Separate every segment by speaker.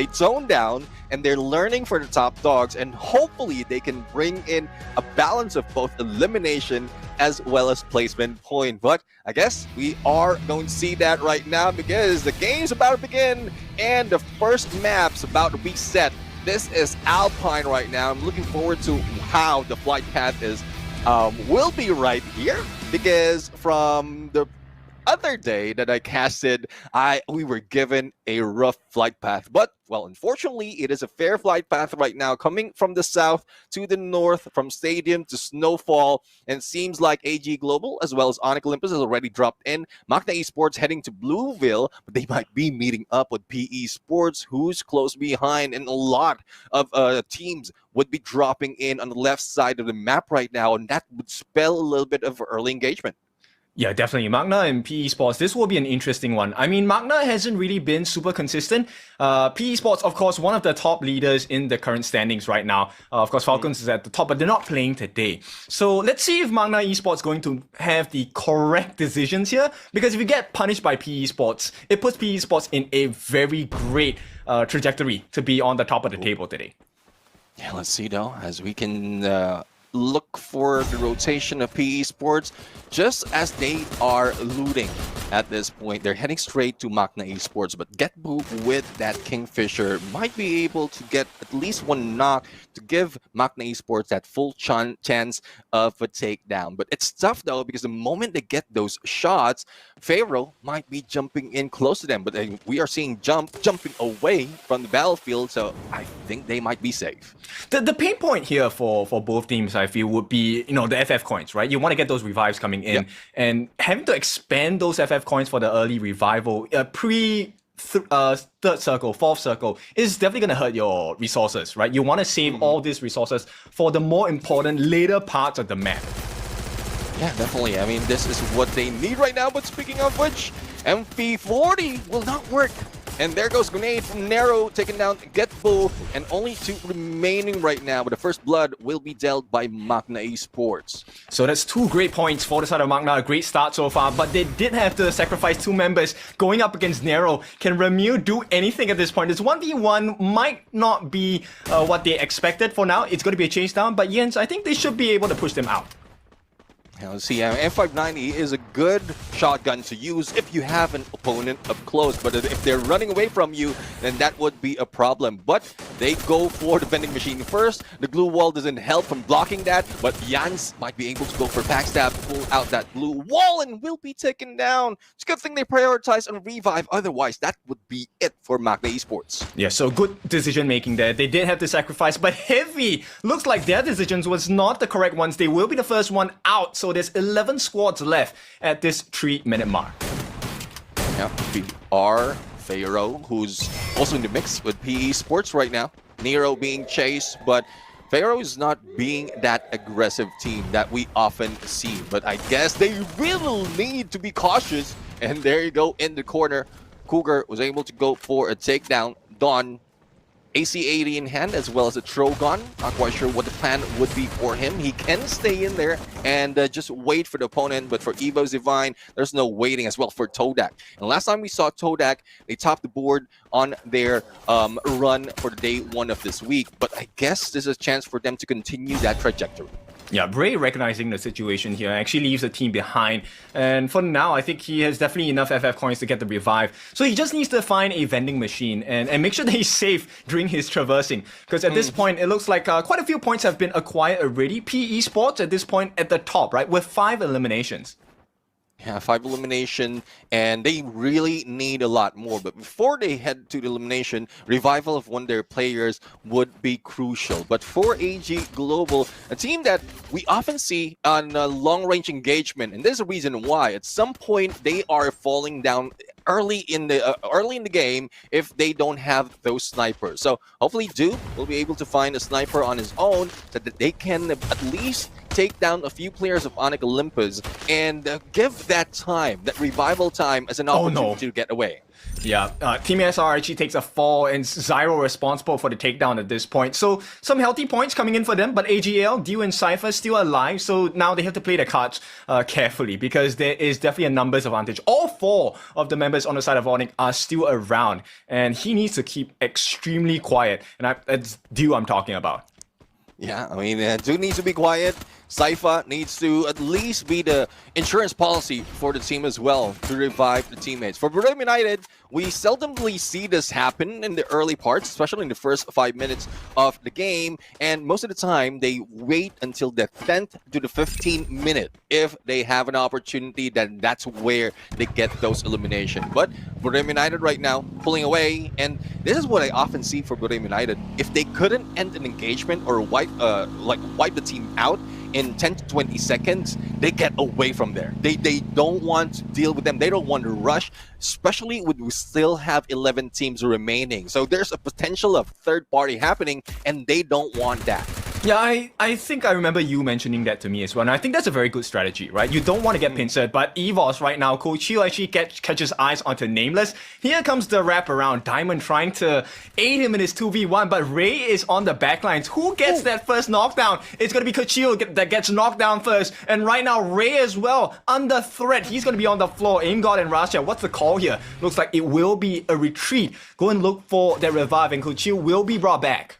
Speaker 1: they tone down and they're learning for the top dogs, and hopefully they can bring in a balance of both elimination as well as placement point. But I guess we are going to see that right now because the game's about to begin and the first map's about to be set. This is Alpine right now. I'm looking forward to how the flight path is. Will be right here because from the other day that I casted, we were given a rough flight path, but well, unfortunately, it is a fair flight path right now, coming from the south to the north, from Stadium to Snowfall, and seems like AG Global as well as Onyx Olympus has already dropped in. Magna Esports heading to Blueville, but they might be meeting up with PE Sports, who's close behind, and a lot of teams would be dropping in on the left side of the map right now, and that would spell a little bit of early engagement.
Speaker 2: Yeah, definitely. Magna and PE Sports, this will be an interesting one. I mean, Magna hasn't really been super consistent. PE Sports, of course, one of the top leaders in the current standings right now. Of course, Falcons is at the top, but they're not playing today. So let's see if Magna Esports is going to have the correct decisions here. Because if you get punished by PE Sports, it puts PE Sports in a very great trajectory to be on the top of the table today.
Speaker 1: Yeah, let's see though, as we can look for the rotation of PE Sports. Just as they are looting at this point, they're heading straight to Magna Esports, but Getbu with that Kingfisher might be able to get at least one knock to give Magna Esports that full chance of a takedown. But it's tough though, because the moment they get those shots, Pharaoh might be jumping in close to them, but we are seeing jumping away from the battlefield, so I think they might be safe.
Speaker 2: The pain point here for both teams, I feel, would be, the FF coins, right? You want to get those revives coming in, and having to expand those FF coins for the early revival third circle, fourth circle is definitely going to hurt your resources, right? You want to save all these resources for the more important later parts of the map.
Speaker 1: Yeah, definitely. I mean, this is what they need right now. But speaking of which, MP40 will not work. And there goes Grenade from Nero, taking down Getbo, and only two remaining right now. But the first blood will be dealt by Magna Esports.
Speaker 2: So that's 2 great points for the side of Magna. A great start so far, but they did have to sacrifice 2 members going up against Nero. Can Ramil do anything at this point? This 1v1 might not be what they expected for now. It's going to be a chase down, but Jens, I think they should be able to push them out.
Speaker 1: Let's see, M590 is a good shotgun to use if you have an opponent up close, but if they're running away from you, then that would be a problem. But they go for the vending machine first. The glue wall doesn't help from blocking that, but Jans might be able to go for backstab, pull out that blue wall, and will be taken down. It's a good thing they prioritize on revive, otherwise that would be it for Magna Esports.
Speaker 2: Yeah, so good decision making there. They did have to sacrifice, but Heavy looks like their decisions was not the correct ones. They will be the first one out, so there's 11 squads left at this 3-minute mark.
Speaker 1: Yeah, we are Pharaoh, who's also in the mix with PE Sports right now. Nero being chased, but Pharaoh is not being that aggressive team that we often see. But I guess they really need to be cautious. And there you go in the corner. Cougar was able to go for a takedown. Dawn, AC-80 in hand, as well as a Trogon. Not quite sure what the plan would be for him. He can stay in there and just wait for the opponent, but for Evo's Divine, there's no waiting as well for Todak. And last time we saw Todak, they topped the board on their run for the day 1 of this week, but I guess this is a chance for them to continue that trajectory.
Speaker 2: Yeah, Bray recognizing the situation here actually leaves the team behind. And for now, I think he has definitely enough FF coins to get the revive. So he just needs to find a vending machine and make sure that he's safe during his traversing. Because at this point, it looks like quite a few points have been acquired already. PE Sports at this point at the top, right? With 5 eliminations.
Speaker 1: Yeah, 5 elimination, and they really need a lot more. But before they head to the elimination, revival of one of their players would be crucial. But for AG Global, a team that we often see on long-range engagement, and there's a reason why. At some point, they are falling down early in the game if they don't have those snipers. So hopefully Duke will be able to find a sniper on his own so that they can at least take down a few players of Onyx Olympus and give that time, that revival time, as an opportunity to get away.
Speaker 2: Yeah, Team SR actually takes a fall and Zyro responsible for the takedown at this point. So some healthy points coming in for them, but AGL, Dew and Cypher still alive, so now they have to play the cards carefully because there is definitely a numbers advantage. All 4 of the members on the side of Onyx are still around, and he needs to keep extremely quiet, and it's Dew I'm talking about.
Speaker 1: Yeah, I mean, Dew needs to be quiet. Cypher needs to at least be the insurance policy for the team as well to revive the teammates. For Royale United, we seldomly see this happen in the early parts, especially in the first 5 minutes of the game. And most of the time, they wait until the 10th to the 15th minute. If they have an opportunity, then that's where they get those eliminations. But Royale United right now, pulling away. And this is what I often see for Royale United. If they couldn't end an engagement or wipe the team out in 10 to 20 seconds, they get away from there. They don't want to deal with them. They don't want to rush, especially when we still have 11 teams remaining. So there's a potential of third party happening, and they don't want that.
Speaker 2: Yeah, I think I remember you mentioning that to me as well, and I think that's a very good strategy, right? You don't want to get pincered, but EVOS right now, Coach Chiu actually catches eyes onto Nameless. Here comes the wrap around. Diamond trying to aid him in his 2v1, but Ray is on the backlines. Who gets that first knockdown? It's going to be Coach Chiu that gets knocked down first, and right now Ray as well, under threat. He's going to be on the floor. AimGod and Rasha, what's the call here? Looks like it will be a retreat. Go and look for that revive, and Coach Chiu will be brought back.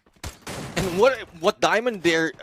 Speaker 1: And what Diamond did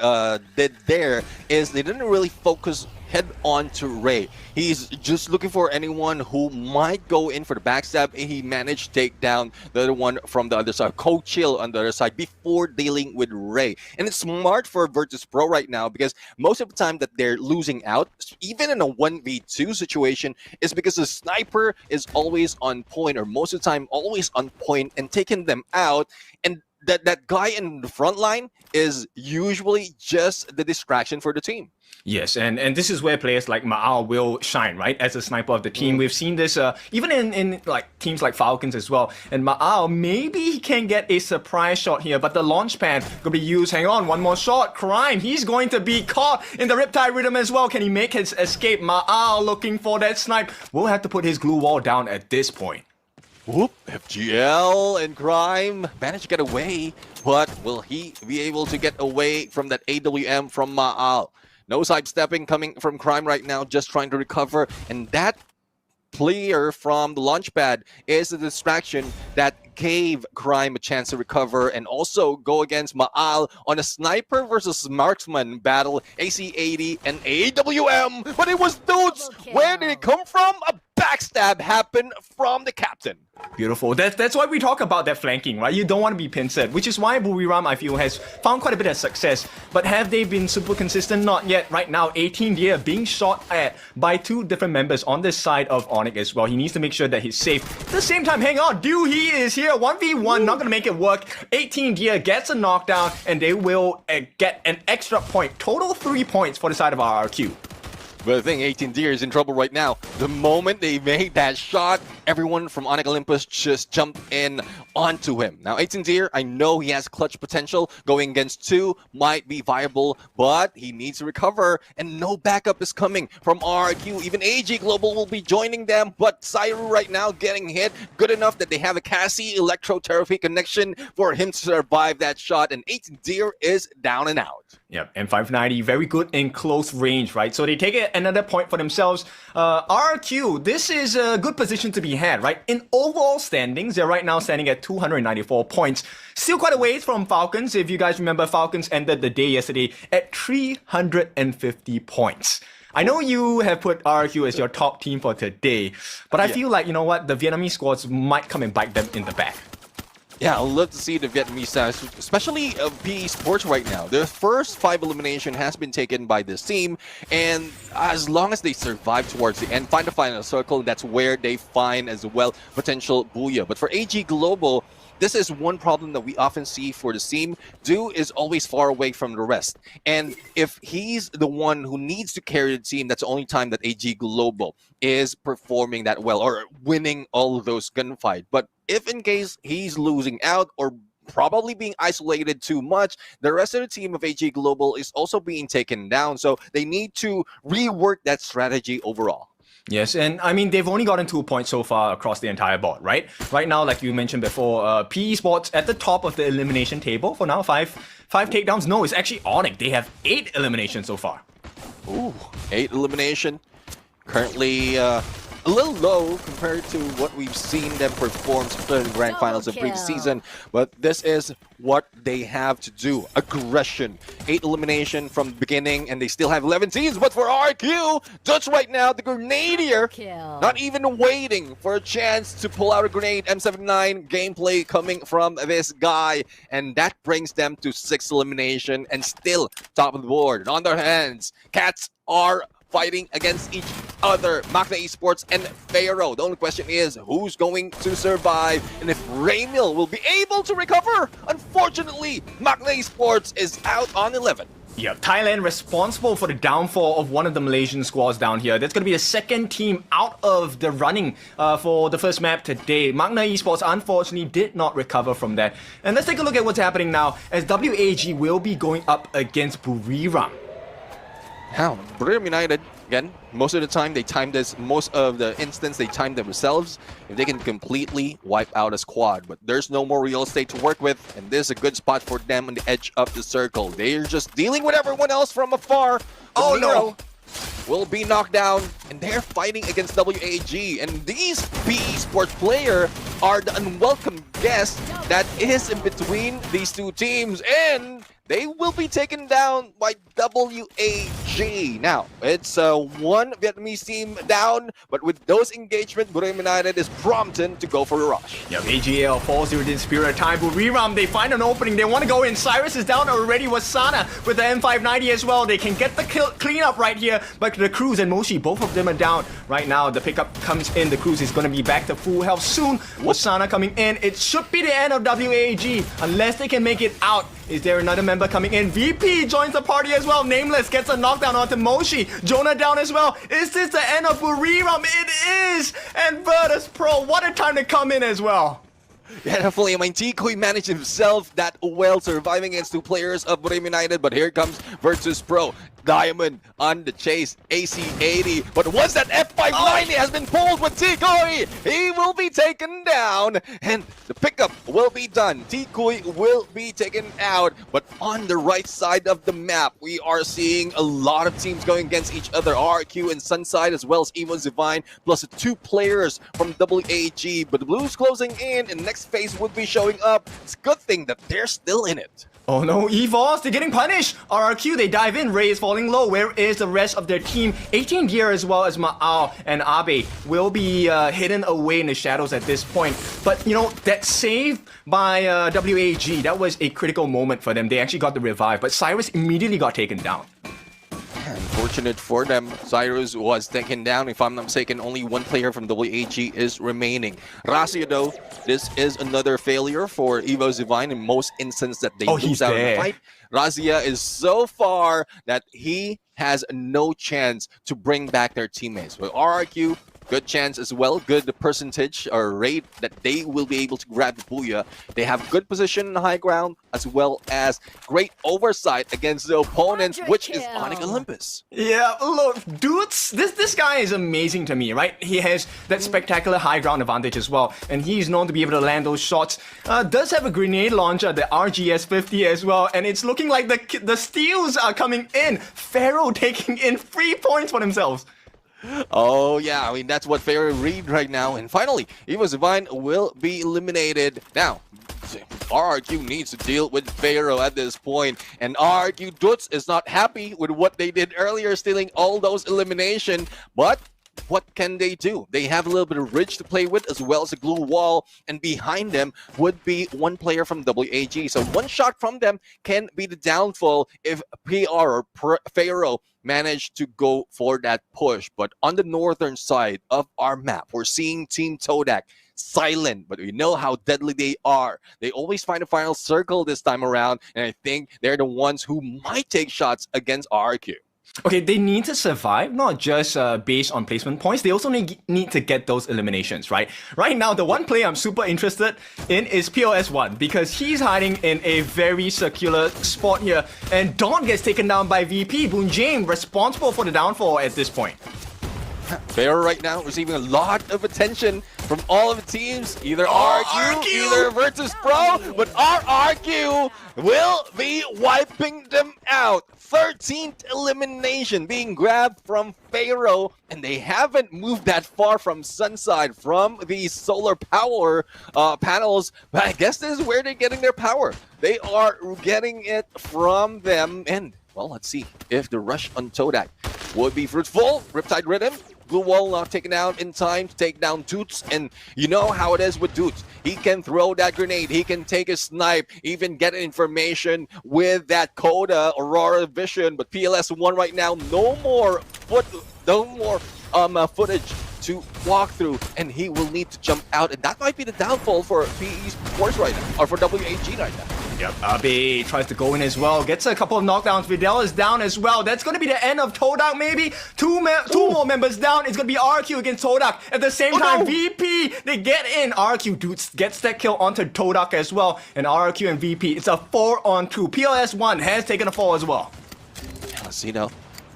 Speaker 1: there is they didn't really focus head on to Ray. He's just looking for anyone who might go in for the backstab. He managed to take down the other one from the other side, Cold Chill on the other side, before dealing with Ray. And it's smart for Virtus Pro right now because most of the time that they're losing out, even in a 1v2 situation, is because the sniper is always on point, or most of the time always on point and taking them out. And that guy in the front line is usually just the distraction for the team.
Speaker 2: Yes, and this is where players like Ma'al will shine, right? As a sniper of the team. We've seen this even in like teams like Falcons as well. And Ma'al, maybe he can get a surprise shot here, but the launch pad could be used. Hang on, one more shot. Crime, he's going to be caught in the Riptide rhythm as well. Can he make his escape? Ma'al looking for that snipe. Will have to put his glue wall down at this point.
Speaker 1: Whoop, FGL and Crime managed to get away, but will he be able to get away from that AWM from Ma'al? No sidestepping coming from Crime right now, just trying to recover, and that player from the launch pad is the distraction that gave Crime a chance to recover and also go against Ma'al on a sniper versus marksman battle, AC-80 and AWM, but it was dudes! Where did it come from? A backstab happened from the captain.
Speaker 2: Beautiful. That's why we talk about that flanking, right? You don't want to be pincered, which is why Buriram, I feel, has found quite a bit of success. But have they been super consistent? Not yet. Right now, 18 Deer being shot at by 2 different members on this side of Onyx as well. He needs to make sure that he's safe. At the same time, hang on, Dew, he is here. 1v1, not going to make it work. 18 Deer gets a knockdown, and they will get an extra point. Total 3 points for the side of RRQ.
Speaker 1: But I think 18 Deer is in trouble right now. The moment they made that shot, everyone from Onyx Olympus just jumped in onto him. Now, 18 Deer, I know he has clutch potential. Going against 2 might be viable, but he needs to recover, and no backup is coming from RRQ. Even AG Global will be joining them, but Cyru right now getting hit. Good enough that they have a Cassie Electro Therapy connection for him to survive that shot, and 18 Deer is down and out.
Speaker 2: Yep, and 590, very good in close range, right? So they take another point for themselves. RQ, this is a good position to be had, right? In overall standings, they're right now standing at 294 points. Still quite a ways from Falcons. If you guys remember, Falcons ended the day yesterday at 350 points. I know you have put RQ as your top team for today, but I feel like, you know what, the Vietnamese squads might come and bite them in the back.
Speaker 1: Yeah, I'd love to see the Vietnamese side, especially PE Sports right now. Their first 5 elimination has been taken by this team, and as long as they survive towards the end, find the final circle, that's where they find as well potential booyah. But for AG Global, this is one problem that we often see for the team. Dew is always far away from the rest. And if he's the one who needs to carry the team, that's the only time that AG Global is performing that well or winning all of those gunfights. But if in case he's losing out or probably being isolated too much. The rest of the team of AG Global is also being taken down. So they need to rework that strategy overall.
Speaker 2: Yes, and I mean, they've only gotten 2 points so far across the entire board, right? Right now, like you mentioned before, PE Sports at the top of the elimination table for now. Five takedowns. No, it's actually Onyx. They have 8 eliminations so far.
Speaker 1: Ooh, 8 elimination. Currently a little low compared to what we've seen them perform in the grand finals of previous season, but this is what they have to do. Aggression. 8 elimination from the beginning, and they still have 11 teams, but for RQ, just right now, the Grenadier, not even waiting for a chance to pull out a grenade. M79 gameplay coming from this guy, and that brings them to 6 elimination and still top of the board. And on their hands, Cats are fighting against each other. Magna Esports and Pharaoh. The only question is who's going to survive and if Raymil will be able to recover. Unfortunately, Magna Esports is out on 11.
Speaker 2: Yeah, Thailand responsible for the downfall of one of the Malaysian squads down here. That's going to be the second team out of the running for the first map today. Magna Esports unfortunately did not recover from that. And let's take a look at what's happening now as WAG will be going up against Buriram.
Speaker 1: How? Buriram United, again, most of the time they time this, most of the instance they time themselves if they can completely wipe out a squad. But there's no more real estate to work with, and this is a good spot for them on the edge of the circle. They're just dealing with everyone else from afar.
Speaker 2: Oh no!
Speaker 1: Will be knocked down, and they're fighting against WAG. And these PE Sports players are the unwelcome guest that is in between these two teams, and they will be taken down by WAG. Now, it's one Vietnamese team down, but with those engagements, Buriram United is prompted to go for a rush.
Speaker 2: Yeah, AGL falls during this period of time. Buriram, they find an opening. They want to go in. Cyrus is down already. Wasana with the M590 as well. They can get the cleanup right here, but the Cruz and Moshi, both of them are down right now. The pickup comes in. The Cruz is going to be back to full health soon. Wasana coming in. It should be the end of WAG unless they can make it out. Is there another member coming in? VP joins the party as well. Nameless gets a knockdown onto Moshi. Jonah down as well. Is this the end of Buriram? It is! And Virtus Pro, what a time to come in as well.
Speaker 1: Yeah, definitely. I mean, Tikui managed himself that well, surviving against 2 players of Buriram United, but here comes Virtus Pro. Diamond on the chase, AC80, but once that F590 has been pulled with Tikui, he will be taken down, and the pickup will be done. Tikui will be taken out, but on the right side of the map, we are seeing a lot of teams going against each other. RQ and Sunside, as well as Evo Divine, plus 2 players from WAG, but the Blues closing in, and next phase would be showing up. It's a good thing that they're still in it.
Speaker 2: Oh no, EVOS, they're getting punished. RRQ, they dive in. Ray is falling low. Where is the rest of their team? 18 Gear as well as Ma'ao and Abe will be hidden away in the shadows at this point. But, you know, that save by WAG, that was a critical moment for them. They actually got the revive, but Cyrus immediately got taken down.
Speaker 1: Unfortunate for them, Cyrus was taken down. If I'm not mistaken, only 1 player from WAG is remaining. Razia, though, this is another failure for Evo Divine in most instances that they lose out in the fight. Razia is so far that he has no chance to bring back their teammates. With RRQ, good chance as well, good percentage or rate that they will be able to grab the Booyah. They have good position in the high ground as well as great oversight against the opponents, which is Onyx Olympus.
Speaker 2: Yeah, look, dudes, this guy is amazing to me, right? He has that spectacular high ground advantage as well, and he's known to be able to land those shots. Does have a grenade launcher, the RGS-50 as well, and it's looking like the steals are coming in. Pharaoh taking in 3 points for themselves.
Speaker 1: Oh yeah, I mean that's what Pharaoh read right now. And finally, Evo Divine will be eliminated. Now, RRQ needs to deal with Pharaoh at this point. And RRQ Duts is not happy with what they did earlier, stealing all those elimination. But what can they do? They have a little bit of ridge to play with as well as a glue wall, and behind them would be 1 player from WAG. So 1 shot from them can be the downfall if PR or Pharaoh manage to go for that push. But on the northern side of our map, we're seeing Team Todak silent, but we know how deadly they are. They always find a final circle this time around, and I think they're the ones who might take shots against RQ.
Speaker 2: Okay, they need to survive, not just based on placement points. They also need to get those eliminations, right? Right now, the one player I'm super interested in is POS1 because he's hiding in a very circular spot here. And Dawn gets taken down by VP. Boon James responsible for the downfall at this point.
Speaker 1: Pharaoh right now receiving a lot of attention from all of the teams. Either RQ, either Virtus Pro, but RRQ will be wiping them out. 13th elimination being grabbed from Pharaoh, and they haven't moved that far from Sunside, from the solar power panels. But I guess this is where they're getting their power. They are getting it from them, and well, let's see if the rush on Todak would be fruitful. Riptide Rhythm, Blue Wall not taken out in time to take down Toots, and you know how it is with Toots. He can throw that grenade, he can take a snipe, even get information with that Coda Aurora Vision, but PLS1 right now, no more footage to walk through, and he will need to jump out, and that might be the downfall for PE Sports right now, or for WAG right now.
Speaker 2: Yep, Abe tries to go in as well, gets a couple of knockdowns. Vidal is down as well. That's going to be the end of Todak, maybe. Two more members down. It's going to be RQ against Todak. At the same time, VP, they get in. RQ dudes gets that kill onto Todak as well. And RQ and VP, it's a 4-on-2. PLS1 has taken a fall as well.
Speaker 1: Let's see now.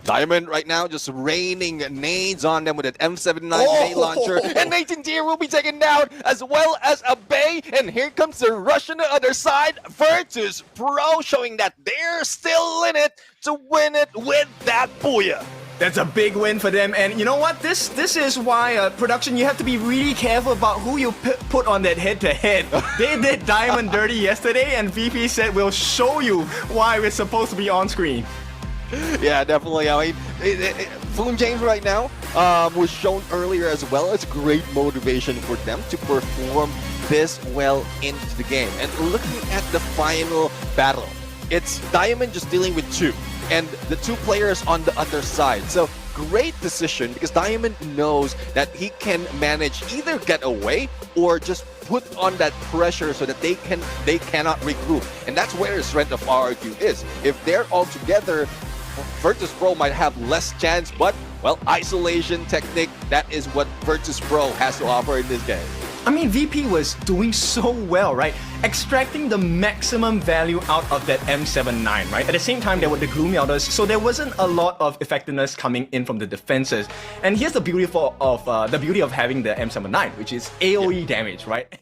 Speaker 1: Diamond right now just raining nades on them with an M79 grenade launcher. And Nathan Deere will be taken down, as well as Abe. And here comes the rush on the other side. Virtus Pro showing that they're still in it to win it with that booyah.
Speaker 2: That's a big win for them, and you know what? This is why production, you have to be really careful about who you put on that head-to-head. They did Diamond dirty yesterday, and VP said we'll show you why we're supposed to be on screen.
Speaker 1: Yeah, definitely. I mean, Boon James right now was shown earlier as well as great motivation for them to perform this well into the game. And looking at the final battle, it's Diamond just dealing with two, and the two players on the other side. So great decision, because Diamond knows that he can manage either get away or just put on that pressure so that they cannot regroup. And that's where the strength of RRQ is. If they're all together, Virtus Pro might have less chance, but, well, isolation technique, that is what Virtus Pro has to offer in this game.
Speaker 2: I mean, VP was doing so well, right? Extracting the maximum value out of that M79, right? At the same time, there were the Gloomy Elders, so there wasn't a lot of effectiveness coming in from the defenses. And here's the beauty of having the M79, which is AoE damage, right?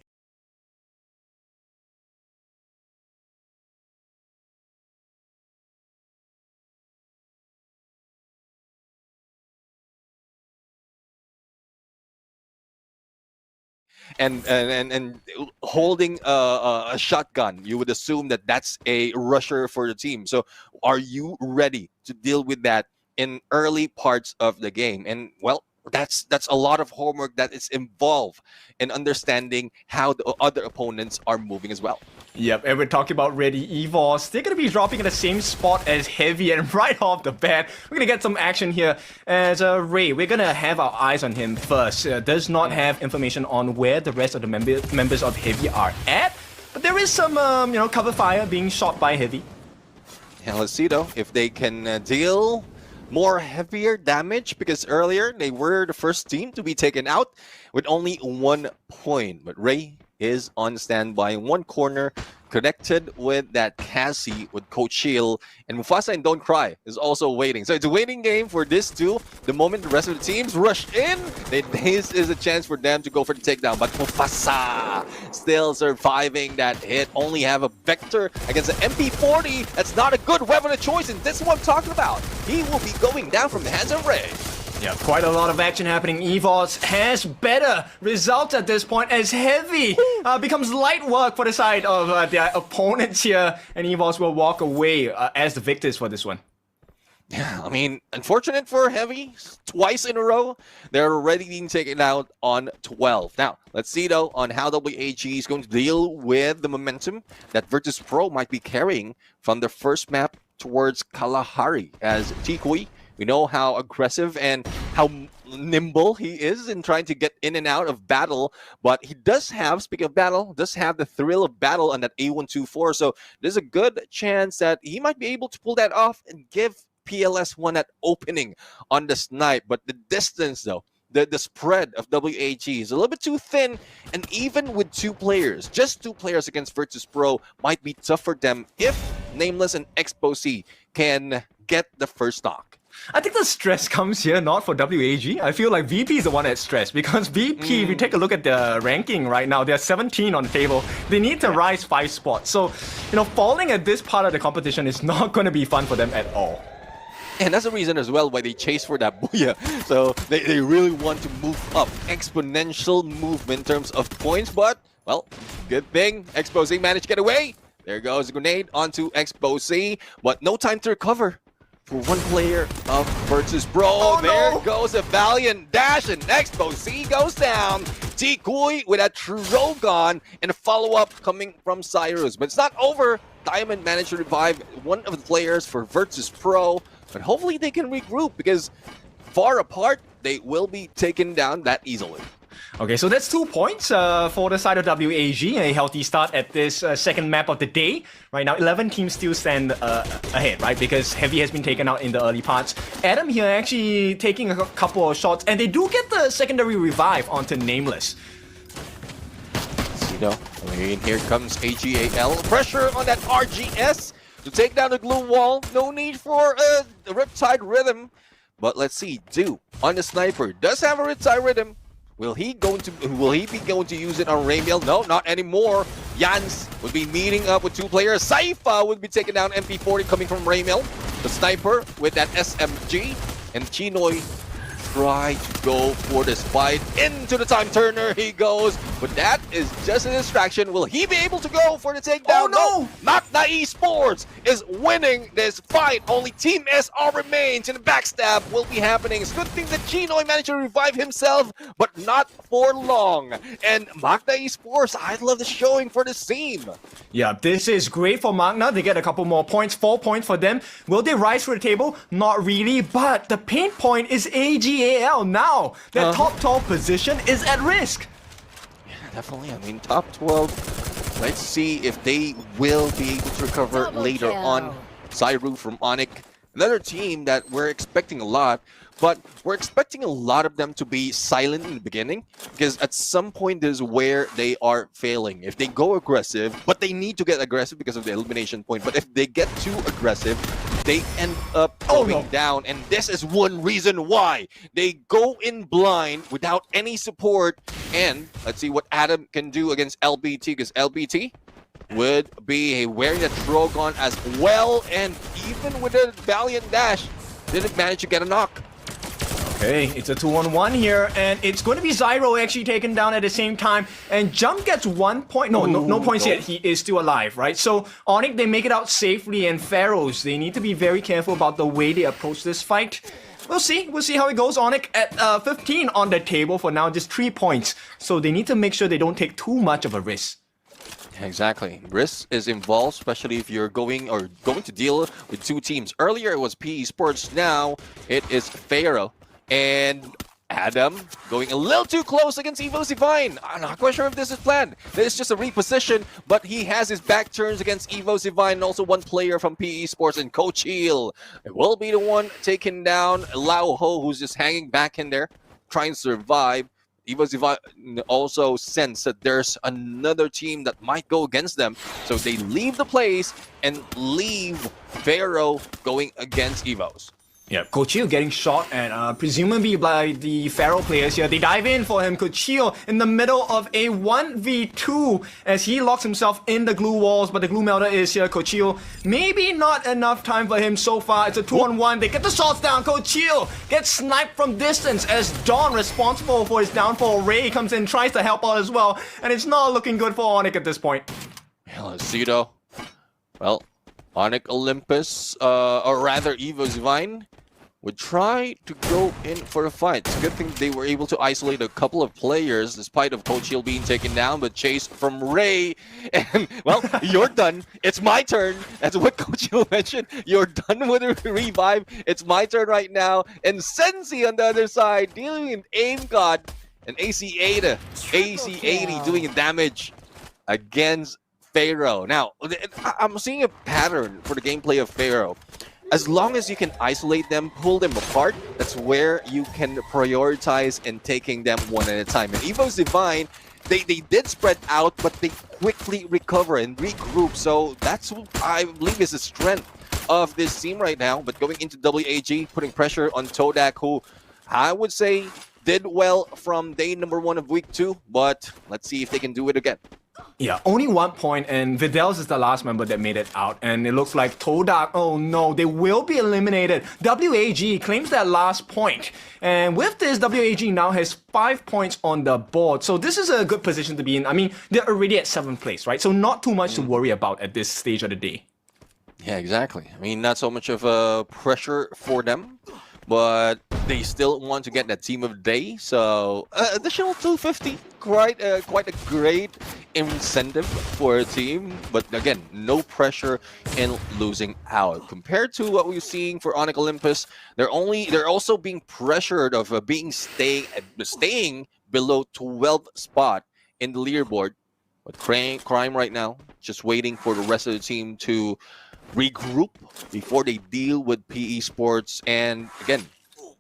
Speaker 1: And holding a shotgun, you would assume that that's a rusher for the team. So are you ready to deal with that in early parts of the game? And well, that's a lot of homework that is involved in understanding how the other opponents are moving as well.
Speaker 2: Yep, and we're talking about Ready Evos. They're going to be dropping in the same spot as Heavy, and right off the bat, we're going to get some action here as Ray. We're going to have our eyes on him first. Does not have information on where the rest of the members of Heavy are at, but there is some, cover fire being shot by Heavy.
Speaker 1: Yeah, let's see though if they can deal more heavier damage, because earlier they were the first team to be taken out with only 1 point. But Ray is on standby in one corner, connected with that Cassie with Coach Shield, and Mufasa and Don't Cry is also waiting. So it's a waiting game for this too. The moment the rest of the teams rush in, this is a chance for them to go for the takedown. But Mufasa still surviving that hit. Only have a Vector against an MP40. That's not a good weapon of choice, and this is what I'm talking about. He will be going down from the hands of Ray.
Speaker 2: Yeah, quite a lot of action happening. Evos has better results at this point as Heavy becomes light work for the side of their opponents here, and Evos will walk away as the victors for this one.
Speaker 1: Yeah, I mean, unfortunate for Heavy, twice in a row, they're already being taken out on 12. Now, let's see though on how WAG is going to deal with the momentum that Virtus Pro might be carrying from the first map towards Kalahari, as Tikui, we know how aggressive and how nimble he is in trying to get in and out of battle, but he does have, speaking of battle, does have the thrill of battle on that A124, so there's a good chance that he might be able to pull that off and give PLS1 at opening on the snipe, but the distance though, the spread of WAG is a little bit too thin, and even with just two players against Virtus Pro might be tough for them if Nameless and Expo can get the first stock.
Speaker 2: I think the stress comes here not for WAG. I feel like VP is the one that's stressed because VP, if you take a look at the ranking right now, they're 17 on the table. They need to rise 5 spots. So, falling at this part of the competition is not going to be fun for them at all.
Speaker 1: And that's the reason as well why they chase for that booyah. So they really want to move up. Exponential movement in terms of points. But, well, good thing Expo managed to get away. There goes a grenade onto Expo, but no time to recover for one player of Virtus Pro.
Speaker 2: Oh,
Speaker 1: there
Speaker 2: no.
Speaker 1: goes a valiant dash, and Expo goes down. Tikui with a Trogon and a follow-up coming from Cyrus. But it's not over. Diamond managed to revive one of the players for Virtus Pro. But hopefully they can regroup because far apart, they will be taken down that easily.
Speaker 2: Okay, so that's 2 points for the side of WAG. A healthy start at this second map of the day. Right now, 11 teams still stand ahead, right? Because Heavy has been taken out in the early parts. Adam here actually taking a couple of shots, and they do get the secondary revive onto Nameless.
Speaker 1: Cito, and here comes AGAL. Pressure on that RGS to take down the glue wall. No need for the Riptide Rhythm. But let's see, Do on the sniper does have a Riptide Rhythm. Will he be going to use it on Ramiel? No, not anymore. Jans would be meeting up with 2 players. Saifa would be taking down MP40 coming from Ramiel. The sniper with that SMG. And Chinoy try to go for this fight. Into the time turner he goes. But that is just a distraction. Will he be able to go for the takedown?
Speaker 2: Oh no!
Speaker 1: Magna Esports is winning this fight. Only Team SR remains, and the backstab will be happening. It's a good thing that Chinoy managed to revive himself, but not for long. And Magna Esports, I love the showing for this team.
Speaker 2: Yeah, this is great for Magna. They get a couple more points, 4 points for them. Will they rise for the table? Not really, but the pain point is AGAL now. Their top 12 position is at risk.
Speaker 1: Definitely. I mean, top 12. Let's see if they will be able to recover
Speaker 3: Double
Speaker 1: later
Speaker 3: kill.
Speaker 1: on. Cyru from Onyx, another team that we're expecting a lot, but we're expecting a lot of them to be silent in the beginning because at some point this is where they are failing. If they go aggressive, but they need to get aggressive because of the elimination point, but if they get too aggressive, they end up going down, and this is one reason why they go in blind without any support. And let's see what Adam can do against LBT, because LBT would be wearing a Trogon as well, and even with a valiant dash, didn't manage to get a knock.
Speaker 2: Okay, it's a 2-on-1 here, and it's going to be Zyro actually taken down at the same time, and Jump gets 1 point. No points yet. He is still alive, right? So Onyx, they make it out safely, and Pharaohs, they need to be very careful about the way they approach this fight. We'll see how it goes. Onyx at 15 on the table for now, just 3 points. So they need to make sure they don't take too much of a risk.
Speaker 1: Exactly. Risk is involved, especially if you're going to deal with 2 teams. Earlier it was PE Sports, now it is Pharaoh. And Adam going a little too close against Evo Divine. I'm not quite sure if this is planned. This is just a reposition, but he has his back turns against Evo Divine, and also one player from PE Sports, and Coach Heel will be the one taking down Lao Ho, who's just hanging back in there, trying to survive. Evo Divine also sense that there's another team that might go against them, so they leave the place and leave Pharaoh going against Evos.
Speaker 2: Yeah, Kochio getting shot, and presumably by the Pharaoh players here. They dive in for him. Kochio in the middle of a 1v2 as he locks himself in the glue walls, but the glue melter is here. Kochio, maybe not enough time for him so far. It's a 2-on-1. They get the shots down. Kochio gets sniped from distance as Dawn, responsible for his downfall. Ray comes in, tries to help out as well, and it's not looking good for Onyx at this point.
Speaker 1: Yeah, let's see though. Well, Onyx Olympus, or rather Evo Divine, would try to go in for a fight. It's a good thing they were able to isolate a couple of players despite of Coach Hill being taken down, but chase from Ray. And, well, you're done. It's my turn. That's what Coach Hill mentioned. You're done with the revive. It's my turn right now. And Sensi on the other side, dealing with Aim God and AC80 doing damage against Pharaoh. Now, I'm seeing a pattern for the gameplay of Pharaoh. as long as you can isolate them, pull them apart, that's where you can prioritize in taking them one at a time. And Evo's Divine, they did spread out, but they quickly recover and regroup. So that's what I believe is the strength of this team right now. But going into WAG, putting pressure on Todak, who I would say did well from day number 1 of week 2, but let's see if they can do it again.
Speaker 2: Yeah, only 1 point, and Videls is the last member that made it out, and it looks like Todak, oh no, they will be eliminated. WAG claims that last point, and with this, WAG now has 5 points on the board, so this is a good position to be in. I mean, they're already at 7th place, right? So not too much to worry about at this stage of the day.
Speaker 1: Yeah, exactly. I mean, not so much of a pressure for them, but they still want to get that team of the day. So additional 250, quite a great incentive for a team. But again, no pressure in losing out compared to what we're seeing for Onyx Olympus. They're also being pressured of staying below 12th spot in the leaderboard. But Crime right now just waiting for the rest of the team to regroup before they deal with PE Sports. And again,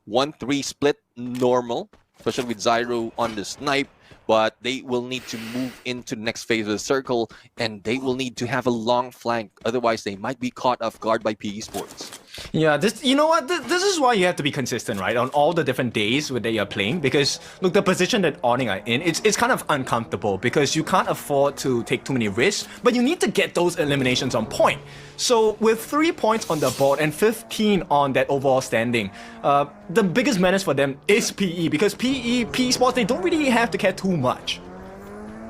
Speaker 1: 1-3 split normal, especially with Zyro on the snipe, but they will need to move into the next phase of the circle, and they will need to have a long flank, otherwise they might be caught off guard by PE Sports.
Speaker 2: Yeah, you know what? This is why you have to be consistent, right? On all the different days that you're playing, because look, the position that Onyx are in, it's kind of uncomfortable because you can't afford to take too many risks, but you need to get those eliminations on point. So with 3 points on the board and 15 on that overall standing, the biggest menace for them is PE, because PE Sports, they don't really have to care too much.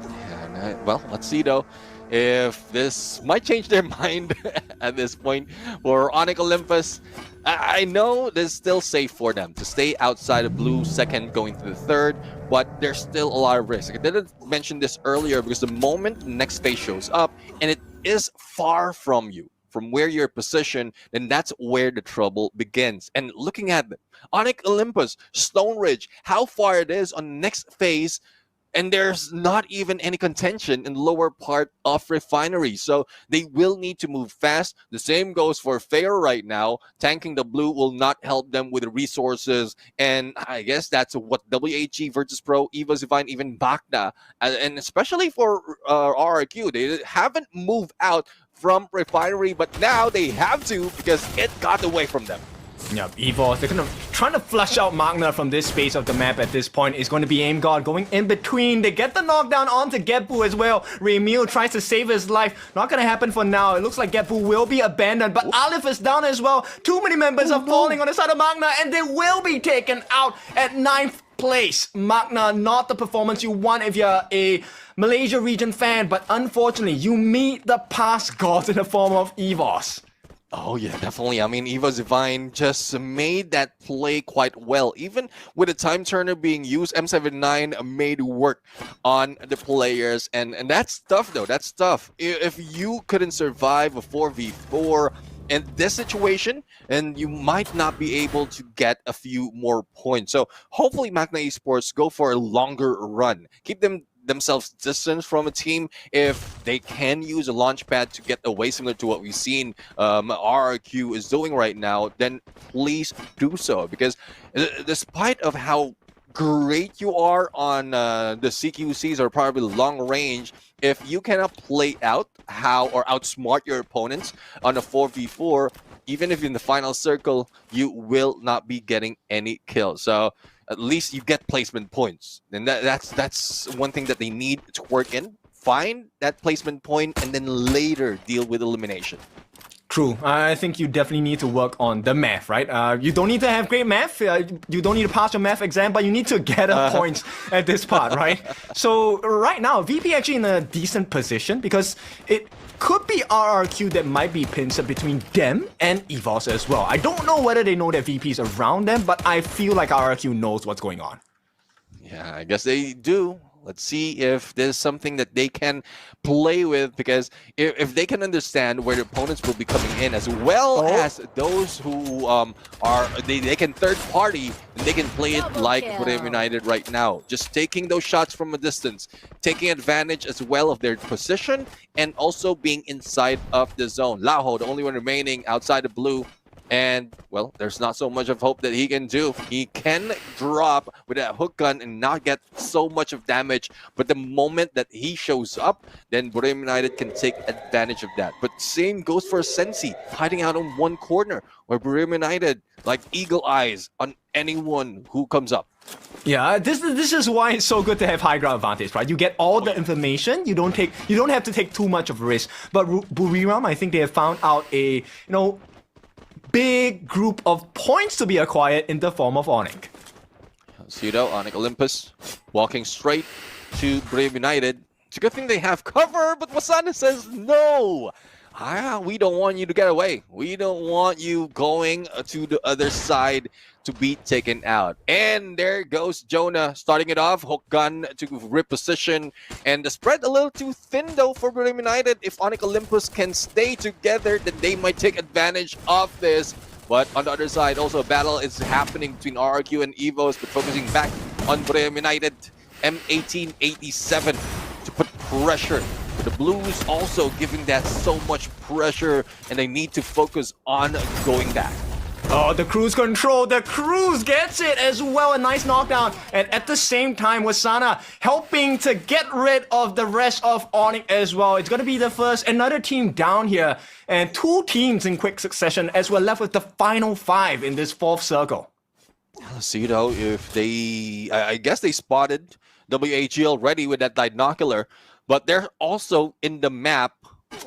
Speaker 1: Yeah, well, let's see though if this might change their mind at this point. For Onyx Olympus, I know this is still safe for them to stay outside of blue second going to the third, but there's still a lot of risk. I didn't mention this earlier because the moment the next phase shows up and it is far from you, from where you're positioned, then that's where the trouble begins. And looking at them, Onyx Olympus, Stone Ridge, how far it is on the next phase, and there's not even any contention in the lower part of Refinery. So they will need to move fast. The same goes for Fair right now. Tanking the blue will not help them with the resources. And I guess that's what WHG, Virtus Pro, Evo's Divine, even Bakda, and especially for RRQ, they haven't moved out from Refinery, but now they have to because it got away from them.
Speaker 2: Yeah, Evo, they're kind of trying to flush out Magna from this space of the map at this point. It's going to be Aim God going in between. They get the knockdown onto Getbu as well. Remil tries to save his life. Not going to happen for now. It looks like Getbu will be abandoned, but Aleph is down as well. Too many members are falling on the side of Magna, and they will be taken out at 9th place. Magna, not the performance you want if you're a Malaysia region fan, but unfortunately, you meet the past gods in the form of EVOS.
Speaker 1: Oh yeah, definitely. I mean, Evo's Divine just made that play quite well. Even with the time turner being used, M79 made work on the players. And that's tough though, that's tough. If you couldn't survive a 4v4 in this situation, then you might not be able to get a few more points. So hopefully Magna Esports go for a longer run. Keep themselves distant from a team. If they can use a launch pad to get away, similar to what we've seen RRQ is doing right now, then please do so. Because despite of how great you are on the CQCs or probably long range, if you cannot play out how or outsmart your opponents on a 4v4, even if in the final circle, you will not be getting any kills. So at least you get placement points. And that's one thing that they need to work in. Find that placement point and then later deal with elimination.
Speaker 2: True. I think you definitely need to work on the math, right? You don't need to have great math. You don't need to pass your math exam, but you need to get a points at this part, right? So right now, VP actually in a decent position because it could be RRQ that might be pinched between them and EVOS as well. I don't know whether they know that VP is around them, but I feel like RRQ knows what's going on.
Speaker 1: Yeah, I guess they do. Let's see if there's something that they can play with, because if they can understand where the opponents will be coming in, as well as those who they can third party, and they can play it like Korea United right now, just taking those shots from a distance, taking advantage as well of their position, and also being inside of the zone. Laho, the only one remaining outside of blue, And, well, there's not so much of hope that he can do. He can drop with that hook gun and not get so much of damage. But the moment that he shows up, then Borem United can take advantage of that. But same goes for Sensi, hiding out in one corner, where Borem United, like eagle eyes on anyone who comes up.
Speaker 2: Yeah, this is why it's so good to have high ground advantage, right? You get all the information. You don't have to take too much of a risk. But Buriram, I think they have found out a big group of points to be acquired in the form of Onyx.
Speaker 1: Pseudo, Onyx Olympus, walking straight to Brave United. It's a good thing they have cover, but Wasana says no. We don't want you to get away. We don't want you going to the other side to be taken out. And there goes Jonah starting it off. Hook gun to reposition. And the spread a little too thin though for Brave United. If Onyx Olympus can stay together, then they might take advantage of this. But on the other side, also a battle is happening between RRQ and Evos, but focusing back on Brave United. M1887 to put pressure. The Blues also giving that so much pressure, and they need to focus on going back.
Speaker 2: Oh, the cruise control. The cruise gets it as well. A nice knockdown. And at the same time, Wasana helping to get rid of the rest of Onyx as well. It's going to be the first, another team down here. And two teams in quick succession as we're left with the final 5 in this 4th circle.
Speaker 1: Let's see though if they... I guess they spotted WAG already with that binocular. But they're also in the map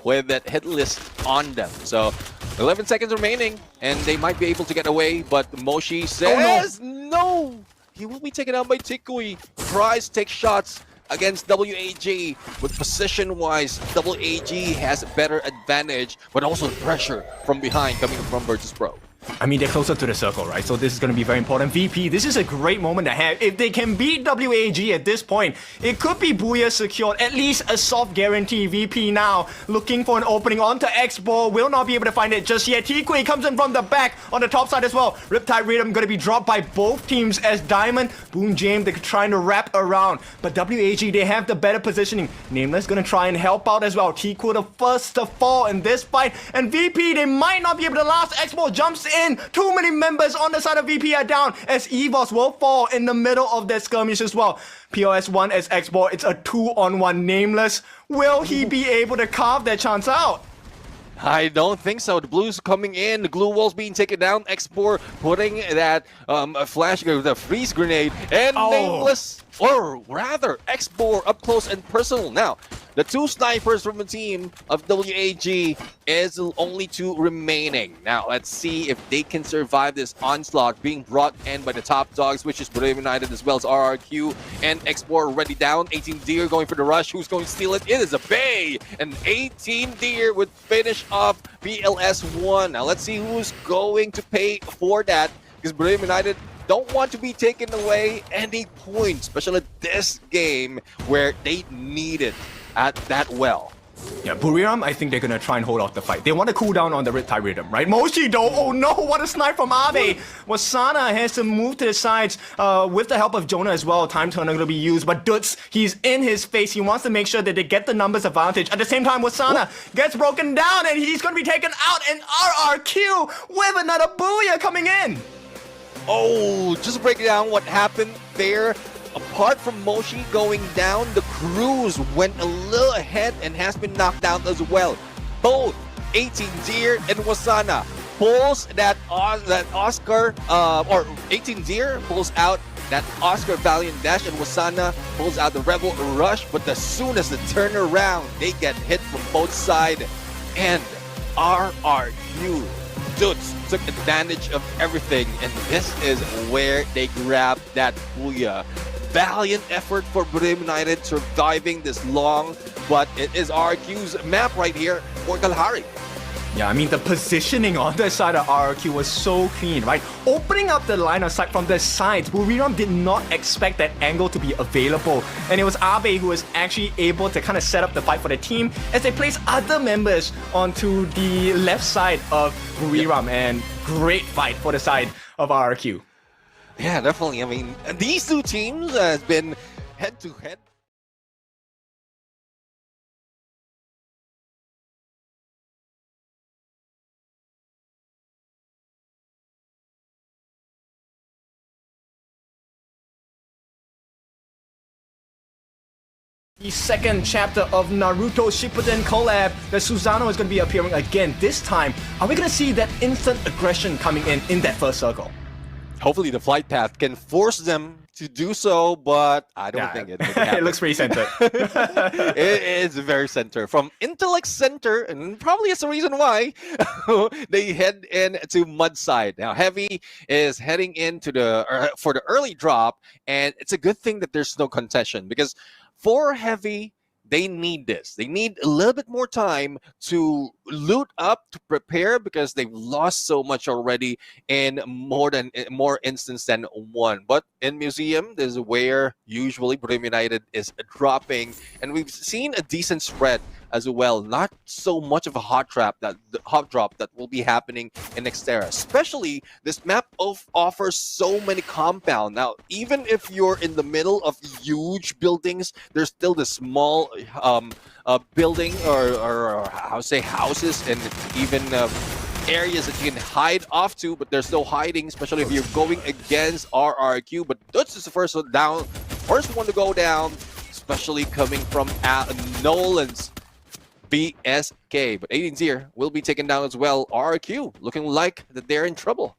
Speaker 1: with that hit list on them. So 11 seconds remaining, and they might be able to get away, but Moshi says no! He will be taken out by Tikui. Tries to take shots against WAG, but position-wise, WAG has a better advantage, but also pressure from behind coming from Virtus Pro.
Speaker 2: I mean, they're closer to the circle, right? So this is going to be very important. VP, this is a great moment to have. If they can beat WAG at this point, it could be Booyah secured, at least a soft guarantee. VP now looking for an opening onto X-Ball. Will not be able to find it just yet. Tikui comes in from the back on the top side as well. Riptide Rhythm going to be dropped by both teams as Diamond, Boom James, they're trying to wrap around. But WAG, they have the better positioning. Nameless going to try and help out as well. Tikui the first to fall in this fight. And VP, they might not be able to last. X-Ball jumps in. Too many members on the side of VP are down as EVOS will fall in the middle of that skirmish as well. POS1 as X-Ball, it's a 2-on-1 Nameless. Will he be able to carve that chance out?
Speaker 1: I don't think so. The Blues coming in, the glue walls being taken down, X-Ball putting that flash, the freeze grenade, and Nameless, or rather, X-Ball up close and personal. Now, the 2 snipers from the team of WAG is only 2 remaining. Now, let's see if they can survive this onslaught being brought in by the top dogs, which is Brave United as well as RRQ and X-Ball already down. 18 Deer going for the rush. Who's going to steal it? It is a Bay, and 18 Deer would finish off BLS1. Now, let's see who's going to pay for that, because Brave United don't want to be taken away any points, especially this game where they need it at that well.
Speaker 2: Yeah, Buriram, I think they're going to try and hold off the fight. They want to cool down on the Riptide Rhythm, right? Moshi though, oh no, what a snipe from Iive. Wasana has to move to the sides with the help of Jonah as well. Time turner going to be used, but Dutz, he's in his face. He wants to make sure that they get the numbers advantage. At the same time, Wasana gets broken down and he's going to be taken out, and RRQ with another Booyah coming in.
Speaker 1: Oh, just break down what happened there. Apart from Moshi going down, the Cruise went a little ahead and has been knocked down as well. Both 18 Deer and Wasana pulls that Oscar, or 18 Deer pulls out that Oscar Valiant Dash, and Wasana pulls out the Rebel Rush. But as soon as the turnaround, they get hit from both sides. And RRQ Dudes took advantage of everything, and this is where they grab that Booyah. Valiant effort for Brave United surviving this long, but it is RQ's map right here for Kalahari.
Speaker 2: Yeah, I mean, the positioning on the side of RRQ was so clean, right? Opening up the line of sight from the sides, Buriram did not expect that angle to be available. And it was Iive who was actually able to kind of set up the fight for the team as they place other members onto the left side of Buriram. And great fight for the side of RRQ.
Speaker 1: Yeah, definitely. I mean, these 2 teams has been head-to-head.
Speaker 2: The second chapter of Naruto Shippuden collab that Susanoo is going to be appearing again. This time, are we going to see that instant aggression coming in that first circle?
Speaker 1: Hopefully the flight path can force them to do so, but I don't think it will happen.
Speaker 2: It looks pretty centered.
Speaker 1: It is very center. From intellect center, and probably it's the reason why they head into mud side. Now, Heavy is heading into for the early drop, and it's a good thing that there's no contention, because for Heavy, they need this. They need a little bit more time to loot up, to prepare, because they've lost so much already in more instances than one. But in Museum, this is where usually Brim United is dropping, and we've seen a decent spread as well. Not so much of a hot drop that will be happening in Xterra. Especially this map offers so many compound. Now, even if you're in the middle of huge buildings, there's still the small building or how to say houses, and even areas that you can hide off to, but there's no hiding, especially if you're going against RRQ. But Dutch is the first one down, first one to go down, especially coming from Nolan's BSK. But 18's here will be taken down as well. RRQ looking like that they're in trouble.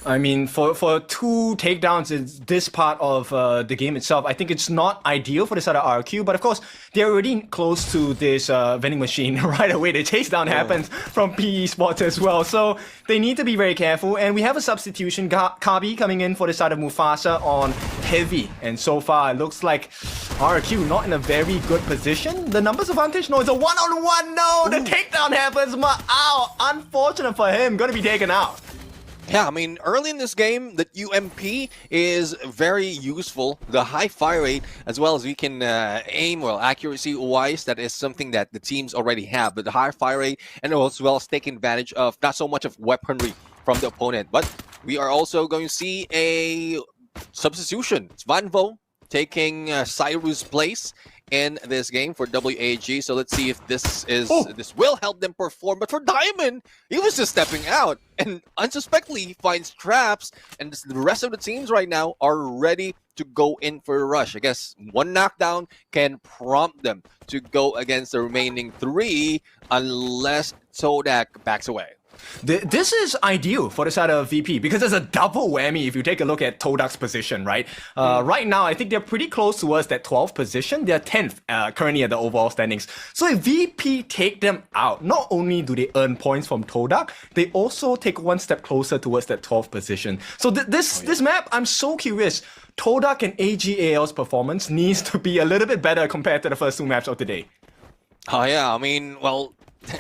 Speaker 2: I mean, for 2 takedowns in this part of the game itself, I think it's not ideal for the side of RQ, but of course, they're already close to this vending machine right away. The chase down happens from PE Sports as well, so they need to be very careful. And we have a substitution, Kabi coming in for the side of Mufasa on Heavy, and so far it looks like RQ not in a very good position. The numbers advantage? No, it's a one-on-one, no! The takedown happens, ow! Unfortunate for him, gonna be taken out.
Speaker 1: Yeah, I mean, early in this game, the UMP is very useful. The high fire rate, as well as we can aim, well, accuracy-wise, that is something that the teams already have. But the high fire rate, and as well as taking advantage of not so much of weaponry from the opponent. But we are also going to see a substitution. It's Vanvo taking Cyrus' place in this game for WAG. So let's see if this will help them perform. But for Diamond, he was just stepping out and unsuspectedly finds traps, and the rest of the teams right now are ready to go in for a rush. I guess one knockdown can prompt them to go against the remaining 3 unless Todak backs away.
Speaker 2: This is ideal for the side of VP because there's a double whammy if you take a look at Todak's position, right? Right now, I think they're pretty close towards that 12th position. They're 10th currently at the overall standings. So if VP take them out, not only do they earn points from Todak, they also take one step closer towards that 12th position. So this map, I'm so curious. Todak and AGAL's performance needs to be a little bit better compared to the first 2 maps of today.
Speaker 1: Oh yeah, I mean, well,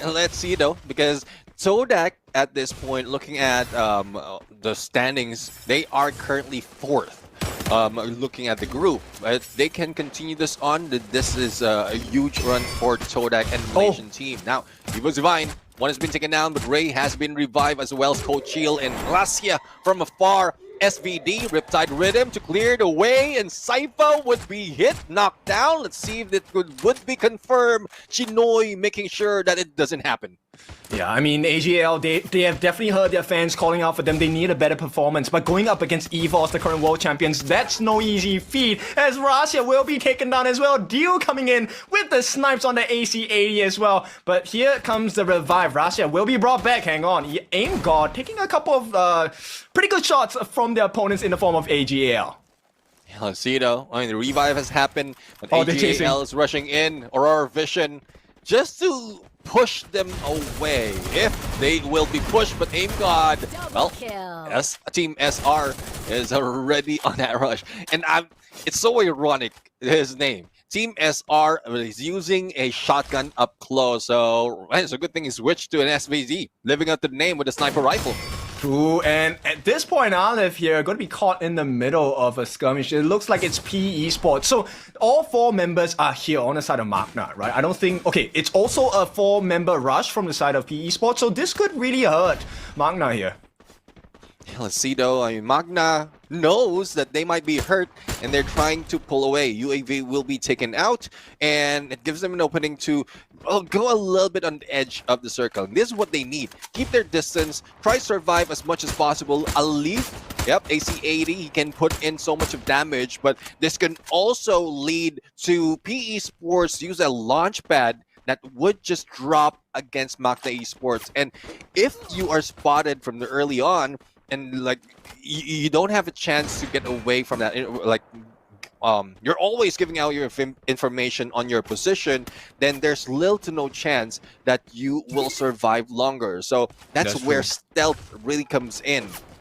Speaker 1: let's see though, because Todak at this point, looking at the standings, they are currently 4th. Looking at the group, but they can continue this on. This is a huge run for Todak and Malaysian team. Now, Evo's Divine, one has been taken down, but Ray has been revived, as well as Coach Chiel and Gracia from afar. SVD, Riptide Rhythm to clear the way, and Saifa would be hit, knocked down. Let's see if it would be confirmed. Chinoy making sure that it doesn't happen.
Speaker 2: Yeah, I mean, AGL, they have definitely heard their fans calling out for them. They need a better performance, but going up against EVOS, the current world champions, that's no easy feat, as Rasia will be taken down as well. Dio coming in with the snipes on the AC-80 as well. But here comes the revive. Rasia will be brought back. Hang on. Aim God taking a couple of pretty good shots from their opponents in the form of AGL.
Speaker 1: Yeah, let's see though. I mean, the revive has happened, but AGL is rushing in. Aurora Vision just to push them away if they will be pushed. But Aim God, well, Team SR is already on that rush. And it's so ironic, his name. Team SR is using a shotgun up close. So it's a good thing he switched to an SVZ, living up to the name with a sniper rifle.
Speaker 2: True, and at this point, Iive here going to be caught in the middle of a skirmish. It looks like it's PE Esports. So all 4 members are here on the side of Magna, right? I don't think... Okay, it's also a 4-member rush from the side of PE Esports, so this could really hurt Magna here.
Speaker 1: Let's see though. I mean, Magna knows that they might be hurt and they're trying to pull away. UAV will be taken out and it gives them an opening to go a little bit on the edge of the circle. This is what they need. Keep their distance, try to survive as much as possible. Iive, yep, AC-80, he can put in so much of damage, but this can also lead to PE Sports use a launch pad that would just drop against Magna Esports. And if you are spotted from the early on, and like you don't have a chance to get away from that, like you're always giving out your information on your position, then there's little to no chance that you will survive longer. So that's where stealth really comes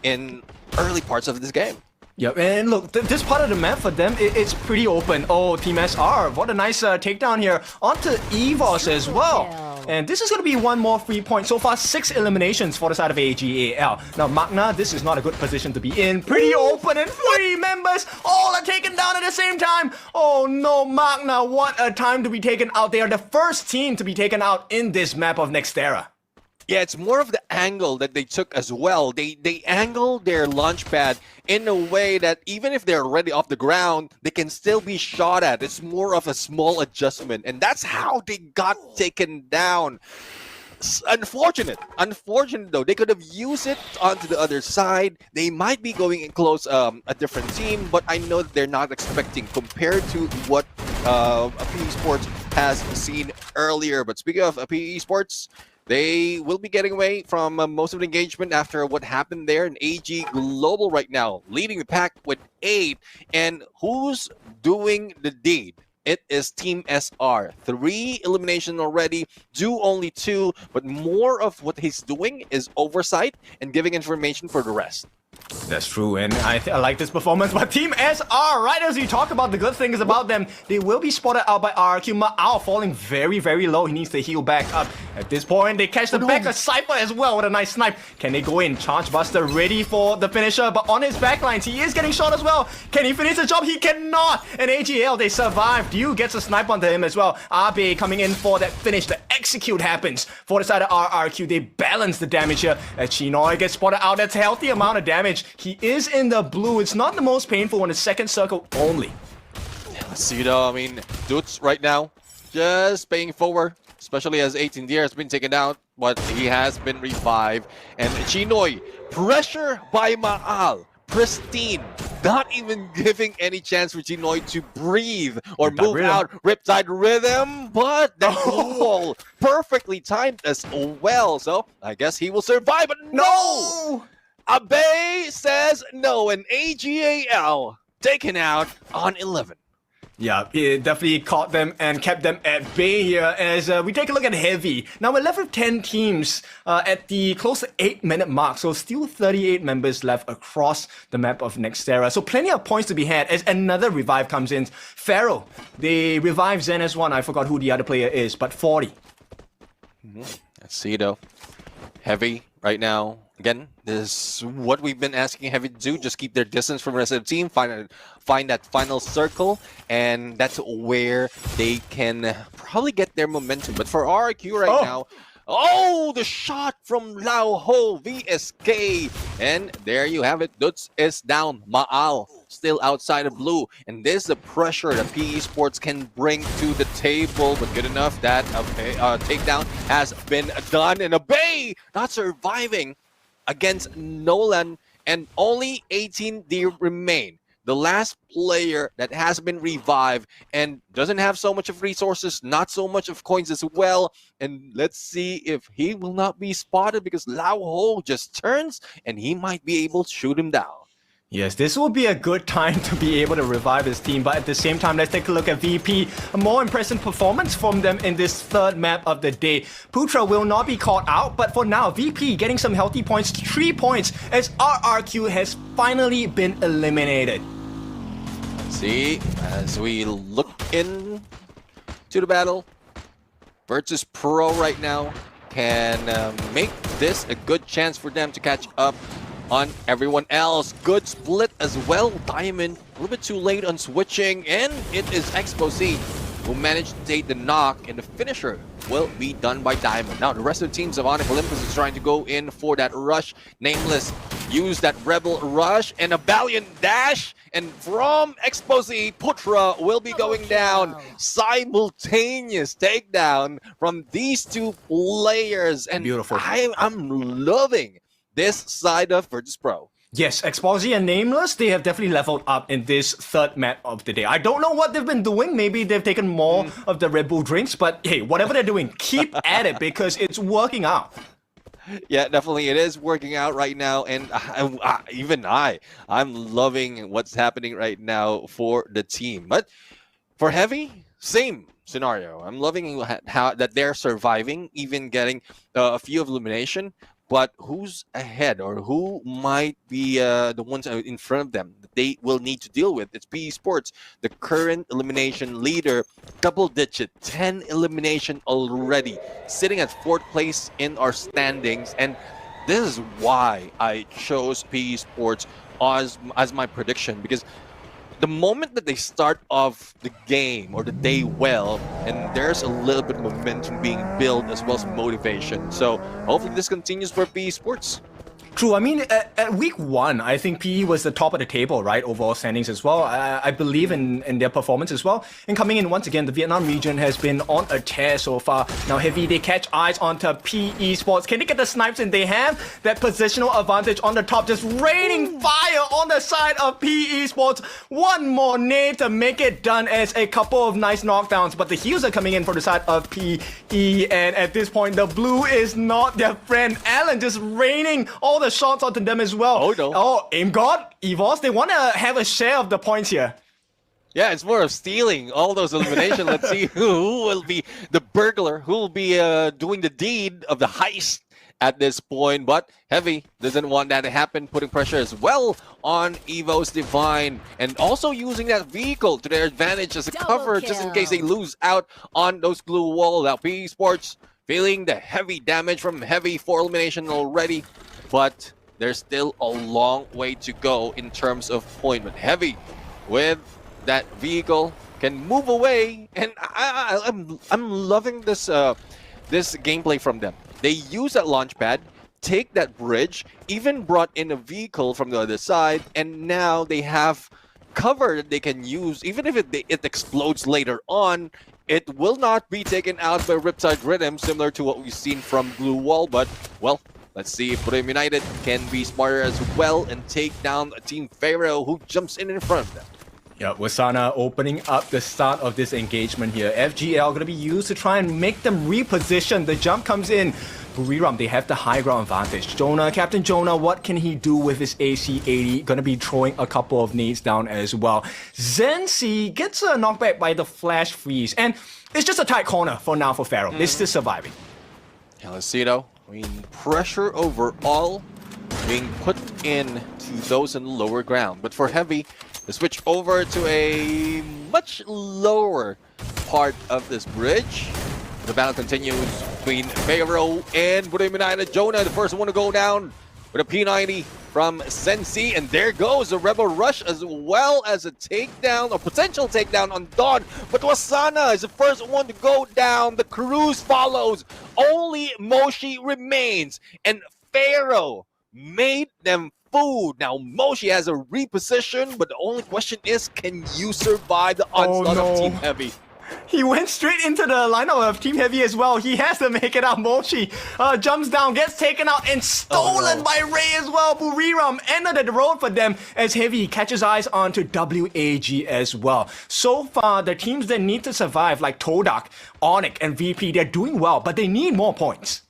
Speaker 1: in early parts of this game.
Speaker 2: Yep, and look, this part of the map for them, it's pretty open. Oh, Team SR, what a nice takedown here onto Eivos as well. And this is going to be one more free point. So far, 6 eliminations for the side of AGAL. Now, Magna, this is not a good position to be in. Pretty open, and 3 members all are taken down at the same time. Oh no, Magna, what a time to be taken out. They are the first team to be taken out in this map of Nextera.
Speaker 1: Yeah, it's more of the angle that they took as well. They angled their launch pad in a way that even if they're already off the ground, they can still be shot at. It's more of a small adjustment, and that's how they got taken down. Unfortunate though. They could have used it onto the other side. They might be going in close a different team, but I know that they're not expecting compared to what PE Sports has seen earlier. But speaking of PE Sports, they will be getting away from most of the engagement after what happened there in AG Global right now, leading the pack with 8. And who's doing the deed? It is Team SR. 3 eliminations already, do only 2, but more of what he's doing is oversight and giving information for the rest.
Speaker 2: That's true, and I like this performance by Team SR. Right as we talk about the good things about them, they will be spotted out by RRQ. Ma'ao falling very, very low. He needs to heal back up. At this point, they catch the back of Cypher as well with a nice snipe. Can they go in? Charge Buster ready for the finisher, but on his backlines, he is getting shot as well. Can he finish the job? He cannot. And AGL, they survive. Yu gets a snipe onto him as well. Abe coming in for that finish. The execute happens for the side of RRQ. They balance the damage here. As Chinoy gets spotted out, that's a healthy amount of damage. He is in the blue. It's not the most painful on the second circle only.
Speaker 1: Let's see though. I mean, Dudes right now just paying forward, especially as 18 years has been taken out, but he has been revived. And Chinoy, pressure by Maal, pristine, not even giving any chance for Chinoy to breathe or move out. Riptide Rhythm, but that goal perfectly timed as well. So I guess he will survive, but no! Abe says no, and AGAL taken out on 11.
Speaker 2: Yeah, it definitely caught them and kept them at bay here as we take a look at Heavy. Now we're left with 10 teams at the close to 8-minute mark, so still 38 members left across the map of Nextera. So plenty of points to be had as another revive comes in. Pharaoh, they revive Zen as one. I forgot who the other player is, but 40.
Speaker 1: Let's see though. Heavy right now. Again, this is what we've been asking Heavy to do. Just keep their distance from the rest of the team. Find that final circle. And that's where they can probably get their momentum. But for RRQ right now, oh, the shot from Lao Ho VSK. And there you have it. Duts is down. Maal still outside of blue. And this is the pressure that PE Sports can bring to the table. But good enough that a takedown has been done. And Abe not surviving against Nolan, and only 18 remain. The last player that has been revived and doesn't have so much of resources, not so much of coins as well. And let's see if he will not be spotted because Lao Ho just turns and he might be able to shoot him down.
Speaker 2: Yes, this will be a good time to be able to revive his team, but at the same time, let's take a look at VP. A more impressive performance from them in this third map of the day. Putra will not be caught out, but for now, VP getting some healthy points, 3 points, as RRQ has finally been eliminated.
Speaker 1: Let's see, as we look in to the battle, Virtus Pro right now can make this a good chance for them to catch up on everyone else. Good split as well. Diamond a little bit too late on switching, and it is Exposé who managed to take the knock, and the finisher will be done by Diamond. Now the rest of the teams of Onyx Olympus is trying to go in for that rush. Nameless use that Rebel Rush and a Valiant Dash. And from Exposé, Putra will be going down. Simultaneous takedown from these two players. And
Speaker 2: Beautiful.
Speaker 1: I'm loving this side of Virtus Pro.
Speaker 2: Yes, Exposé and Nameless, they have definitely leveled up in this third map of the day. I don't know what they've been doing. Maybe they've taken more of the Red Bull drinks, but hey, whatever they're doing, keep at it because it's working out.
Speaker 1: Yeah, definitely. It is working out right now. And I'm loving what's happening right now for the team. But for Heavy, same scenario. I'm loving how that they're surviving, even getting a few of elimination. But who's ahead or who might be the ones in front of them that they will need to deal with? It's Esports, the current elimination leader, double-digit, 10 elimination already, sitting at 4th place in our standings. And this is why I chose Esports as my prediction, because the moment that they start off the game or the day well, and there's a little bit of momentum being built as well as motivation. So hopefully this continues for PE Sports.
Speaker 2: True. I mean, at week 1, I think PE was the top of the table, right? Overall standings as well. I believe in their performance as well. And coming in once again, the Vietnam region has been on a tear so far. Now, Heavy, they catch eyes onto PE Sports. Can they get the snipes? And they have that positional advantage on the top, just raining fire on the side of PE Sports. One more nade to make it done as a couple of nice knockdowns. But the heals are coming in for the side of PE. And at this point, the blue is not their friend. Alan just raining all the shots onto them as well.
Speaker 1: Oh, no.
Speaker 2: Oh, Aim God, EVOS, they want to have a share of the points here.
Speaker 1: Yeah, it's more of stealing all those elimination. Let's see who will be the burglar, who will be doing the deed of the heist at this point. But Heavy doesn't want that to happen, putting pressure as well on Evo's Divine, and also using that vehicle to their advantage as a cover just in case they lose out on those glue wall. Now, PE Sports feeling the heavy damage from Heavy, 4 elimination already. But there's still a long way to go in terms of point. But Heavy, with that vehicle, can move away, and I'm loving this this gameplay from them. They use that launch pad, take that bridge, even brought in a vehicle from the other side, and now they have cover that they can use. Even if it explodes later on, it will not be taken out by Riptide Rhythm, similar to what we've seen from Blue Wall. But well, let's see if Purim United can be smarter as well and take down Team Pharaoh, who jumps in front of them.
Speaker 2: Yeah, Wasana opening up the start of this engagement here. FGL going to be used to try and make them reposition. The jump comes in. Buriram, they have the high ground advantage. Jonah, Captain Jonah, what can he do with his AC-80? Going to be throwing a couple of nades down as well. Zensi gets a knockback by the flash freeze. And it's just a tight corner for now for Pharaoh. They're still surviving.
Speaker 1: Yeah, let's see though. I mean, pressure overall being put in to those in the lower ground. But for Heavy, the switch over to a much lower part of this bridge. The battle continues between Pharaoh and Purim United. Jonah, the first one to go down with a P90 from Sensi. And there goes a Rebel Rush as well as a takedown, or potential takedown on Dawn. But Wasana is the first one to go down. The cruise follows. Only Moshi remains. And Pharaoh made them food. Now, Moshi has a reposition, but the only question is, can you survive the onslaught of Team Heavy?
Speaker 2: He went straight into the lineup of Team Heavy as well. He has to make it out. Moshi jumps down, gets taken out, and stolen by Ray as well. Buriram ended the road for them as Heavy catches eyes onto WAG as well. So far, the teams that need to survive, like Todak, Onyx, and VP, they're doing well, but they need more points.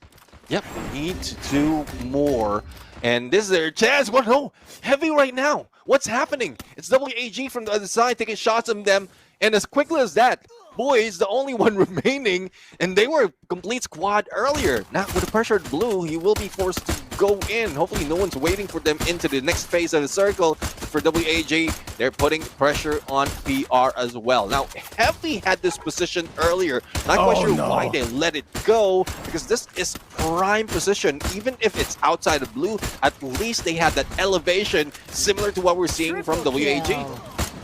Speaker 1: Yep, need to do more. And this is their chance. What? No, Heavy right now. What's happening? It's WAG from the other side taking shots on them. And as quickly as that, Boy's the only one remaining, and they were a complete squad earlier. Now, with the pressure at blue, he will be forced to go in. Hopefully, no one's waiting for them into the next phase of the circle. For WAG, they're putting pressure on PR as well. Now, Heavy had this position earlier. Not quite sure why they let it go, because this is prime position. Even if it's outside of blue, at least they had that elevation similar to what we're seeing from WAG.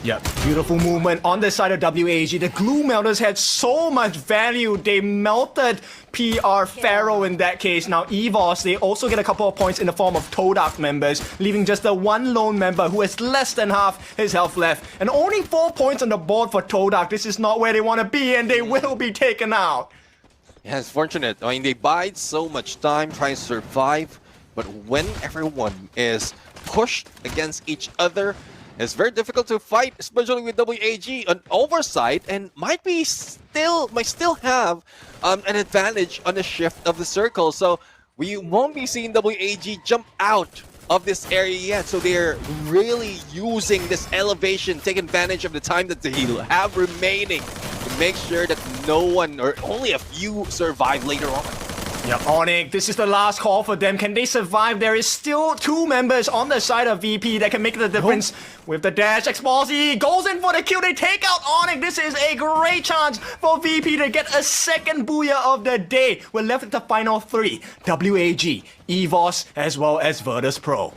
Speaker 2: Yeah, beautiful movement on the side of WAG. The glue melters had so much value. They melted PR Pharaoh in that case. Now EVOS, they also get a couple of points in the form of Todak members, leaving just the one lone member who has less than half his health left. And only 4 points on the board for Todak. This is not where they want to be, and they will be taken out.
Speaker 1: Yeah, it's fortunate. I mean, they bide so much time trying to survive, but when everyone is pushed against each other, it's very difficult to fight, especially with WAG on oversight, and might still have an advantage on the shift of the circle. So we won't be seeing WAG jump out of this area yet. So they're really using this elevation, taking advantage of the time that they have remaining to make sure that no one or only a few survive later on.
Speaker 2: Yeah, Onyx, this is the last call for them. Can they survive? There is still 2 members on the side of VP that can make the difference. With the dash, Explosy goes in for the kill. They take out Onyx. This is a great chance for VP to get a second booyah of the day. We're left with the final 3. WAG, EVOS, as well as Virtus Pro.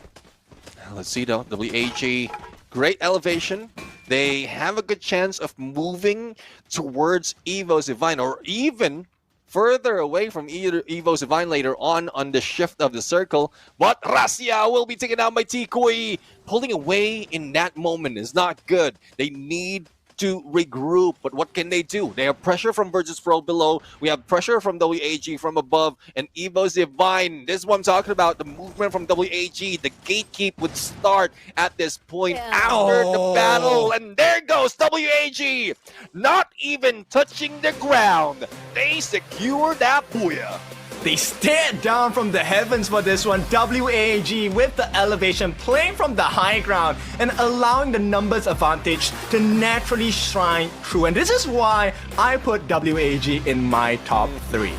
Speaker 1: Let's see though, WAG, great elevation. They have a good chance of moving towards Evo's Divine, or even further away from Evo's Divine later on the shift of the circle. But Rasia will be taken out by Tikui. Pulling away in that moment is not good. They need to regroup, but what can they do? They have pressure from Virtus Pro below. We have pressure from WAG from above, and Evo's Divine. This is what I'm talking about. The movement from WAG. The gatekeep would start at this point after the battle, and there goes WAG. Not even touching the ground. They secure that booyah.
Speaker 2: They stared down from the heavens for this one. WAG with the elevation, playing from the high ground and allowing the numbers advantage to naturally shine through. And this is why I put WAG in my top 3.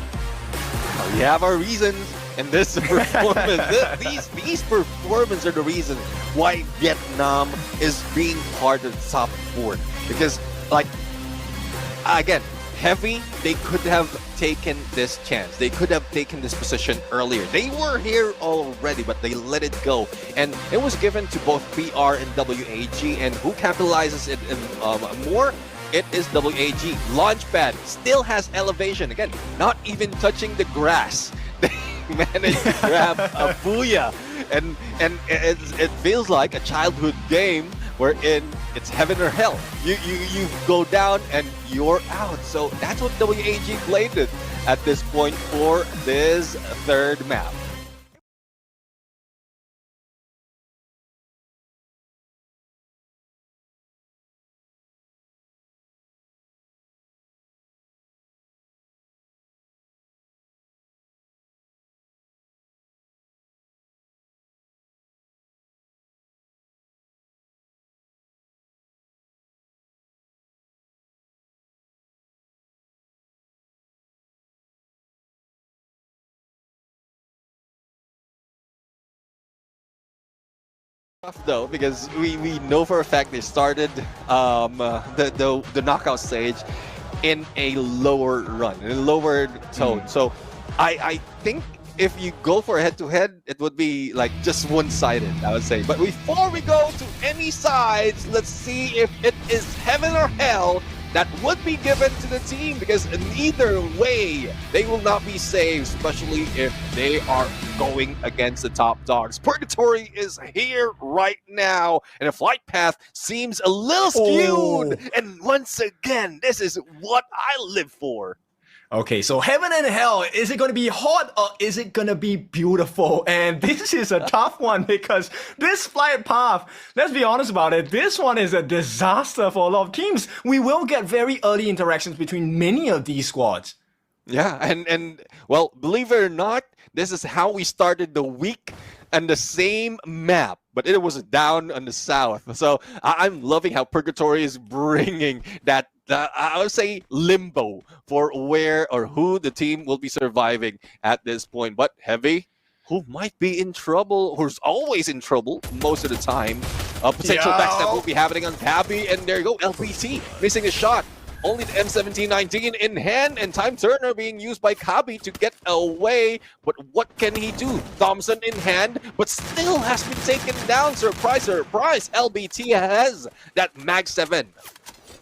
Speaker 1: We have our reasons, and this performance, these performances are the reason why Vietnam is being part of the top 4. Because, like, again, Heavy, they could have taken this chance. They could have taken this position earlier. They were here already, but they let it go. And it was given to both PR and WAG. And who capitalizes it more? It is WAG. Launchpad still has elevation. Again, not even touching the grass. They managed to grab a booyah. And it feels like a childhood game wherein it's heaven or hell. You go down and you're out. So that's what WAG played it at this point for this 3rd map. Though, because we know for a fact they started the knockout stage in a lower run, in a lower tone. So I think if you go for a head-to-head, it would be like just one-sided, I would say. But before we go to any sides, let's see if it is heaven or hell that would be given to the team, because in either way, they will not be saved, especially if they are going against the top dogs. Purgatory is here right now, and the flight path seems a little skewed. And once again, this is what I live for.
Speaker 2: Okay, so heaven and hell, is it going to be hot or is it going to be beautiful? And this is a tough one, because this flight path, let's be honest about it, this one is a disaster for a lot of teams. We will get very early interactions between many of these squads.
Speaker 1: Yeah, and well, believe it or not, this is how we started the week and the same map, but it was down on the south. So I'm loving how Purgatory is bringing that I would say limbo for where or who the team will be surviving at this point. But Heavy, who might be in trouble, who's always in trouble most of the time. Potential backstab will be happening on Tabby, and there you go, LPT missing a shot only the M1719 in hand, and Time Turner being used by Kabi to get away. But what can he do? Thompson in hand, but still has been taken down. Surprise, surprise, LBT has that Mag 7.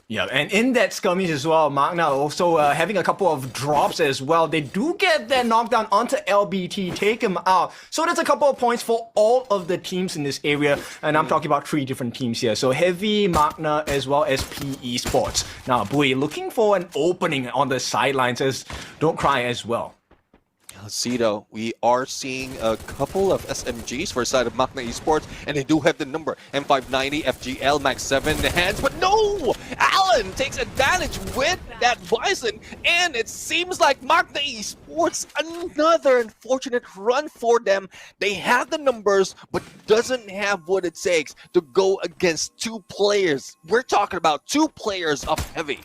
Speaker 2: Yeah, and in that skirmish as well, Magna also having a couple of drops as well. They do get their knockdown onto LBT, take him out. So that's a couple of points for all of the teams in this area. And I'm talking about 3 different teams here. So Heavy, Magna, as well as PE Sports. Now, Bui looking for an opening on the sidelines as Don't Cry as well.
Speaker 1: Let's see though, we are seeing a couple of SMGs for the side of Magna Esports, and they do have the number M590, FGL, Max 7 in the hands, but no! Allen takes advantage with that Bison, and it seems like Magna Esports, another unfortunate run for them. They have the numbers, but doesn't have what it takes to go against 2 players. We're talking about 2 players of Heavy.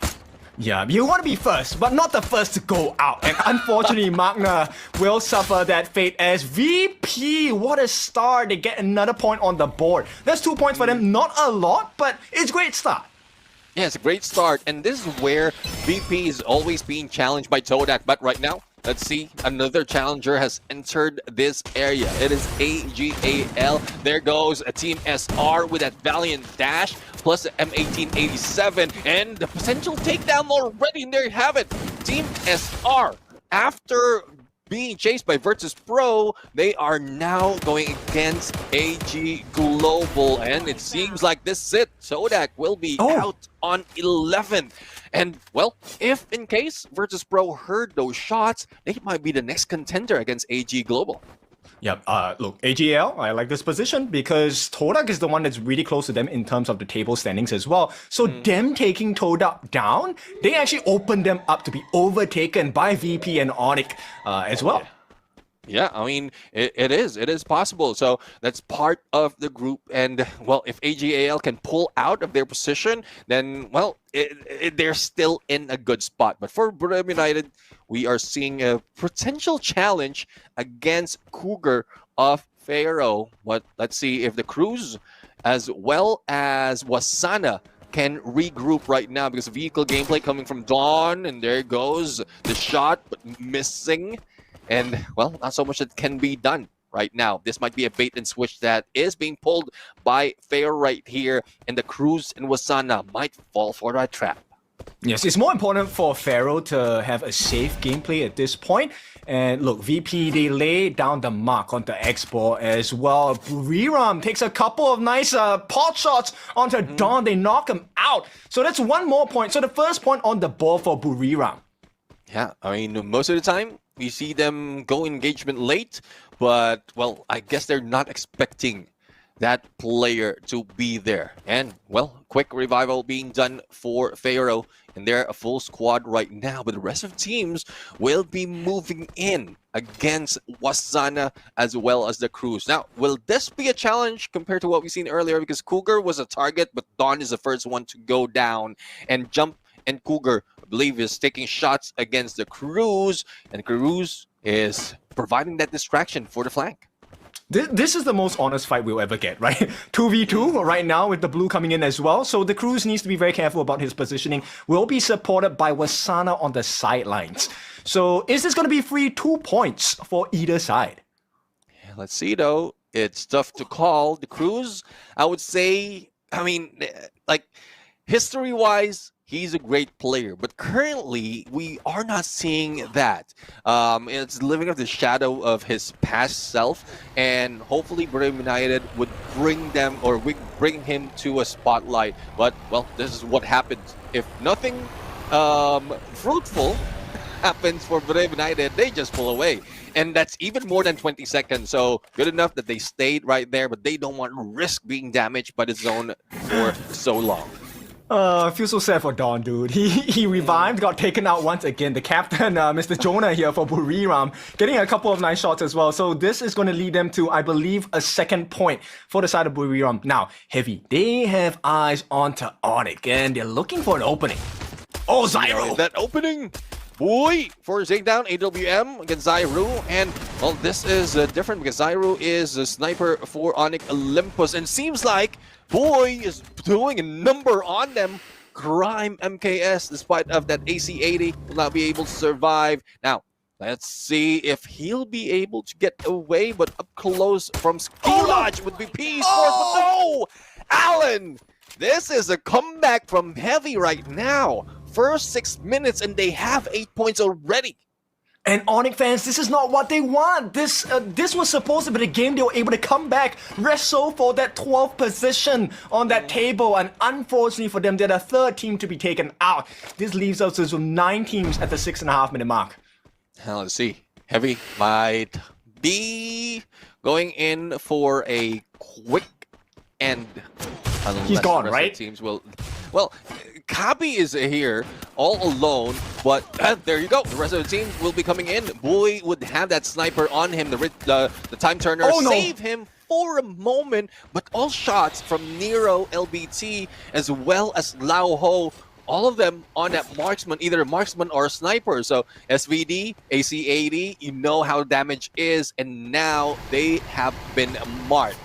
Speaker 2: Yeah, you want to be first, but not the first to go out. And unfortunately, Magna will suffer that fate as VP. What a start. They get another point on the board. That's 2 points for them. Not a lot, but it's a great start.
Speaker 1: Yeah, it's a great start. And this is where VP is always being challenged by Todak. But right now, let's see, another challenger has entered this area. It is AGAL. There goes a Team SR with that Valiant Dash, plus the M1887, and the potential takedown already, and there you have it. Team SR, after being chased by Virtus Pro, they are now going against AG Global, and it seems like this is it. Todak will be out on 11. And, well, if in case Virtus Pro heard those shots, they might be the next contender against AG Global.
Speaker 2: Yep, look, AGL, I like this position because Todak is the one that's really close to them in terms of the table standings as well. So them taking Todak down, they actually open them up to be overtaken by VP and Onyx as well.
Speaker 1: Yeah, I mean, it is possible. So that's part of the group. And, well, if AGAL can pull out of their position, then, well, they're still in a good spot. But for Brunei United, we are seeing a potential challenge against Cougar of Pharaoh. But let's see if the Cruz, as well as Wasana, can regroup right now, because vehicle gameplay coming from Dawn, and there goes the shot, but missing. And, well, not so much that can be done right now. This might be a bait and switch that is being pulled by Fair right here, and the Cruz and Wasana might fall for that trap.
Speaker 2: Yes, it's more important for Pharaoh to have a safe gameplay at this point. And look, VP, they lay down the mark on the Expo as well. Buriram takes a couple of nice pot shots onto Dawn. They knock him out. So that's 1 more point. So the first point on the board for Buriram.
Speaker 1: Yeah, I mean, most of the time, we see them go engagement late, but, well, I guess they're not expecting that player to be there. And, well, quick revival being done for Pharaoh, and they're a full squad right now, but the rest of teams will be moving in against Wasana as well as the Cruz. Now, will this be a challenge compared to what we've seen earlier? Because Cougar was a target, but Dawn is the first one to go down and jump, and Cougar, I believe, is taking shots against the Cruz, and Cruz is providing that distraction for the flank.
Speaker 2: This is the most honest fight we'll ever get, right? 2v2 right now with the blue coming in as well. So the Cruz needs to be very careful about his positioning. Will be supported by Wasana on the sidelines. So is this going to be free 2 points for either side?
Speaker 1: Yeah, let's see, though. It's tough to call. The Cruz, I would say, I mean, like, history-wise, he's a great player, but currently we are not seeing that. It's living up the shadow of his past self, and hopefully Brunei United would bring them, or we bring him to a spotlight. But, well, this is what happens. If nothing fruitful happens for Brunei United, they just pull away. And that's even more than 20 seconds. So good enough that they stayed right there, but they don't want to risk being damaged by the zone for so long.
Speaker 2: I feel so sad for Don, dude. He revived, got taken out once again. The captain, Mr. Jonah here for Buriram, getting a couple of nice shots as well. So this is going to lead them to, I believe, a 2nd point for the side of Buriram. Now, Heavy, they have eyes onto Onyx, and they're looking for an opening. Oh, Zyro!
Speaker 1: That opening! Boy, for takedown, AWM against Zyro, and, well, this is different because Zyro is a sniper for Onyx Olympus, and seems like Boy is doing a number on them. Crime MKS, despite of that AC-80, will not be able to survive. Now, let's see if he'll be able to get away, but up close from Ski Lodge would be P Esports. But no! Alan! This is a comeback from Heavy right now. First 6 minutes and they have 8 points already.
Speaker 2: And Onyx fans, this is not what they want. This was supposed to be the game they were able to come back, wrestle for that 12th position on that table, and unfortunately for them, they're the third team to be taken out. This leaves us with 9 teams at the 6.5 minute mark.
Speaker 1: Now let's see. Heavy might be going in for a quick end.
Speaker 2: He's gone,
Speaker 1: the rest
Speaker 2: right?
Speaker 1: of the teams will. Well, Kabi is here all alone, but there you go. The rest of the team will be coming in. Boy would have that sniper on him. The time turner save him for a moment, but all shots from Nero, LBT, as well as Lao Ho, all of them on that marksman, either a marksman or a sniper. So SVD, AC-80, you know how damage is, and now they have been marked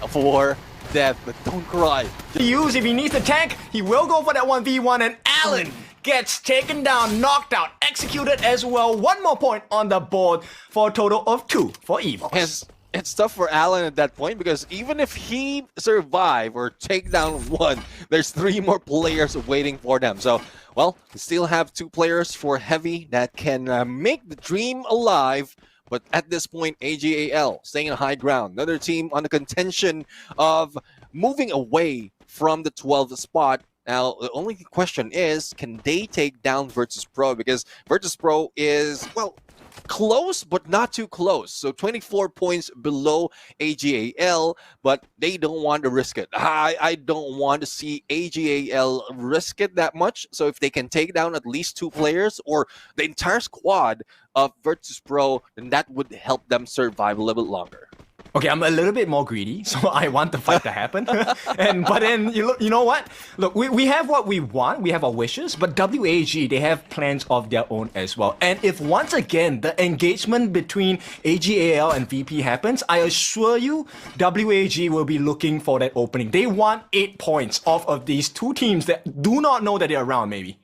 Speaker 1: for death, but don't cry.
Speaker 2: If he needs the tank, he will go for that 1v1, and Alan gets taken down, knocked out, executed as well. 1 more point on the board for a total of 2 for Eivos.
Speaker 1: It's tough for Alan at that point because even if he survive or take down 1, there's 3 more players waiting for them. So, well, we still have 2 players for Heavy that can make the dream alive. But at this point, AGAL staying on high ground. Another team on the contention of moving away from the 12th spot. Now, the only question is, can they take down Virtus Pro? Because Virtus Pro is, well, close, but not too close. So 24 points below AGAL, but they don't want to risk it. I don't want to see AGAL risk it that much. So if they can take down at least 2 players or the entire squad of Virtus Pro, then that would help them survive a little bit longer.
Speaker 2: Okay, I'm a little bit more greedy, so I want the fight to happen. But then, you know what? Look, we have what we want, we have our wishes, but WAG, they have plans of their own as well. And if once again, the engagement between AGAL and VP happens, I assure you, WAG will be looking for that opening. They want 8 points off of these 2 teams that do not know that they're around, maybe.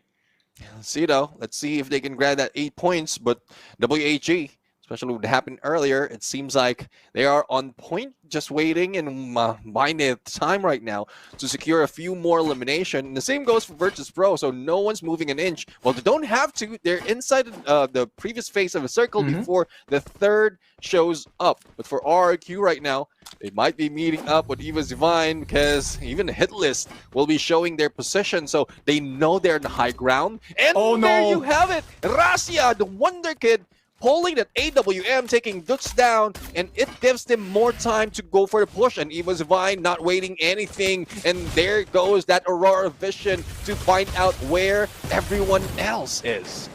Speaker 1: Let's see though. Let's see if they can grab that 8 points, but WAG, especially what happened earlier, it seems like they are on point, just waiting and buying their time right now to secure a few more elimination. And the same goes for Virtus Pro, so no one's moving an inch. Well, they don't have to. They're inside the previous phase of a circle before the 3rd shows up. But for RRQ right now, they might be meeting up with Eva's Divine because even the hit list will be showing their position, so they know they're in the high ground. And there you have it. Rasia, the Wonder Kid, pulling that AWM, taking Dutch down, and it gives them more time to go for the push. And Eva's Divine not waiting anything, and there goes that Aurora Vision to find out where everyone else is.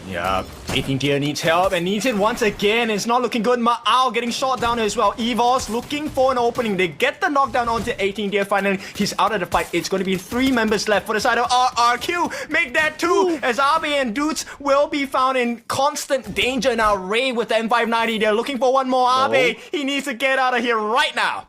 Speaker 2: Yeah, 18 tier needs help and needs it once again. It's not looking good. Ma'ao getting shot down as well. Evos looking for an opening. They get the knockdown onto 18 tier finally. He's out of the fight. It's going to be 3 members left for the side of RRQ. Make that 2 as Abe and Dudes will be found in constant danger now. Ray with the M590. They're looking for 1 more. Abe, he needs to get out of here right now.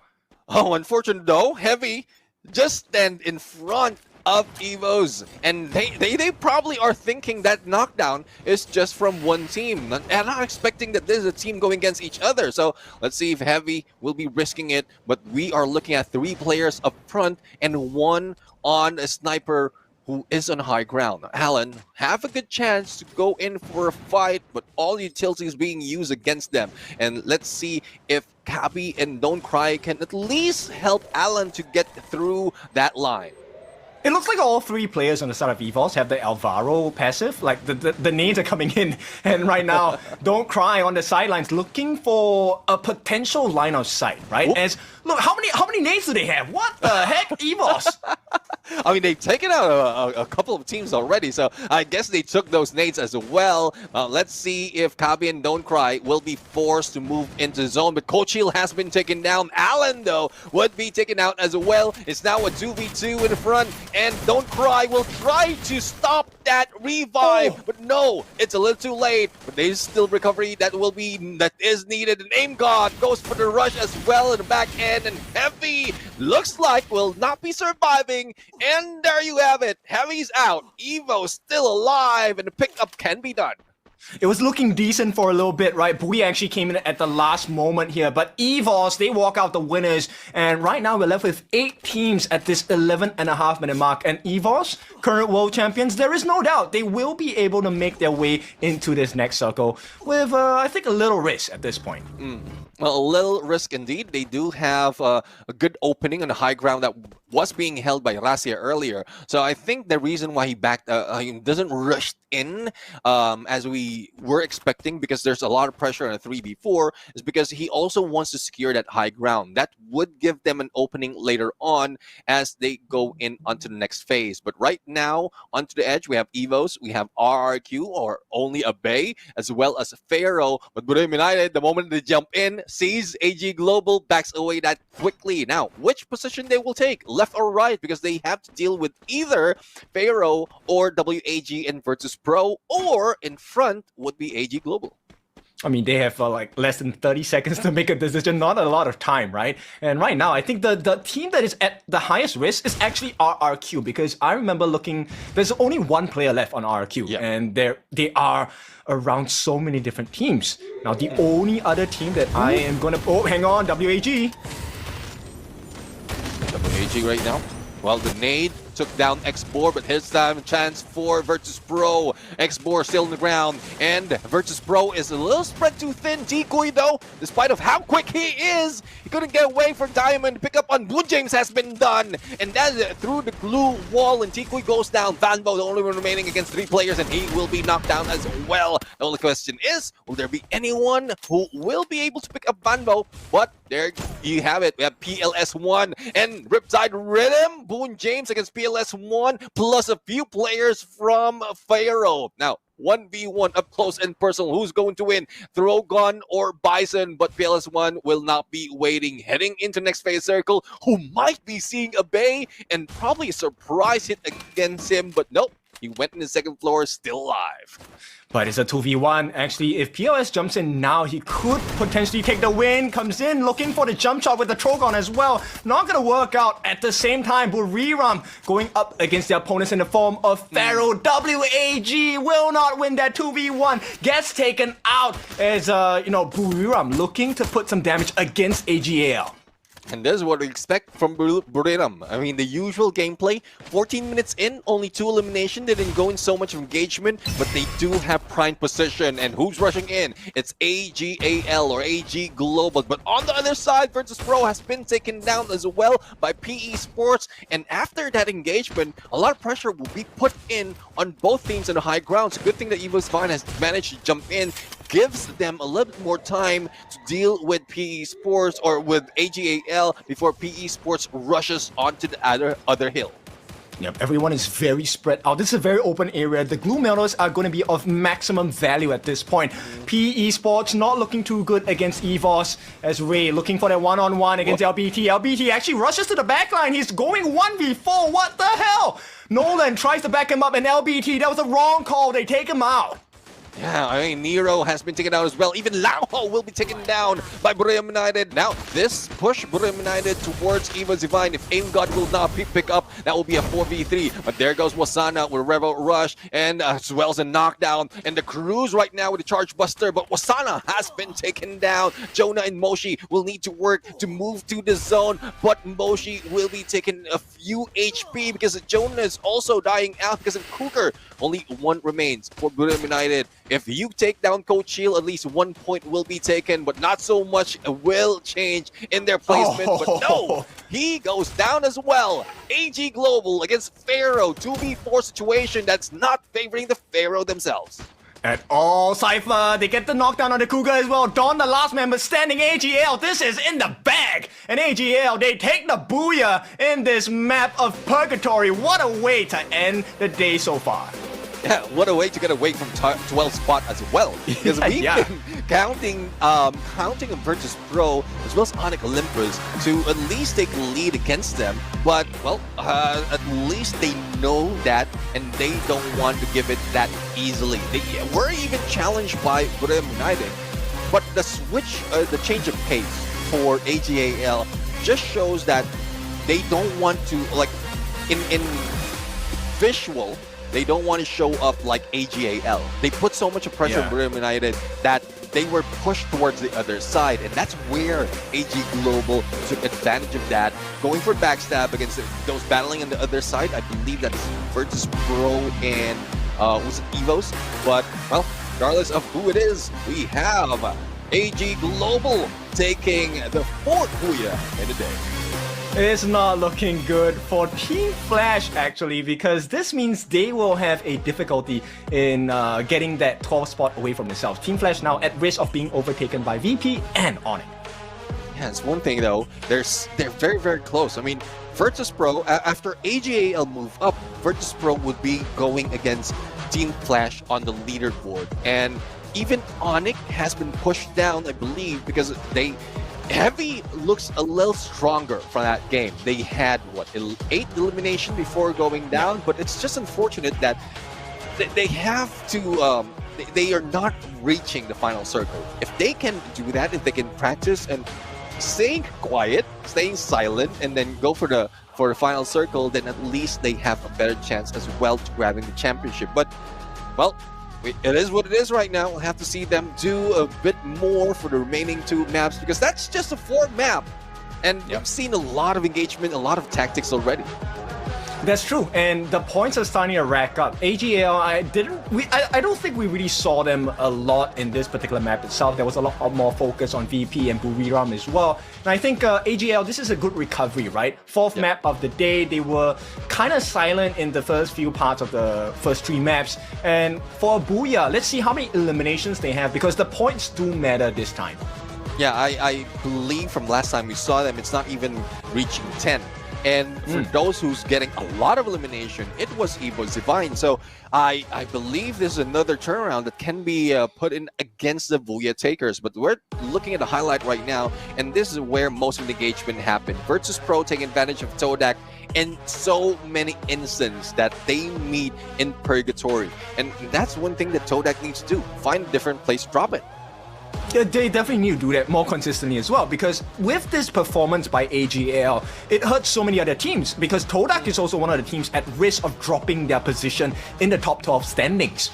Speaker 1: Oh, unfortunate though. Heavy just stand in front of Evos, and they probably are thinking that knockdown is just from 1 team and not expecting that there's a team going against each other. So let's see if Heavy will be risking it, but we are looking at 3 players up front and 1 on a sniper who is on high ground. Alan have a good chance to go in for a fight, but all utilities being used against them. And let's see if Kabi and Don't Cry can at least help Alan to get through that line.
Speaker 2: It looks like all 3 players on the side of Evos have the Alvaro passive. Like the nades are coming in, and right now, Don't Cry on the sidelines looking for a potential line of sight, right? As look, how many nades do they have? What the heck, Evos?
Speaker 1: I mean, they've taken out a couple of teams already, so I guess they took those nades as well. Let's see if Kabi and Don't Cry will be forced to move into zone, but Kochil has been taken down. Alan, though, would be taken out as well. It's now a 2v2 in front, and Don't Cry will try to stop that revive, but no, it's a little too late. But there's still recovery that is needed, and Aim God goes for the rush as well in the back end, and Heavy looks like will not be surviving And there you have it. Heavy's out. Evo still alive, and the pickup can be done.
Speaker 2: It was looking decent for a little bit, right? Bui actually came in at the last moment here, but EVOS, they walk out the winners, and right now we're left with 8 teams at this 11.5-minute mark, and EVOS, current world champions, there is no doubt they will be able to make their way into this next circle with, I think, a little risk at this point.
Speaker 1: Well, a little risk indeed. They do have a good opening on the high ground that was being held by Rasia earlier. So I think the reason why he he doesn't rush in as we were expecting, because there's a lot of pressure on a 3v4, is because he also wants to secure that high ground. That would give them an opening later on as they go in onto the next phase. But right now, onto the edge, we have EVOS, we have RRQ, or only a Bay, as well as Pharaoh. But Burim United, the moment they jump in, sees AG Global, backs away that quickly. Now, which position they will take, left or right, because they have to deal with either Pharaoh or WAG in Virtus Pro, or in front would be AG Global.
Speaker 2: I mean, they have like less than 30 seconds to make a decision, not a lot of time, right? And right now, I think the team that is at the highest risk is actually RRQ, because I remember looking, there's only one player left on RRQ, and they are around so many different teams. Now, the only other team that I am gonna, hang on, WAG.
Speaker 1: WAG right now. Well, the nade took down Xbor, but his time chance for Virtus Pro. Xbor still on the ground, and Virtus Pro is a little spread too thin. Tikoy, though, despite of how quick he is, he couldn't get away from Diamond. Pick up on Blue James has been done, and that is through the glue wall, and Tikoy goes down. Vanbo, the only one remaining against 3 players, and he will be knocked down as well. The only question is, will there be anyone who will be able to pick up Vanbo? But there you have it. We have PLS1 and Riptide Rhythm. Boone James against PLS1, plus a few players from Pharaoh. Now, 1v1 up close and personal. Who's going to win? Throgun or Bison? But PLS1 will not be waiting. Heading into next phase circle, who might be seeing a Bay and probably a surprise hit against him. But nope, he went in the second floor, still alive.
Speaker 2: But it's a 2v1. Actually, if PLS jumps in now, he could potentially take the win. Comes in looking for the jump shot with the Trogon as well. Not gonna work out. At the same time, Buriram going up against their opponents in the form of Pharaoh. WAG will not win that 2v1. Gets taken out as, Buriram looking to put some damage against AGAL.
Speaker 1: And this is what we expect from Buriram. I mean, the usual gameplay, 14 minutes in, only 2 elimination. They didn't go in so much engagement, but they do have prime position. And who's rushing in? It's AGAL or AG Global. But on the other side, Virtus Pro has been taken down as well by PE Sports. And after that engagement, a lot of pressure will be put in on both teams on the high ground. It's a good thing that Evo's Vine has managed to jump in, gives them a little bit more time to deal with PE Sports or with AGAL before PE Sports rushes onto the other hill.
Speaker 2: Yep, everyone is very spread out. This is a very open area. The glue medals are going to be of maximum value at this point. PE Sports not looking too good against EVOS, as Ray looking for that one-on-one against LBT. LBT actually rushes to the backline. He's going 1v4. What the hell? Nolan tries to back him up, and LBT, that was a wrong call. They take him out.
Speaker 1: Yeah, I mean, Nero has been taken out as well. Even Lauho will be taken down by Buriram United. Now, this push Buriram United towards Eva Divine. If Aim God will not pick up, that will be a 4v3. But there goes Wasana with Revel Rush, and as well as a knockdown. And the Cruise right now with the Charge Buster, but Wasana has been taken down. Jonah and Moshi will need to work to move to the zone, but Moshi will be taking a few HP because Jonah is also dying out because of Cougar. Only 1 remains for Buriram United. If you take down Coach Shield, at least 1 point will be taken, but not so much will change in their placement. But no, he goes down as well. AG Global against Pharaoh, 2v4 situation that's not favoring the Pharaoh themselves.
Speaker 2: At all, Cypher, they get the knockdown on the Cougar as well. Dawn, the last member, standing AGL. This is in the bag. And AGL, they take the booyah in this map of purgatory. What a way to end the day so far.
Speaker 1: Yeah, what a way to get away from 12th spot as well. Because we've been counting on Virtus Pro as well as Onyx Olympus to at least take a lead against them. But, well, at least they know that and they don't want to give it that easily. They were even challenged by Buriram United. But the switch, the change of pace for AGAL just shows that they don't want to, like, in visual, they don't want to show up like AGAL. They put so much pressure on Brim United that they were pushed towards the other side, and that's where AG Global took advantage of that, going for backstab against those battling on the other side. I believe that's Virtus Pro and was it Evos? But well, regardless of who it is, we have AG Global taking the 4th Booyah in the day.
Speaker 2: It's not looking good for Team Flash actually, because this means they will have a difficulty in getting that 12th spot away from themselves. Team Flash now at risk of being overtaken by VP and Onyx.
Speaker 1: Yeah, it's one thing though, they're very, very close. I mean, Virtus Pro, after AGAL move up, Virtus Pro would be going against Team Flash on the leaderboard. And even Onyx has been pushed down, I believe, because Heavy looks a little stronger from that game. They had, what, 8 elimination before going down, but it's just unfortunate that they have to, they are not reaching the final circle. If they can do that, if they can practice and staying quiet, staying silent, and then go for the final circle, then at least they have a better chance as well to grabbing the championship. But, well, it is what it is right now. We'll have to see them do a bit more for the remaining 2 maps, because that's just a 4th map. And we've seen a lot of engagement, a lot of tactics already.
Speaker 2: That's true, and the points are starting to rack up. AGL, I don't think we really saw them a lot in this particular map itself. There was a lot more focus on VP and Buriram as well. And I think AGL, this is a good recovery, right? 4th map of the day. They were kind of silent in the first few parts of the first 3 maps. And for Booyah, let's see how many eliminations they have, because the points do matter this time.
Speaker 1: Yeah, I believe from last time we saw them, it's not even reaching 10. And for those who's getting a lot of elimination, it was Evo Divine. So I believe there's another turnaround that can be put in against the Booyah takers. But we're looking at the highlight right now, and this is where most of the engagement happened. Virtus Pro taking advantage of Todak in so many instances that they meet in Purgatory. And that's one thing that Todak needs to do. Find a different place, drop it.
Speaker 2: Yeah, they definitely need to do that more consistently as well, because with this performance by AGL, it hurts so many other teams, because Todak is also one of the teams at risk of dropping their position in the top 12 standings.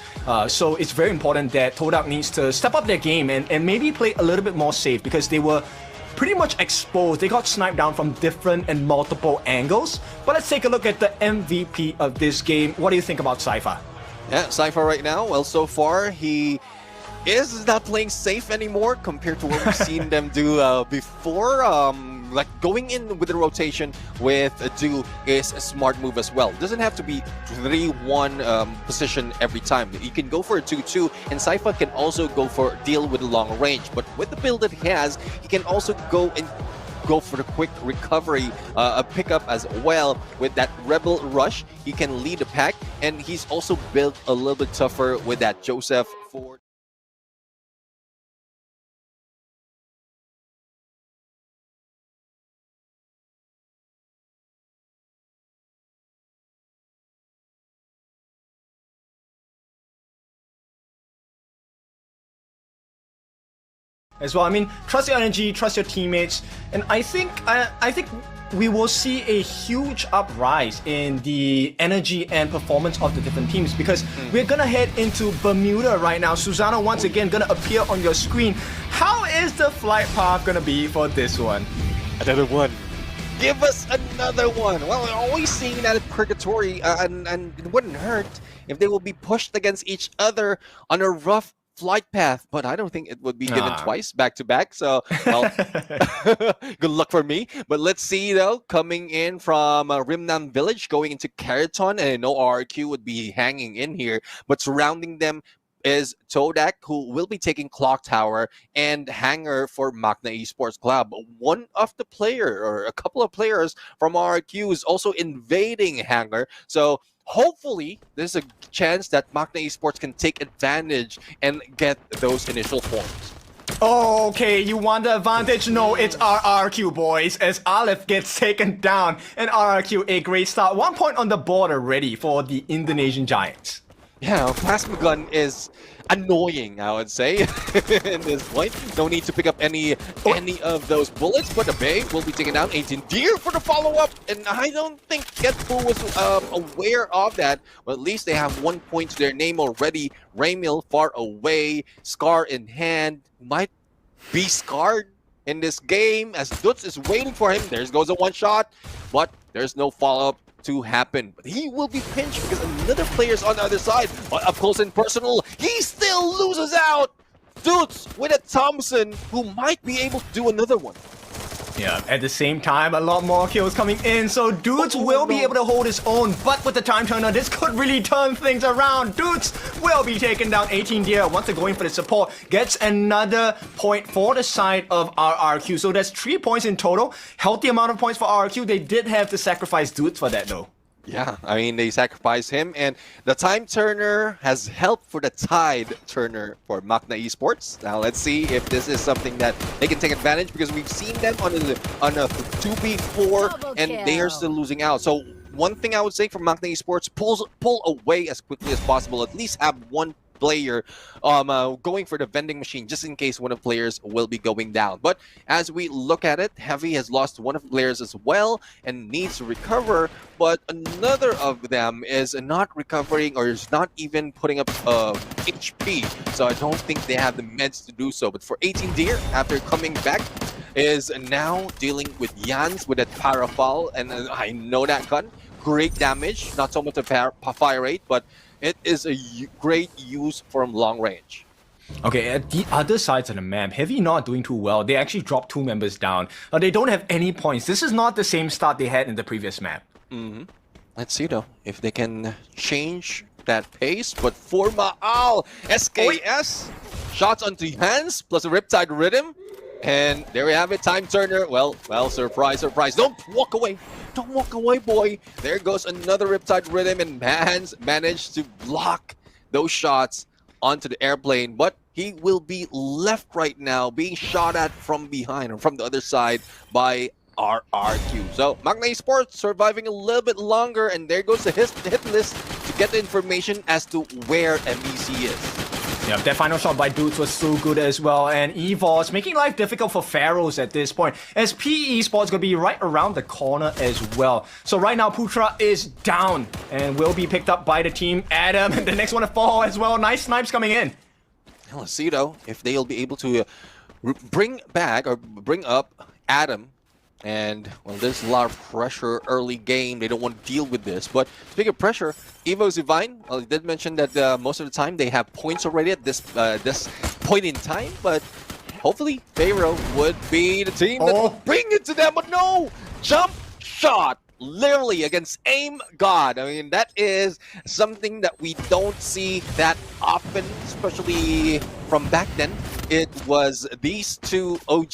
Speaker 2: So it's very important that Todak needs to step up their game and maybe play a little bit more safe, because they were pretty much exposed. They got sniped down from different and multiple angles. But let's take a look at the MVP of this game. What do you think about Cypher?
Speaker 1: Yeah, Cypher right now, well, so far he is not playing safe anymore compared to what we've seen them do before. Like going in with the rotation with a Do is a smart move as well. Doesn't have to be 3-1 position every time. You can go for a 2-2, and Cypher can also go deal with a long range. But with the build that he has, he can also go for the quick recovery, a pickup as well. With that Rebel Rush, he can lead the pack, and he's also built a little bit tougher with that Joseph Ford.
Speaker 2: As well, I mean, trust your energy, trust your teammates, and I think we will see a huge uprise in the energy and performance of the different teams, because we're gonna head into Bermuda right now. Susanna once again gonna appear on your screen. How is the flight path gonna be for this one?
Speaker 1: Another one. Give us another one. Well, we're always seeing that at Purgatory, and it wouldn't hurt if they will be pushed against each other on a rough flight path, but I don't think it would be given twice back to back. So, well, good luck for me. But let's see though, coming in from Rimnam Village, going into Cradit, and I know RRQ would be hanging in here, but surrounding them is Todak, who will be taking Clock Tower, and Hanger for Magna Esports Club. One of the player, or a couple of players from RRQ, is also invading Hanger. So hopefully, there's a chance that Magna Esports can take advantage and get those initial forms.
Speaker 2: Okay, you want the advantage? No, it's RRQ, boys, as Iive gets taken down. And RRQ, a great start. 1 point on the board already for the Indonesian Giants.
Speaker 1: Yeah, plasma gun is annoying, I would say, in this point. No need to pick up any of those bullets, but the Bay will be taking down 18 Deer for the follow-up, and I don't think Getful was aware of that. Well, at least they have 1 point to their name already. Raymil far away, Scar in hand, might be scarred in this game as Dutz is waiting for him. There goes a one shot, but there's no follow-up to happen. But he will be pinched because another player's on the other side. But up close and personal, he still loses out. Dutz with a Thompson who might be able to do another one.
Speaker 2: Yeah, at the same time, a lot more kills coming in, so Dudes will be able to hold his own, but with the time turner, this could really turn things around. Dudes will be taken down 18 Deer. Once they're going for the support, gets another point for the side of RRQ. So that's 3 points in total. Healthy amount of points for RRQ. They did have to sacrifice Dudes for that though.
Speaker 1: Yeah, I mean, they sacrificed him, and the time turner has helped for the tide turner for Magna Esports. Now, let's see if this is something that they can take advantage, because we've seen them on a 2v4, and they are still losing out. So, one thing I would say for Magna Esports, pull away as quickly as possible. At least have one player going for the vending machine just in case one of the players will be going down. But as we look at it, Heavy has lost one of the players as well and needs to recover, but another of them is not recovering or is not even putting up HP, so I don't think they have the meds to do so. But for 18 Deer, after coming back, is now dealing with Jans with that Parafal, and I know that gun, great damage, not so much a fire rate, but it is a great use from long range.
Speaker 2: Okay, at the other sides of the map, Heavy not doing too well. They actually dropped 2 members down. They don't have any points. This is not the same start they had in the previous map.
Speaker 1: Let's see though, if they can change that pace. But for Maal, SKS, shots onto hands, plus a Riptide Rhythm. And there we have it, time turner. Well, surprise, surprise. Don't walk away. Don't walk away, boy. There goes another Riptide Rhythm, and Hands managed to block those shots onto the airplane. But he will be left right now, being shot at from behind or from the other side by RRQ. So Magna Esports surviving a little bit longer, and there goes the hit list to get the information as to where MEC is.
Speaker 2: Yeah, that final shot by Dudes was so good as well, and Esports making life difficult for Pharaohs at this point, as PE Esports gonna be right around the corner as well. So right now, Putra is down and will be picked up by the team. Adam, and the next one to fall as well. Nice snipes coming in.
Speaker 1: Now, let's see though if they'll be able to bring up Adam. And, well, there's a lot of pressure early game. They don't want to deal with this. But speaking of pressure, Evo Zivine, well, he did mention that most of the time they have points already at this point in time. But hopefully, Pharaoh would be the team that will bring it to them. But no! Jump shot! Literally against Aim God. I mean, that is something that we don't see that often, especially from back then. It was these two OG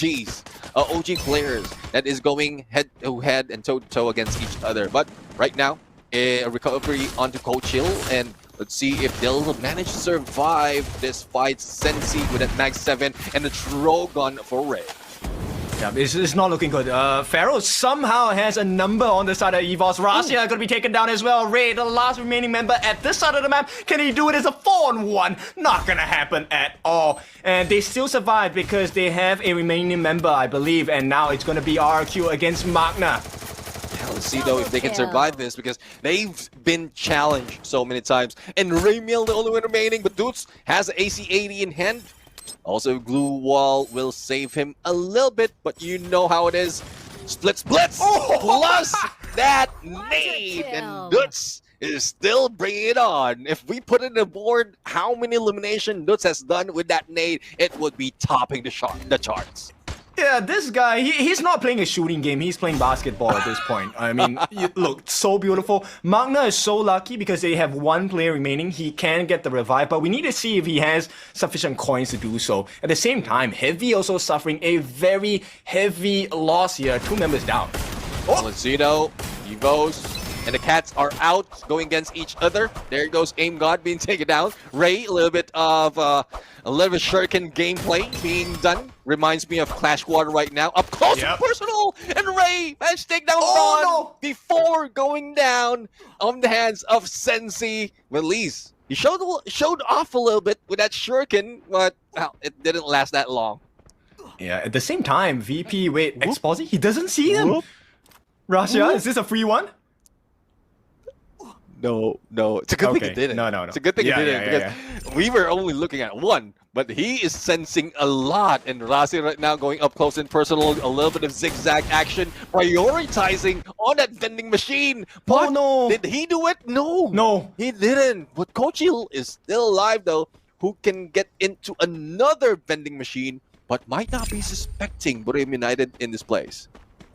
Speaker 1: players that is going head-to-head and toe-to-toe against each other. But right now, a recovery onto Coach Hill, and let's see if they'll manage to survive this fight. Sensi with that Mag 7 and the throw gun for Ray.
Speaker 2: Yeah, it's not looking good. Pharaoh somehow has a number on the side of EVOS. Rasia gonna be taken down as well. Ray, the last remaining member at this side of the map. Can he do it as a 4-on-1? Not gonna happen at all. And they still survive because they have a remaining member, I believe. And now it's gonna be RQ against Magna.
Speaker 1: Let's see though if they can survive this, because they've been challenged so many times. And Raymil, the only one remaining, but Dutz has an AC-80 in hand. Also, Glue Wall will save him a little bit, but you know how it is. Splits! Plus that nade! And Dutz is still bringing it on. If we put it in the board, how many elimination Dutz has done with that nade, it would be topping the charts.
Speaker 2: Yeah, this guy, he's not playing a shooting game. He's playing basketball at this point. I mean, look, so beautiful. Magna is so lucky because they have 1 player remaining. He can get the revive, but we need to see if he has sufficient coins to do so. At the same time, Heavy also suffering a very heavy loss here. 2 members down.
Speaker 1: Let's see though. Evos and the Cats are out, going against each other. There goes Aim God being taken down. Ray, a little bit of shuriken gameplay being done. Reminds me of Clash Water right now. Up close and personal, and Ray managed to take down Ron before going down on the hands of Sensi. Release He showed off a little bit with that shuriken, but well, it didn't last that long.
Speaker 2: Yeah, at the same time, VP, wait, Exposi, he doesn't see him.
Speaker 1: Whoop.
Speaker 2: Russia,
Speaker 1: Whoop.
Speaker 2: is this a free one?
Speaker 1: No. It's a good thing it didn't.
Speaker 2: No.
Speaker 1: It's a good thing it didn't because we were only looking at one, but he is sensing a lot. And Rasi right now going up close and personal, a little bit of zigzag action, prioritizing on that vending machine. But
Speaker 2: no.
Speaker 1: Did he do it? No, he didn't. But Kochil is still alive though, who can get into another vending machine, but might not be suspecting Burim United in this place.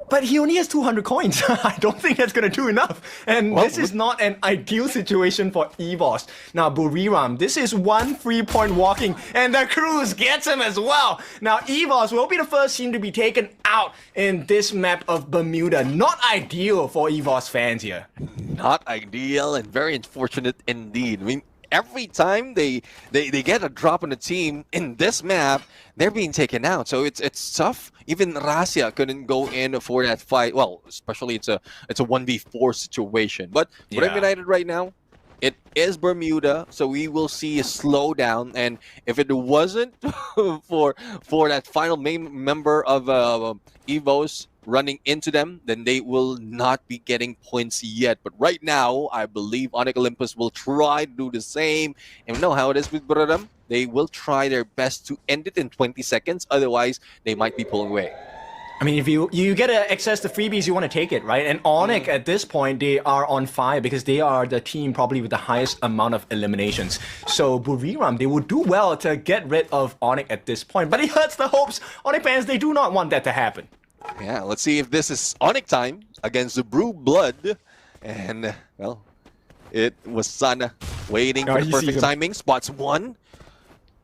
Speaker 2: But he only has 200 coins. I don't think that's going to do enough. And this is not an ideal situation for EVOS. Now, Buriram, this is one 3-point walking, and the Cruise gets him as well. Now, EVOS will be the first team to be taken out in this map of Bermuda. Not ideal for EVOS fans here.
Speaker 1: Not ideal and very unfortunate indeed. I mean, every time they get a drop on the team in this map, they're being taken out. So it's tough. Even Rasia couldn't go in for that fight. Well, especially it's a 1v4 situation. But Burim United right now, it is Bermuda, so we will see a slowdown. And if it wasn't for that final main member of EVOS running into them, then they will not be getting points yet. But right now, I believe Onyx Olympus will try to do the same. And we know how it is with Buriram. They will try their best to end it in 20 seconds. Otherwise, they might be pulling away.
Speaker 2: I mean, if you get access to freebies, you want to take it, right? And Onyx, at this point, they are on fire because they are the team probably with the highest amount of eliminations. So Buriram, they would do well to get rid of Onyx at this point. But it hurts the hopes. Onyx fans, they do not want that to happen.
Speaker 1: Yeah, let's see if this is Onyx time against the Brew Blood. And, well, it was Sana waiting for the perfect timing. Spots one.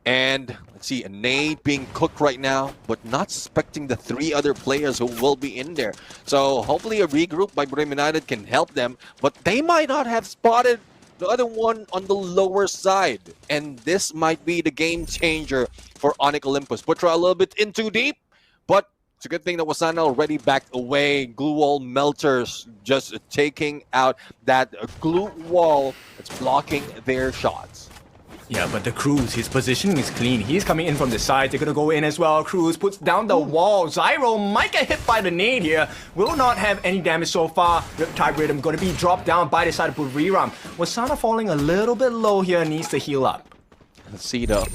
Speaker 1: And let's see, a nade being cooked right now, but not suspecting the 3 other players who will be in there. So hopefully a regroup by Burim United can help them, but they might not have spotted the other one on the lower side. And this might be the game changer for Onyx Olympus. Putra a little bit in too deep, but it's a good thing that Wasana already backed away. Glue wall melters just taking out that glue wall that's blocking their shots.
Speaker 2: Yeah, but the Cruise, his positioning is clean. He's coming in from the side. They're going to go in as well. Cruise puts down the wall. Zyro might get hit by the nade here. Will not have any damage so far. Riptide Rhythm going to be dropped down by the side of Buriram. Wasana falling a little bit low here. Needs to heal up.
Speaker 1: Let's see though.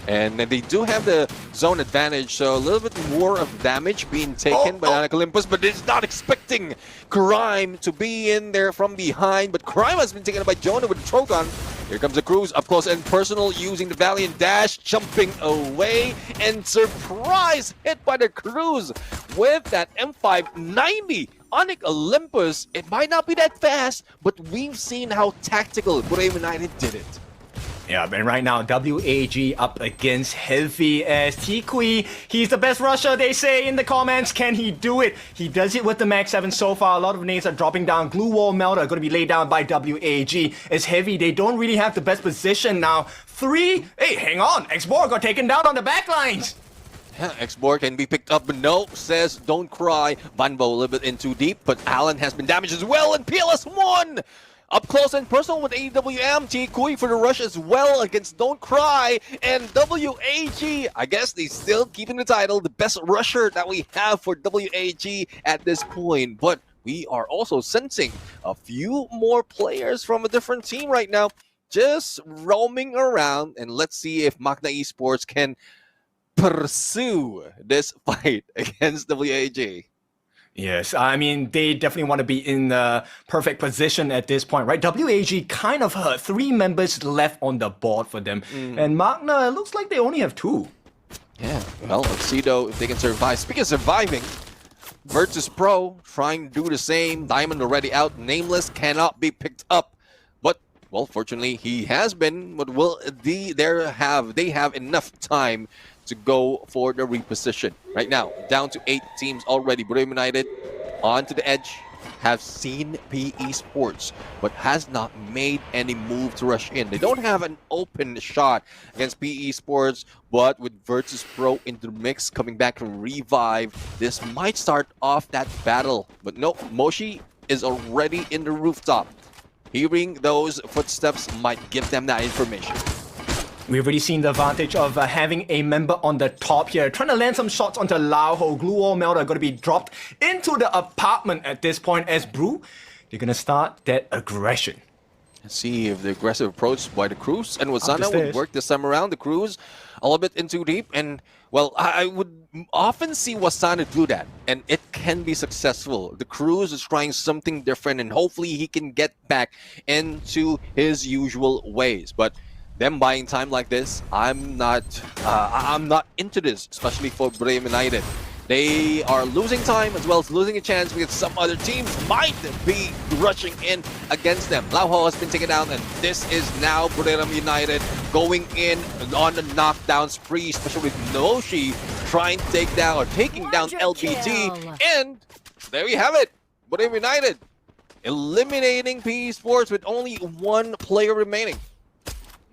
Speaker 1: And they do have the zone advantage, so a little bit more of damage being taken by Onyx Olympus, but it's not expecting Crime to be in there from behind. But Crime has been taken by Jonah with the Trogon. Here comes the Cruise up close and personal using the Valiant Dash, jumping away, and surprise hit by the Cruise with that M590. Onyx Olympus, it might not be that fast, but we've seen how tactical Burim United did it.
Speaker 2: Yeah, and right now, WAG up against Heavy as Tikui. He's the best rusher, they say in the comments. Can he do it? He does it with the Mag 7 so far. A lot of nades are dropping down. Glue Wall Melter going to be laid down by WAG. As Heavy, they don't really have the best position now. 3. Hey, hang on. Xborg got taken down on the backlines.
Speaker 1: Yeah, Xborg can be picked up, but no, says don't cry. Vanvo a little bit in too deep, but Alan has been damaged as well, and PLS won! Up close and personal with AWM, Tikui for the rush as well against Don't Cry, and WAG, I guess they still keeping the title, the best rusher that we have for WAG at this point. But we are also sensing a few more players from a different team right now, just roaming around, and let's see if Magna Esports can pursue this fight against WAG.
Speaker 2: Yes, I mean, they definitely want to be in the perfect position at this point, right? WAG kind of hurt. 3 members left on the board for them. And Magna, it looks like they only have 2.
Speaker 1: Yeah, well, let's see though if they can survive. Speaking of surviving, Virtus Pro trying to do the same. Diamond already out. Nameless cannot be picked up. But, well, fortunately, he has been. But will they have enough time to go for the reposition? Right now, down to 8 teams already. Burim United onto the edge, have seen PE Sports, but has not made any move to rush in. They don't have an open shot against PE Sports, but with Virtus Pro into the mix, coming back from Revive, this might start off that battle. But no, Moshi is already in the rooftop. hearing those footsteps might give them that information.
Speaker 2: We've already seen the advantage of having a member on the top here, trying to land some shots onto Lao Ho. Glue Wall Melter are going to be dropped into the apartment at this point as Brew, they're going to start that aggression.
Speaker 1: Let's see if the aggressive approach by the Cruz and Wasana would work this time around. The Cruz a little bit in too deep, and well, I would often see Wasana do that, and it can be successful. The Cruz is trying something different, and hopefully he can get back into his usual ways. But them buying time like this, I'm not into this, especially for Brave United. They are losing time as well as losing a chance because some other teams might be rushing in against them. Lao Ho has been taken down, and this is now Brave United going in on a knockdown spree, especially with Noshi trying to take down or taking down LBT. And there you have it, Brave United eliminating PE Sports with only one player remaining.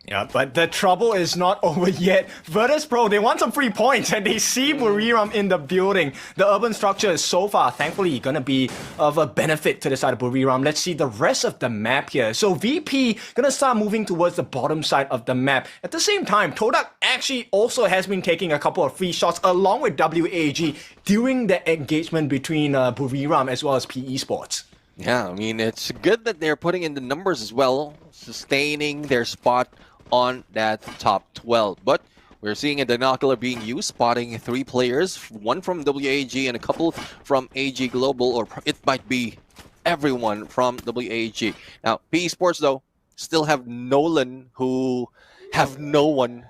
Speaker 2: Yeah, but the trouble is not over yet. Virtus Pro, they want some free points and they see Buriram in the building. The urban structure is so far, thankfully, going to be of a benefit to the side of Buriram. Let's see the rest of the map here. So VP going to start moving towards the bottom side of the map. At the same time, Todak actually also has been taking a couple of free shots along with WAG during the engagement between Buriram as well as PE Sports.
Speaker 1: Yeah, I mean, it's good that they're putting in the numbers as well, sustaining their spot on that top 12. But we're seeing a binocular being used, spotting 3 players, one from WAG and a couple from AG Global, or it might be everyone from WAG. Now, PE Sports, though, still have Nolan, who have no one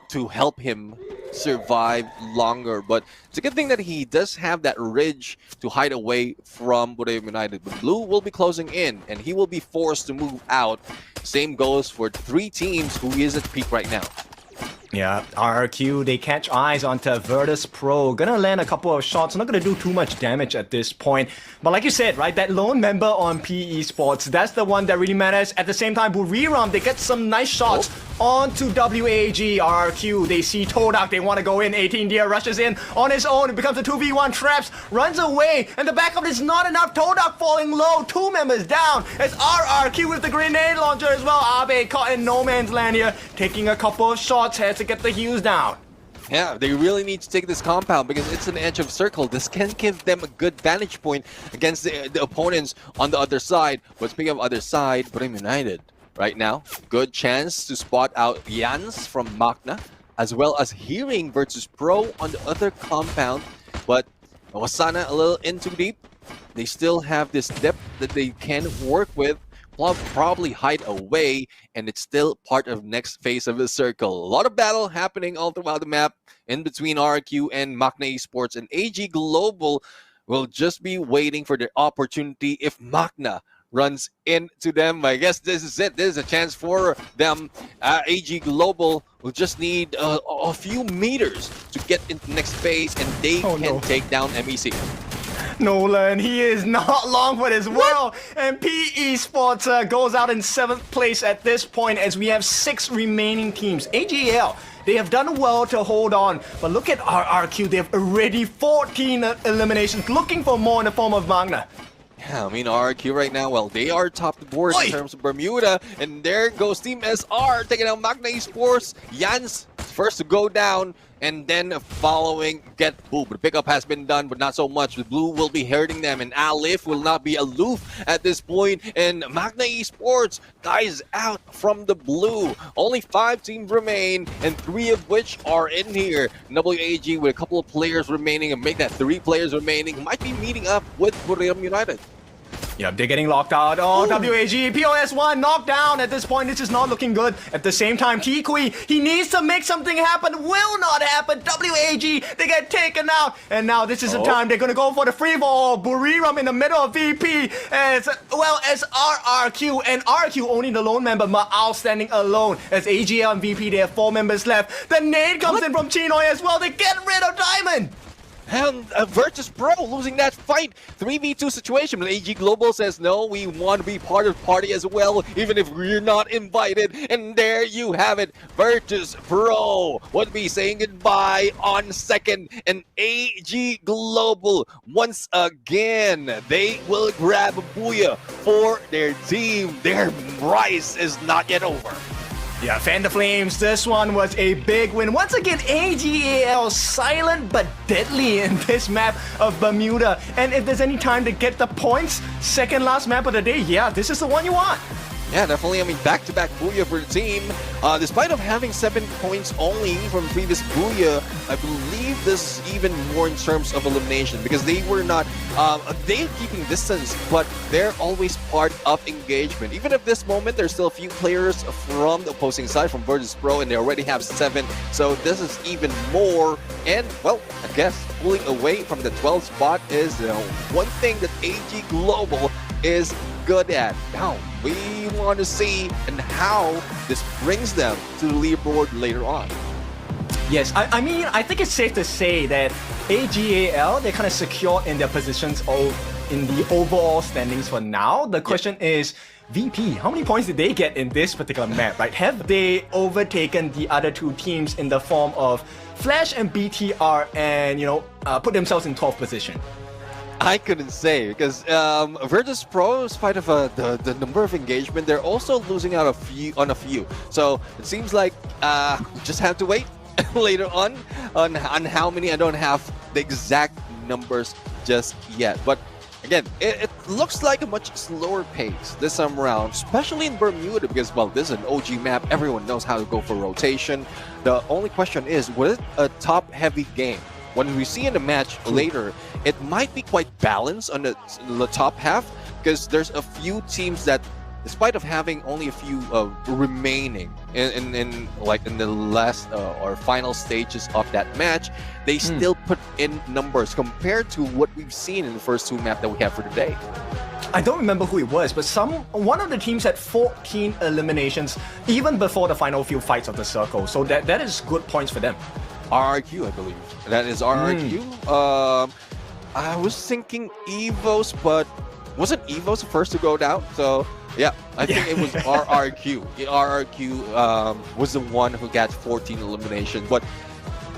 Speaker 1: to help him survive longer. But it's a good thing that he does have that ridge to hide away from Brave United. But Blue will be closing in, and he will be forced to move out. Same goes for 3 teams who is at peak right now.
Speaker 2: Yeah, RRQ, they catch eyes onto Virtus Pro. Gonna land a couple of shots. Not gonna do too much damage at this point. But like you said, right, that lone member on PE Sports, that's the one that really matters. At the same time, Buriram, they get some nice shots onto WAG. RRQ, they see Todak, they want to go in. 18 Deer rushes in on his own. It becomes a 2v1. Traps, runs away, and the backup is not enough. Todak falling low. 2 members down. It's RRQ with the grenade launcher as well. Iive caught in no man's land here, taking a couple of shots, has to get the heals down.
Speaker 1: Yeah, they really need to take this compound because it's an edge of circle. This can give them a good vantage point against the opponents on the other side. But speaking of other side, Brave United right now, good chance to spot out Jans from Magna, as well as hearing Virtus Pro on the other compound. But Wasana a little in too deep. They still have this depth that they can work with. Probably hide away, and it's still part of next phase of the circle. A lot of battle happening all throughout the map in between RQ and Magna Esports, and AG Global will just be waiting for their opportunity if Magna runs into them. I guess this is it. This is a chance for them. AG Global will just need a few meters to get into the next phase, and they can take down MEC.
Speaker 2: Nolan, he is not long for this world. And PE Sports goes out in 7th place at this point as we have 6 remaining teams. AGL, they have done well to hold on. But look at RRQ, they have already 14 eliminations, looking for more in the form of Magna.
Speaker 1: Yeah, I mean, RRQ right now, well, they are top the board in terms of Bermuda. And there goes Team SR taking out Magna Esports. Jans first to go down, and then following Get Boo. The pickup has been done, but not so much. The Blue will be hurting them, and Iive will not be aloof at this point. And Magna Esports dies out from the Blue. Only 5 teams remain, and 3 of which are in here. WAG with a couple of players remaining, and make that 3 players remaining. Might be meeting up with Buriram United.
Speaker 2: Yep, they're getting locked out. Oh, WAG, POS1 knocked down. At this point, this is not looking good. At the same time, Tikui, he needs to make something happen. Will not happen. WAG, they get taken out. And now this is the time they're going to go for the free fall. Buriram in the middle of VP, as well as RRQ. And RQ only the lone member, Ma'al standing alone. As AGL and VP, they have 4 members left. The nade comes in from Chinoy as well. They get rid of Diamond.
Speaker 1: And Virtus Pro losing that fight. 3v2 situation. But AG Global says, no, we want to be part of the party as well, even if we're not invited. And there you have it. Virtus Pro would be saying goodbye on second. And AG Global, once again, they will grab a booyah for their team. Their rise is not yet over.
Speaker 2: Yeah, Fan the Flames, this one was a big win. Once again, AGAL silent but deadly in this map of Bermuda. And if there's any time to get the points, second last map of the day, yeah, this is the one you want.
Speaker 1: Yeah, definitely. I mean, back-to-back booyah for the team. Despite of having 7 points only from previous booyah, I believe this is even more in terms of elimination because they were not, they're keeping distance, but they're always part of engagement. Even at this moment, there's still a few players from the opposing side, from Virtus Pro, and they already have 7. So this is even more. And, well, I guess pulling away from the 12th spot is one thing that AG Global is good at. Now, we want to see and how this brings them to the leaderboard later on.
Speaker 2: Yes, I mean, I think it's safe to say that AGAL, they're kind of secure in their positions in the overall standings for now. The question is, VP, how many points did they get in this particular map, right? Have they overtaken the other 2 teams in the form of Flash and BTR and, put themselves in 12th position?
Speaker 1: I couldn't say because Virtus Pro, in spite of the number of engagement, they're also losing out on a few. So it seems like we just have to wait later on how many. I don't have the exact numbers just yet, but again, it looks like a much slower pace this time around, especially in Bermuda because, well, this is an OG map. Everyone knows how to go for rotation. The only question is, was it a top-heavy game? When we see in the match later, it might be quite balanced on the top half because there's a few teams that, despite of having only a few remaining in the last or final stages of that match, they still put in numbers compared to what we've seen in the first 2 maps that we have for today.
Speaker 2: I don't remember who it was, but one of the teams had 14 eliminations even before the final few fights of the circle. So that is good points for them.
Speaker 1: RRQ, I believe. That is RRQ. I was thinking Eivos, but wasn't Eivos the first to go down? So, yeah, I think it was RRQ. RRQ was the one who got 14 eliminations, but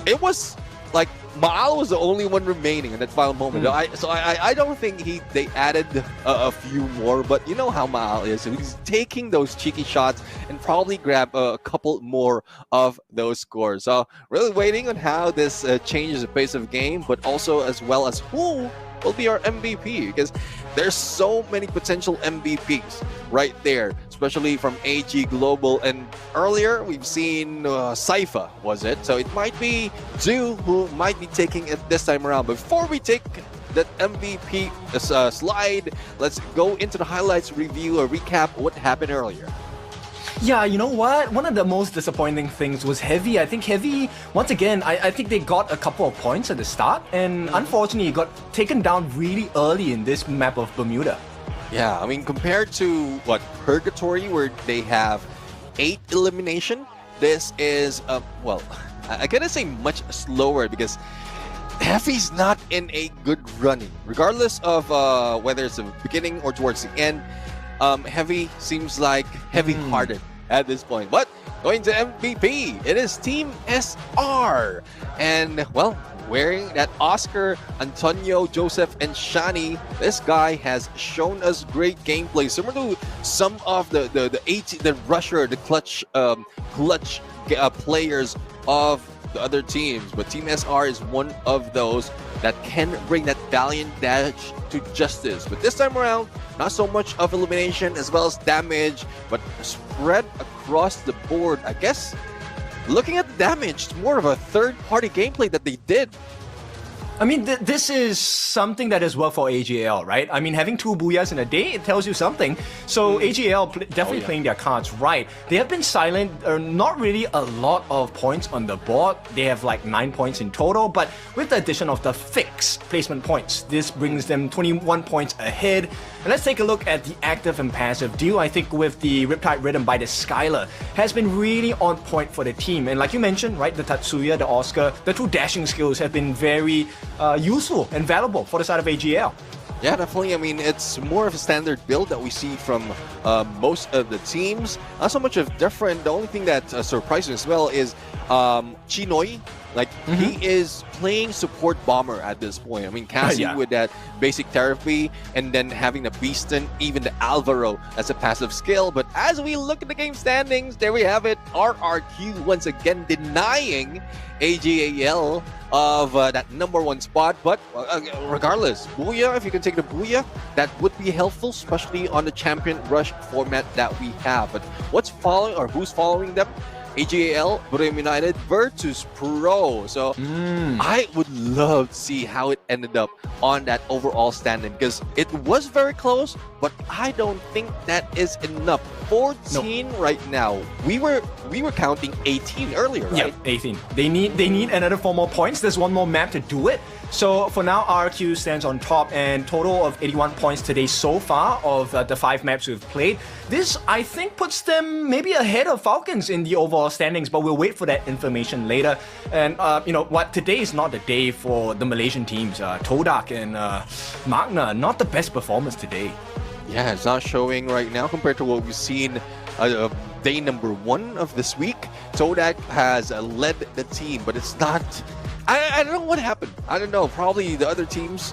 Speaker 1: it was like Maal was the only one remaining in that final moment. I don't think they added a few more, but you know how Maal is. He's taking those cheeky shots and probably grab a couple more of those scores. So really waiting on how this changes the pace of game, but also as well as who will be our MVP because there's so many potential MVPs right there, especially from AG Global. And earlier we've seen Sypha, was it? So it might be Zoo who might be taking it this time around. But before we take that MVP slide, let's go into the highlights review, a recap what happened earlier.
Speaker 2: Yeah, you know what? One of the most disappointing things was Heavy. I think Heavy, once again, I think they got a couple of points at the start, and unfortunately got taken down really early in this map of Bermuda.
Speaker 1: Yeah, I mean, compared to, Purgatory, where they have 8 elimination, this is, well, I gotta say much slower because Heavy's not in a good running. Regardless of whether it's the beginning or towards the end, Heavy seems like heavy-hearted at this point. But going to MVP, it is Team SR. And, well, wearing that Oscar, Antonio, Joseph, and Shani, this guy has shown us great gameplay. Similar to some of the rusher, the clutch players of the other teams. But Team SR is one of those that can bring that valiant dash to justice. But this time around, not so much of elimination as well as damage, but spread across the board. I guess looking at the damage, it's more of a third-party gameplay that they did.
Speaker 2: I mean, this is something that has worked for AGL, right? I mean, having 2 booyahs in a day, it tells you something. So AGL definitely playing their cards right. They have been silent, not really a lot of points on the board. They have like 9 points in total, but with the addition of the fixed placement points, this brings them 21 points ahead. And let's take a look at the active and passive duo. I think with the Riptide Rhythm by the Skylar has been really on point for the team. And like you mentioned, right, the Tatsuya, the Oscar, the two dashing skills have been very useful and valuable for the side of AGL.
Speaker 1: Yeah, definitely. I mean, it's more of a standard build that we see from most of the teams. Not so much of different. The only thing that surprised me as well is Chinoy. Like, he is playing support bomber at this point. I mean, Cassie with that basic therapy, and then having the Beaston, even the Alvaro as a passive skill. But as we look at the game standings, there we have it. RRQ once again denying AGAL of that #1 spot. But regardless, Booyah, if you can take the Booyah, that would be helpful, especially on the Champion Rush format that we have. But what's following, or who's following them? AGAL, Burim United, Virtus Pro. So I would love to see how it ended up on that overall standing, because it was very close, but I don't think that is enough. 14 right now. We were counting 18 earlier, right?
Speaker 2: Yeah, 18. They need another 4 more points. There's 1 more map to do it. So for now, RQ stands on top, and total of 81 points today so far of the 5 maps we've played. This, I think, puts them maybe ahead of Falcons in the overall standings, but we'll wait for that information later. And you know what? Today is not the day for the Malaysian teams. Todak and Magna, not the best performance today.
Speaker 1: Yeah, it's not showing right now compared to what we've seen day #1 of this week. Todak has led the team, but it's not... I don't know what happened. I don't know. Probably the other teams,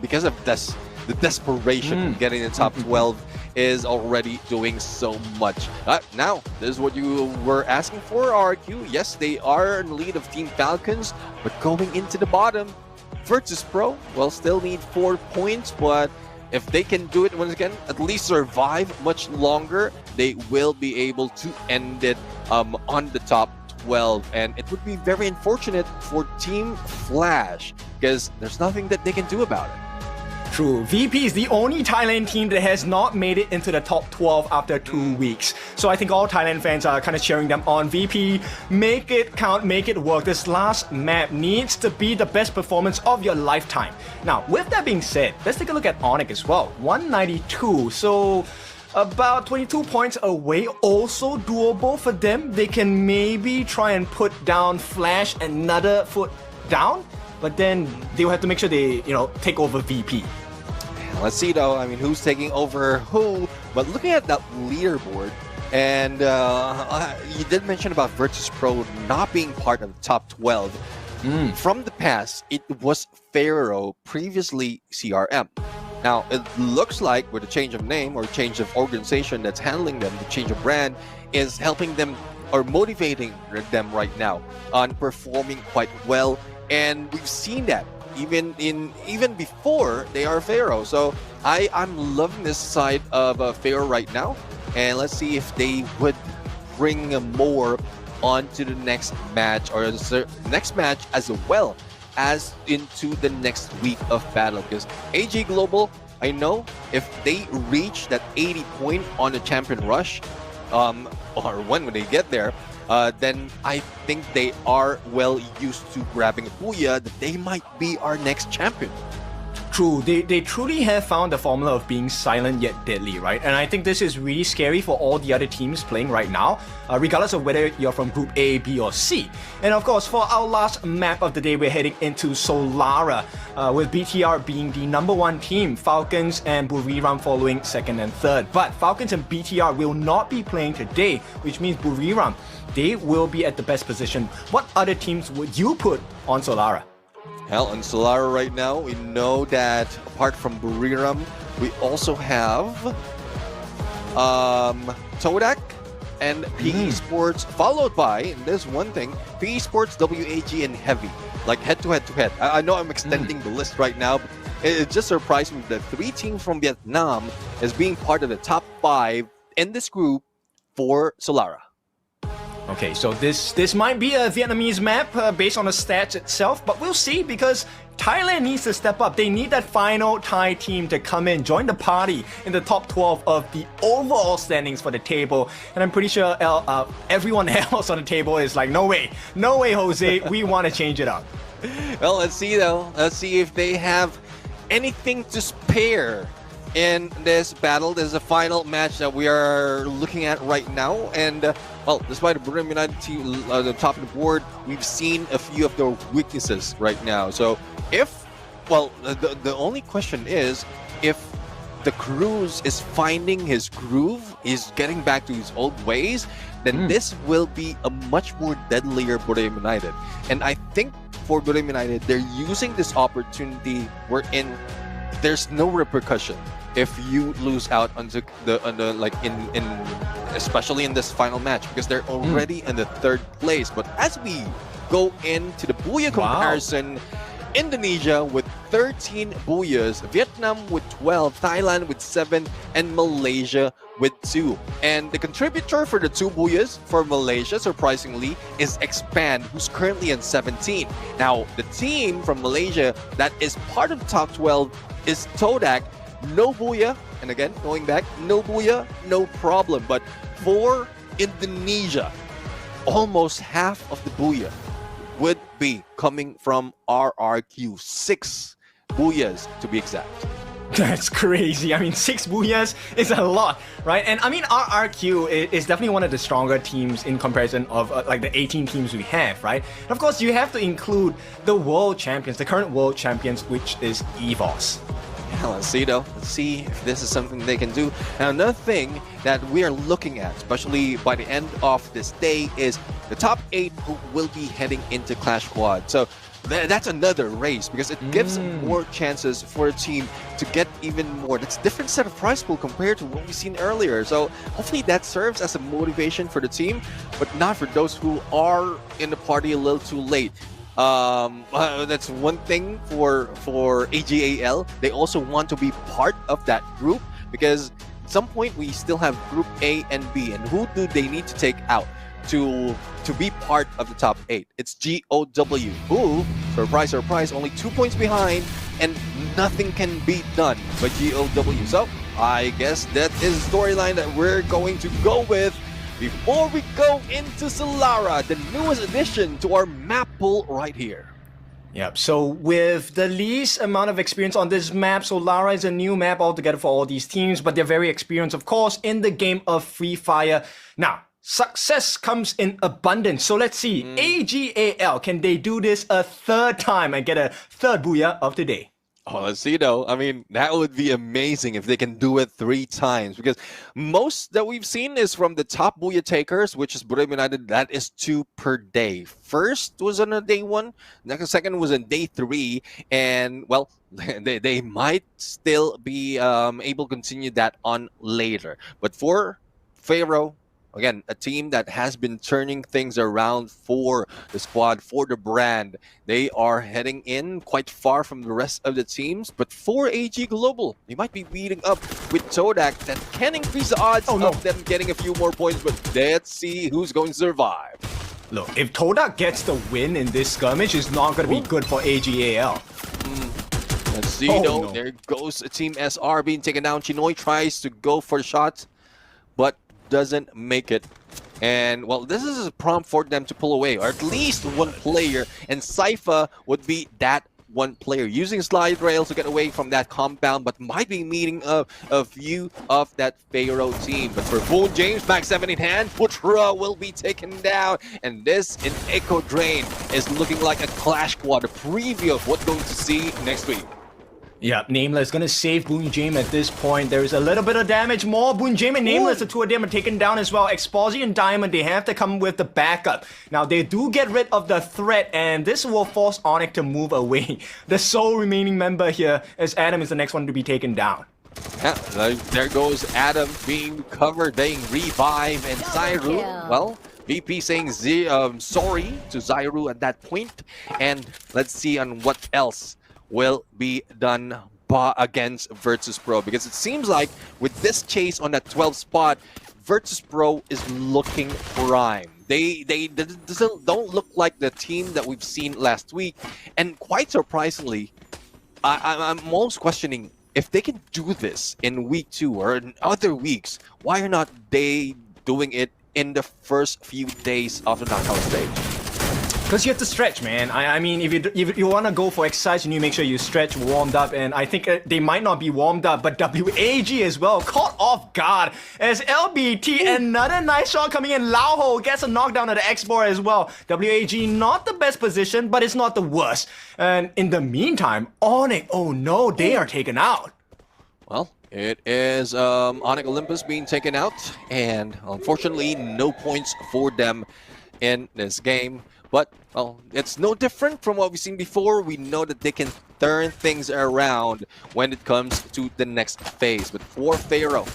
Speaker 1: because of the desperation of getting the top 12, is already doing so much. Now, this is what you were asking for, RQ. Yes, they are in the lead of Team Falcons, but going into the bottom, Virtus Pro will still need 4 points, but if they can do it once again, at least survive much longer, they will be able to end it on the top 12. And it would be very unfortunate for Team Flash, because there's nothing that they can do about it.
Speaker 2: True. VP is the only Thailand team that has not made it into the top 12 after 2 weeks. So I think all Thailand fans are kind of cheering them on. VP, make it count, make it work. This last map needs to be the best performance of your lifetime. Now, with that being said, let's take a look at Onyx as well. 192. So about 22 points away, also doable for them. They can maybe try and put down Flash another foot down, but then they'll have to make sure they, take over VP.
Speaker 1: Let's see though, I mean, who's taking over who, but looking at that leaderboard, and you did mention about Virtus Pro not being part of the top 12. From the past, it was Pharaoh, previously CRM. Now, it looks like with the change of name or change of organization that's handling them, the change of brand is helping them or motivating them right now on performing quite well. And we've seen that even before they are Pharaoh. So I'm loving this side of Pharaoh right now. And let's see if they would bring more onto the next match, or the next match as well as into the next week of battle. Because AG Global, I know if they reach that 80 point on the Champion Rush, or when they get there, then I think they are well used to grabbing Booyah, that they might be our next champion.
Speaker 2: True, they truly have found the formula of being silent yet deadly, right? And I think this is really scary for all the other teams playing right now, regardless of whether you're from Group A, B, or C. And of course, for our last map of the day, we're heading into Solara, with BTR being the #1 team, Falcons and Buriram following 2nd and 3rd. But Falcons and BTR will not be playing today, which means Buriram, they will be at the best position. What other teams would you put on Solara?
Speaker 1: Hell, on Solara right now, we know that apart from Buriram, we also have Todak and Esports, followed by, and there's one thing, Esports, WAG, and Heavy, like head-to-head. I know I'm extending the list right now, but it just surprised me that 3 teams from Vietnam is being part of the top 5 in this group for Solara.
Speaker 2: Okay, so this might be a Vietnamese map based on the stats itself, but we'll see, because Thailand needs to step up. They need that final Thai team to come in, join the party in the top 12 of the overall standings for the table. And I'm pretty sure everyone else on the table is like, no way, Jose, we want to change it up.
Speaker 1: Well, let's see though. Let's see if they have anything to spare in this battle. This is the final match that we are looking at right now. And, well, despite the Burim United team, the top of the board, we've seen a few of their weaknesses right now. So if, well, the only question is if the Cruz is finding his groove, is getting back to his old ways, then this will be a much more deadlier Burim United. And I think for Burim United, they're using this opportunity wherein there's no repercussion if you lose out on the like in especially in this final match, because they're already in the 3rd place. But as we go into the Booyah comparison, Indonesia with 13 Booyahs, Vietnam with 12, Thailand with 7, and Malaysia with 2. And the contributor for the 2 Booyahs for Malaysia, surprisingly, is Expand, who's currently in 17. Now, the team from Malaysia that is part of the top 12 is Todak. No Booyah, and again, going back, no Booyah, no problem. But for Indonesia, almost half of the Booyah would be coming from RRQ. 6 Booyahs to be exact.
Speaker 2: That's crazy. I mean, 6 Booyahs is a lot, right? And I mean, RRQ is definitely one of the stronger teams in comparison of like the 18 teams we have, right? And of course, you have to include the world champions, the current world champions, which is EVOS.
Speaker 1: Yeah, let's see though. Let's see if this is something they can do. And another thing that we are looking at, especially by the end of this day, is the top 8 who will be heading into Clash Squad. So that's another race, because it gives more chances for a team to get even more. That's a different set of prize pool compared to what we've seen earlier. So hopefully that serves as a motivation for the team, but not for those who are in the party a little too late. That's one thing for AGAL. They also want to be part of that group, because at some point we still have Group A and B, and who do they need to take out to be part of the top 8? It's GOW, who, surprise, surprise, only 2 points behind, and nothing can be done by GOW. So I guess that is the storyline that we're going to go with before we go into Solara, the newest addition to our map pool right here.
Speaker 2: Yep, so with the least amount of experience on this map, Solara is a new map altogether for all these teams, but they're very experienced, of course, in the game of Free Fire. Now, success comes in abundance. So let's see, AGAL, can they do this a 3rd time and get a 3rd Booyah of the day?
Speaker 1: Oh, let's see though. I mean, that would be amazing if they can do it 3 times, because most that we've seen is from the top Booyah takers, which is Burim United. That is 2 per day. First was on a day 1, second was on day 3, and well, they might still be able to continue that on later. But for Pharaoh, again, a team that has been turning things around for the squad, for the brand. They are heading in quite far from the rest of the teams. But for AG Global, they might be beating up with Todak. That can increase the odds of them getting a few more points. But let's see who's going to survive.
Speaker 2: Look, if Todak gets the win in this skirmish, it's not going to be good for AGAL.
Speaker 1: Let's see though. No. There goes Team SR being taken down. Chinoy tries to go for the shot, but doesn't make it. And well, this is a prompt for them to pull away, or at least one player, and Sypha would be that one player using slide rails to get away from that compound, but might be meeting a few of that Pharaoh team. But for Boone James, back 7 in hand, Putra will be taken down, and this in Echo Drain is looking like a Clash Squad, a preview of what we're going to see next week.
Speaker 2: Yeah, Nameless gonna save Boon James at this point. There is a little bit of damage more. Boon James and Nameless, the 2 of them are taken down as well. Exposy and Diamond, they have to come with the backup. Now, they do get rid of the threat, and this will force Onyx to move away. The sole remaining member here, as Adam is the next one to be taken down.
Speaker 1: Yeah, there goes Adam being covered, being revived, and Zyru, well, VP saying sorry to Zyru at that point. And let's see on what else will be done against Virtus Pro, because it seems like with this chase on that 12th spot, Virtus Pro is looking prime. They don't look like the team that we've seen last week, and quite surprisingly, I'm almost questioning if they can do this in week 2 or in other weeks. Why are not they doing it in the first few days of the knockout stage?
Speaker 2: Because you have to stretch, man. I mean, if you want to go for exercise, you need to make sure you stretch, warmed up, and I think they might not be warmed up, but WAG as well, caught off guard as LBT, another nice shot coming in. Lauho gets a knockdown at the X-Bar as well. WAG not the best position, but it's not the worst. And in the meantime, Onyx, oh no, they are taken out.
Speaker 1: Well, it is Onyx Olympus being taken out, and unfortunately, no points for them in this game. But, well, it's no different from what we've seen before. We know that they can turn things around when it comes to the next phase. But for Pharaoh,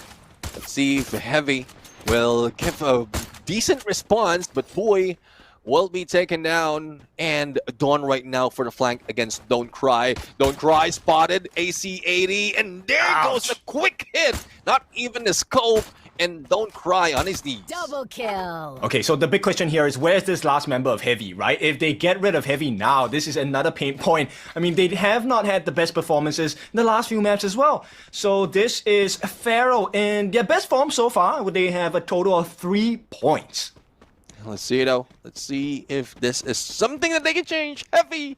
Speaker 1: let's see if Heavy will give a decent response, but boy, will be taken down. And Dawn right now for the flank against Don't Cry. Don't Cry spotted, AC-80, and there goes a quick hit. Not even a scope. And Don't Cry on his knees.
Speaker 3: Double kill.
Speaker 2: Okay, so the big question here is where's this last member of Heavy, right? If they get rid of Heavy now, this is another pain point. I mean, they have not had the best performances in the last few maps as well. So this is Pharaoh in their best form so far. They have a total of 3 points.
Speaker 1: Let's see though. Let's see if this is something that they can change. Heavy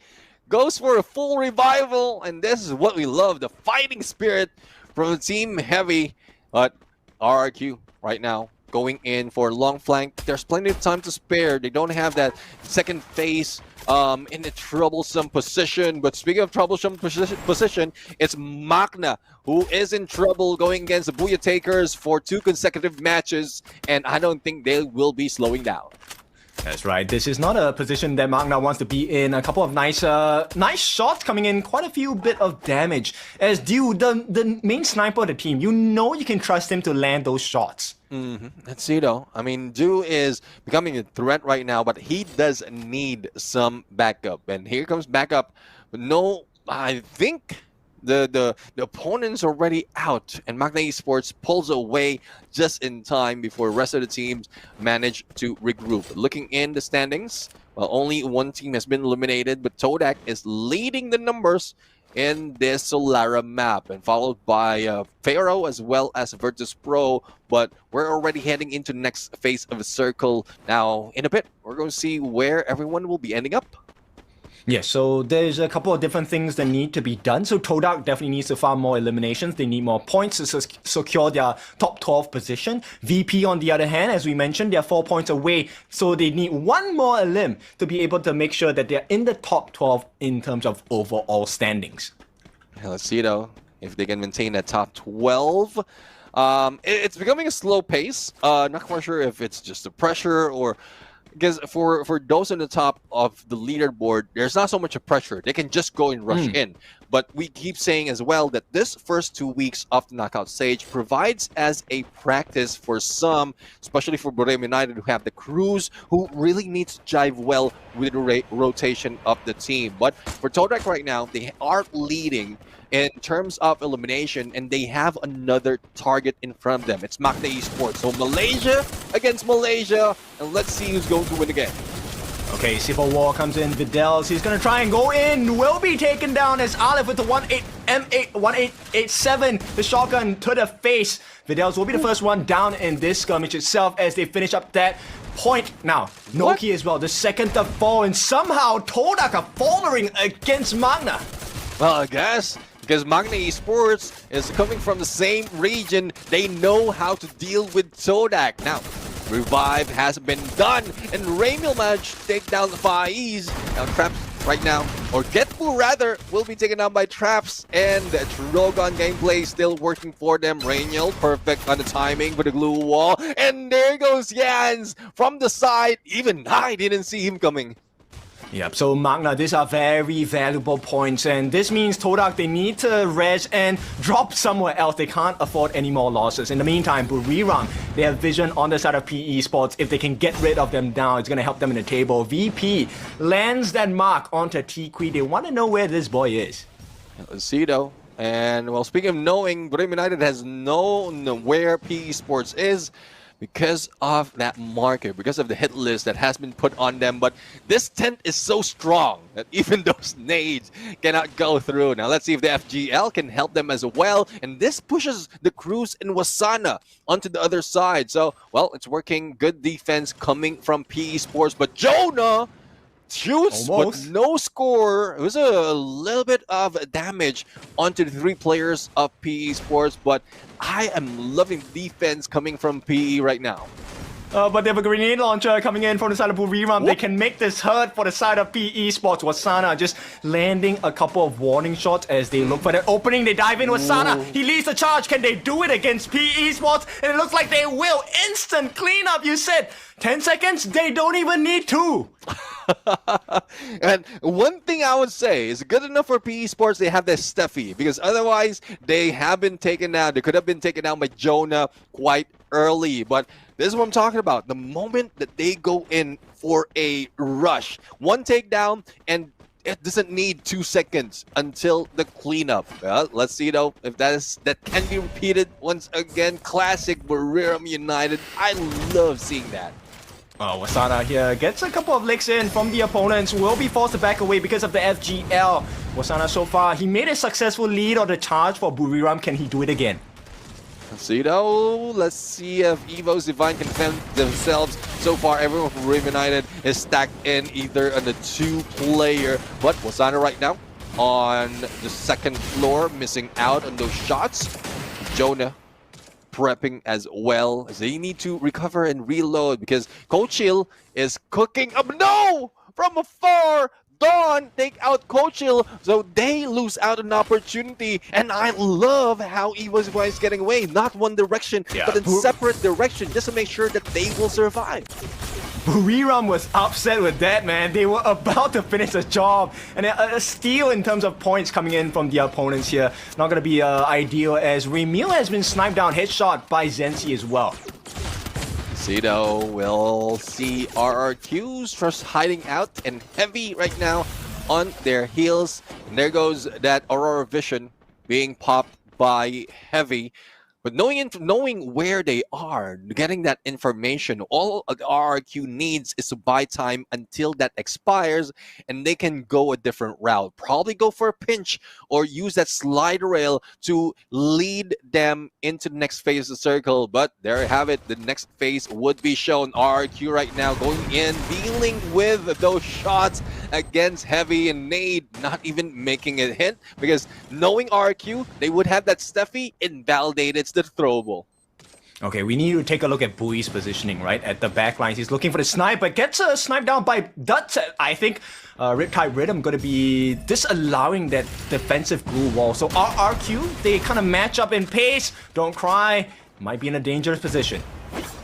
Speaker 1: goes for a full revival, and this is what we love, the fighting spirit from Team Heavy. But RRQ right now going in for long flank. There's plenty of time to spare. They don't have that second phase in a troublesome position. But speaking of troublesome position, it's Magna who is in trouble going against the Booyah Takers for 2 consecutive matches, and I don't think they will be slowing down.
Speaker 2: That's right. This is not a position that Magna wants to be in. A couple of nice shots coming in. Quite a few bit of damage. As Dew, the main sniper of the team, you know you can trust him to land those shots.
Speaker 1: Let's see though. I mean, Dew is becoming a threat right now, but he does need some backup. And here comes backup. But no, I think the opponent's already out, and Magna Esports pulls away just in time before the rest of the teams manage to regroup. Looking in the standings, well, only one team has been eliminated, but Todak is leading the numbers in this Solara map, and followed by Pharaoh as well as Virtus Pro. But we're already heading into the next phase of a circle. Now, in a bit, we're going to see where everyone will be ending up.
Speaker 2: Yeah, so there's a couple of different things that need to be done. So Todak definitely needs to farm more eliminations. They need more points to secure their top 12 position. VP, on the other hand, as we mentioned, they're 4 points away. So they need one more elim to be able to make sure that they're in the top 12 in terms of overall standings.
Speaker 1: Let's see, though, if they can maintain that top 12. It's becoming a slow pace. Not quite sure if it's just the pressure or... Because for those on the top of the leaderboard, there's not so much of pressure. They can just go and rush in. But we keep saying as well that this first 2 weeks of the knockout stage provides as a practice for some, especially for Borem United, who have the crews, who really need to jive well with the rotation of the team. But for Todak right now, they are leading in terms of elimination, and they have another target in front of them. It's Magna Esports. So Malaysia against Malaysia, and let's see who's going to win again.
Speaker 2: Okay, Civil War comes in. Videls, he's gonna try and go in. Will be taken down as Iive with the 1887, the shotgun to the face. Videls will be the first one down in this skirmish itself as they finish up that point. Now, Noki as well, the second to fall, and somehow Todak are faltering against Magna.
Speaker 1: Well, I guess because Magna Esports is coming from the same region, they know how to deal with Todak. Now, revive has been done, and Raymil managed to take down the Faiz. Now, Traps right now, or Getfu rather, will be taken down by Traps, and the Drogon gameplay still working for them. Raymil, perfect on the timing for the glue wall, and there goes Jans from the side. Even I didn't see him coming.
Speaker 2: Yep, so Magna, these are very valuable points, and this means Todak, they need to res and drop somewhere else. They can't afford any more losses. In the meantime, Buriram, they have vision on the side of PE Sports. If they can get rid of them now, it's going to help them in the table. VP lands that mark onto Tiqui. They want to know where this boy is.
Speaker 1: Let's see though. And well, speaking of knowing, Borem United has known where PE Sports is because of that marker, because of the hit list that has been put on them. But this tent is so strong that even those nades cannot go through. Now let's see if the FGL can help them as well. And this pushes the crews in Wasana onto the other side. So, well, it's working. Good defense coming from PE Sports. But Jonah Juice,
Speaker 2: Almost.
Speaker 1: but no score. It was a little bit of damage onto the 3 players of PE Sports, but I am loving defense coming from PE right now.
Speaker 2: But they have a grenade launcher coming in from the side of Buriram. They can make this hurt for the side of PE Sports. Wasana just landing a couple of warning shots as they look for that opening. They dive in. Wasana, he leads the charge. Can they do it against PE Sports? And it looks like they will. Instant cleanup, you said. 10 seconds? They don't even need 2.
Speaker 1: And one thing I would say is good enough for PE Sports. They have this Steffi, because otherwise they have been taken down. They could have been taken down by Jonah quite early. But this is what I'm talking about. The moment that they go in for a rush, 1 takedown, and it doesn't need 2 seconds until the cleanup. Well, let's see though if that can be repeated once again. Classic Buriram United. I love seeing that.
Speaker 2: Wasana here gets a couple of licks in from the opponents, will be forced to back away because of the FGL. Wasana so far, he made a successful lead on the charge for Buriram. Can he do it again?
Speaker 1: Let's see though. Let's see if Evo's Divine can defend themselves. So far, everyone from Buriram United is stacked in either on the 2-player. But Wasana right now on the 2nd floor, missing out on those shots. Jonah prepping as well, as they need to recover and reload because Coach Hill is cooking up. No! From afar! Dawn take out Coach Hill, so they lose out an opportunity. And I love how Evo's is getting away. Not one direction, but in separate direction, just to make sure that they will survive.
Speaker 2: Buriram was upset with that, man. They were about to finish the job. And a steal in terms of points coming in from the opponents here. Not going to be ideal, as Remil has been sniped down, headshot by Zensi as well.
Speaker 1: Cito will see RRQs just hiding out and Heavy right now on their heels. And there goes that Aurora Vision being popped by Heavy. But knowing where they are, getting that information, all RRQ needs is to buy time until that expires, and they can go a different route. Probably go for a pinch or use that slide rail to lead them into the next phase of the circle. But there you have it. The next phase would be shown. RRQ right now going in, dealing with those shots against Heavy and Nade, not even making it hit, because knowing RRQ, they would have that Steffi invalidated the throwable.
Speaker 2: Okay, we need to take a look at Bui's positioning, right? At the back lines. He's looking for the snipe, but gets a snipe down by Dutz. I think Riptide Rhythm going to be disallowing that defensive glue wall. So RRQ, they kind of match up in pace. Don't cry. Might be in a dangerous position.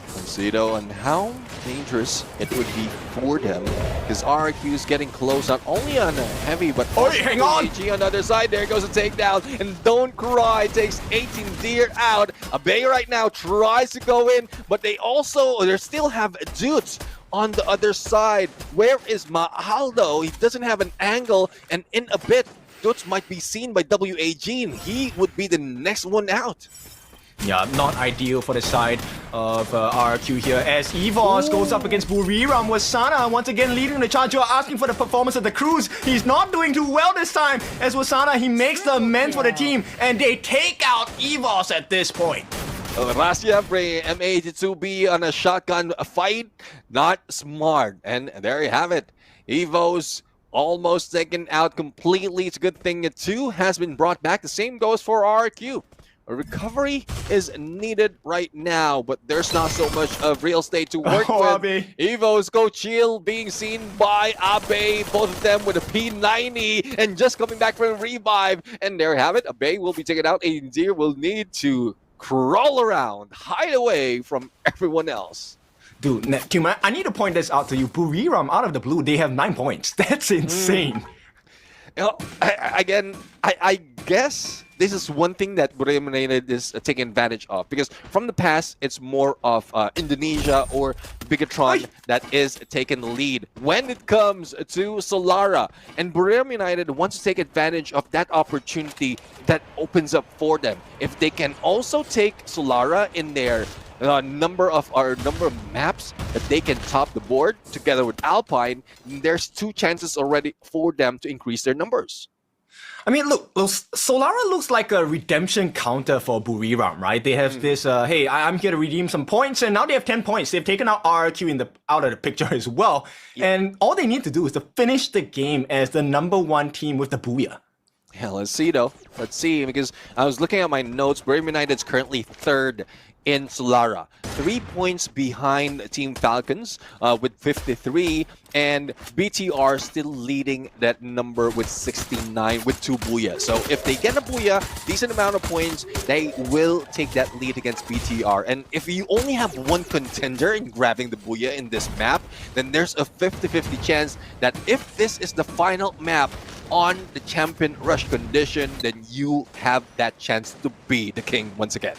Speaker 1: Cito, and how dangerous it would be for them, because RRQ is getting close, not only on Heavy, but also
Speaker 2: hang on!
Speaker 1: AG on the other side. There goes a takedown, and Don't Cry takes 18 Deer out. Abe right now tries to go in, but they still have Dudes on the other side. Where is Mahaldo? He doesn't have an angle, and in a bit, Dudes might be seen by WAG, and he would be the next one out.
Speaker 2: Yeah, not ideal for the side of RQ here, as Eivos goes up against Buriram. Wasana once again leading the charge. You're asking for the performance of the Cruise. He's not doing too well this time, as Wasana, he makes the amends for the team, and they take out Eivos at this point.
Speaker 1: Rasya bringing M82B on a shotgun fight. Not smart. And there you have it. Eivos almost taken out completely. It's a good thing that 2 has been brought back. The same goes for RQ. A recovery is needed right now, but there's not so much of real estate to work with.
Speaker 2: Abe.
Speaker 1: Evo's Coach Hill being seen by Abe, both of them with a P90, and just coming back from a revive. And there you have it. Abe will be taken out. Deer will need to crawl around, hide away from everyone else.
Speaker 2: Dude, Tuma, I need to point this out to you. Buriram, out of the blue, they have 9 points. That's insane.
Speaker 1: You know, I guess this is one thing that Buriram United is taking advantage of, because from the past, it's more of Indonesia or Bigatron that is taking the lead when it comes to Solara. And Buriram United wants to take advantage of that opportunity that opens up for them. If they can also take Solara in their number of maps that they can top the board together with Alpine, there's 2 chances already for them to increase their numbers.
Speaker 2: I mean, look, Solara looks like a redemption counter for Buriram, right? They have this, hey, I'm here to redeem some points, and now they have 10 points. They've taken out RRQ out of the picture as well. Yep. And all they need to do is to finish the game as the #1 team with the Booyah.
Speaker 1: Yeah, let's see though. Let's see, because I was looking at my notes. Buriram United's currently 3rd in Solara. 3 points behind Team Falcons with 53, and BTR still leading that number with 69 with 2 Booyah. So if they get a Booyah, decent amount of points, they will take that lead against BTR. And if you only have one contender in grabbing the Booyah in this map, then there's a 50-50 chance that if this is the final map on the champion rush condition, then you have that chance to be the king once again.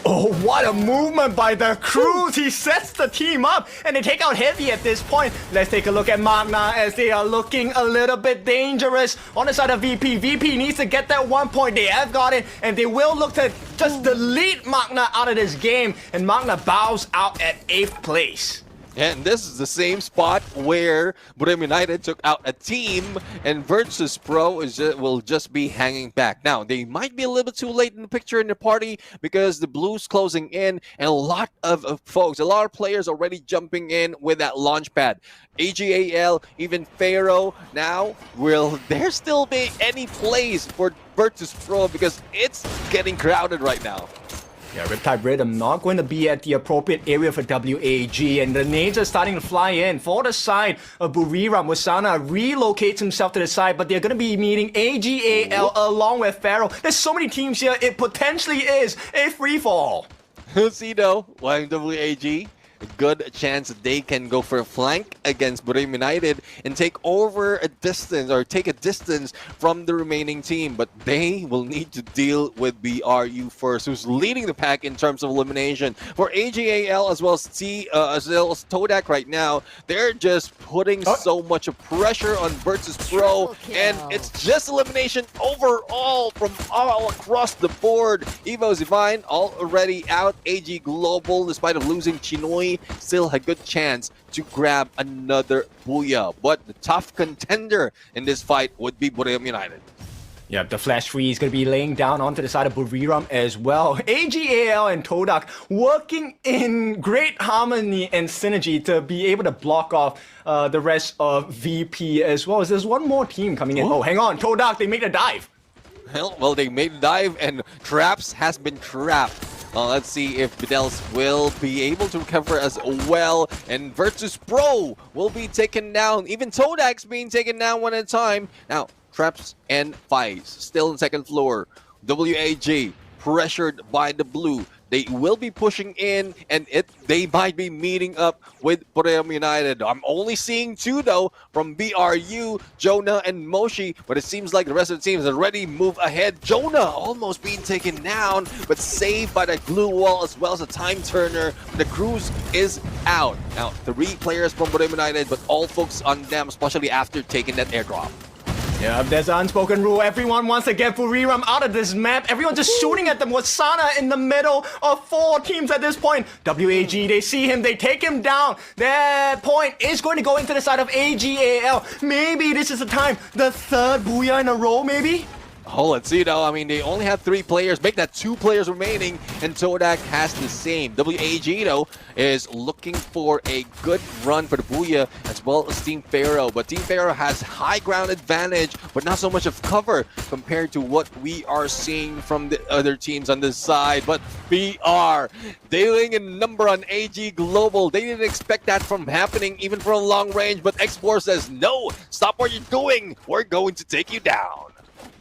Speaker 2: Oh, what a movement by the Cruz. He sets the team up and they take out Heavy at this point. Let's take a look at Magna as they are looking a little bit dangerous on the side of VP. VP needs to get that 1 point. They have got it, and they will look to just delete Magna out of this game, and Magna bows out at 8th place.
Speaker 1: And this is the same spot where Buriram United took out a team, and Virtus Pro will just be hanging back. Now, they might be a little bit too late in the picture in the party because the Blues closing in, and a lot of folks, a lot of players already jumping in with that launch pad. AGAL, even Pharaoh. Now, will there still be any place for Virtus Pro, because it's getting crowded right now?
Speaker 2: Yeah, Riptide Rhythm not going to be at the appropriate area for WAG, and the nades are starting to fly in for the side of Buriram. Wasana relocates himself to the side, but they're going to be meeting AGAL along with Pharaoh. There's so many teams here, it potentially is a free-fall.
Speaker 1: See though, WAG, a good chance that they can go for a flank against Buriram United and take over a distance, or take a distance from the remaining team. But they will need to deal with BRU first, who's leading the pack in terms of elimination. For AGAL as well as Todak right now, they're just putting so much pressure on Virtus Pro, and it's just elimination overall from all across the board. Evo Zivine already out. AG Global, despite of losing Chinoy, still a good chance to grab another Booyah. But the tough contender in this fight would be Buriram United.
Speaker 2: Yeah, the Flash Free is going to be laying down onto the side of Buriram as well. AGAL and Todak working in great harmony and synergy to be able to block off the rest of VP as well. There's one more team coming in. Oh, hang on. Todak, they made a dive.
Speaker 1: Well, they made a dive, and Traps has been trapped. Let's see if Videls will be able to recover as well. And Virtus Pro will be taken down. Even Todak's being taken down one at a time. Now, Traps and Fies still on 2nd floor. WAG pressured by the blue. They will be pushing in, and they might be meeting up with Buriram United. I'm only seeing 2 though from BRU, Jonah and Moshi, but it seems like the rest of the teams already move ahead. Jonah almost being taken down, but saved by the glue wall as well as a time turner. The Cruise is out. Now, 3 players from Buriram United, but all focus on them, especially after taking that airdrop.
Speaker 2: Yeah, there's an unspoken rule. Everyone wants to get Buriram out of this map. Everyone's just shooting at them. Wasana in the middle of 4 teams at this point. WAG, they see him. They take him down. That point is going to go into the side of AGAL. Maybe this is the time. The 3rd Booyah in a row, maybe?
Speaker 1: Oh, let's see though. I mean, they only have 3 players. Make that 2 players remaining, and Todak has the same. WAG though is looking for a good run for the Booyah as well as Team Pharaoh. But Team Pharaoh has high ground advantage, but not so much of cover compared to what we are seeing from the other teams on this side. But BR dealing a number on AG Global. They didn't expect that from happening even from long range. But X4 says, no, stop what you're doing. We're going to take you down.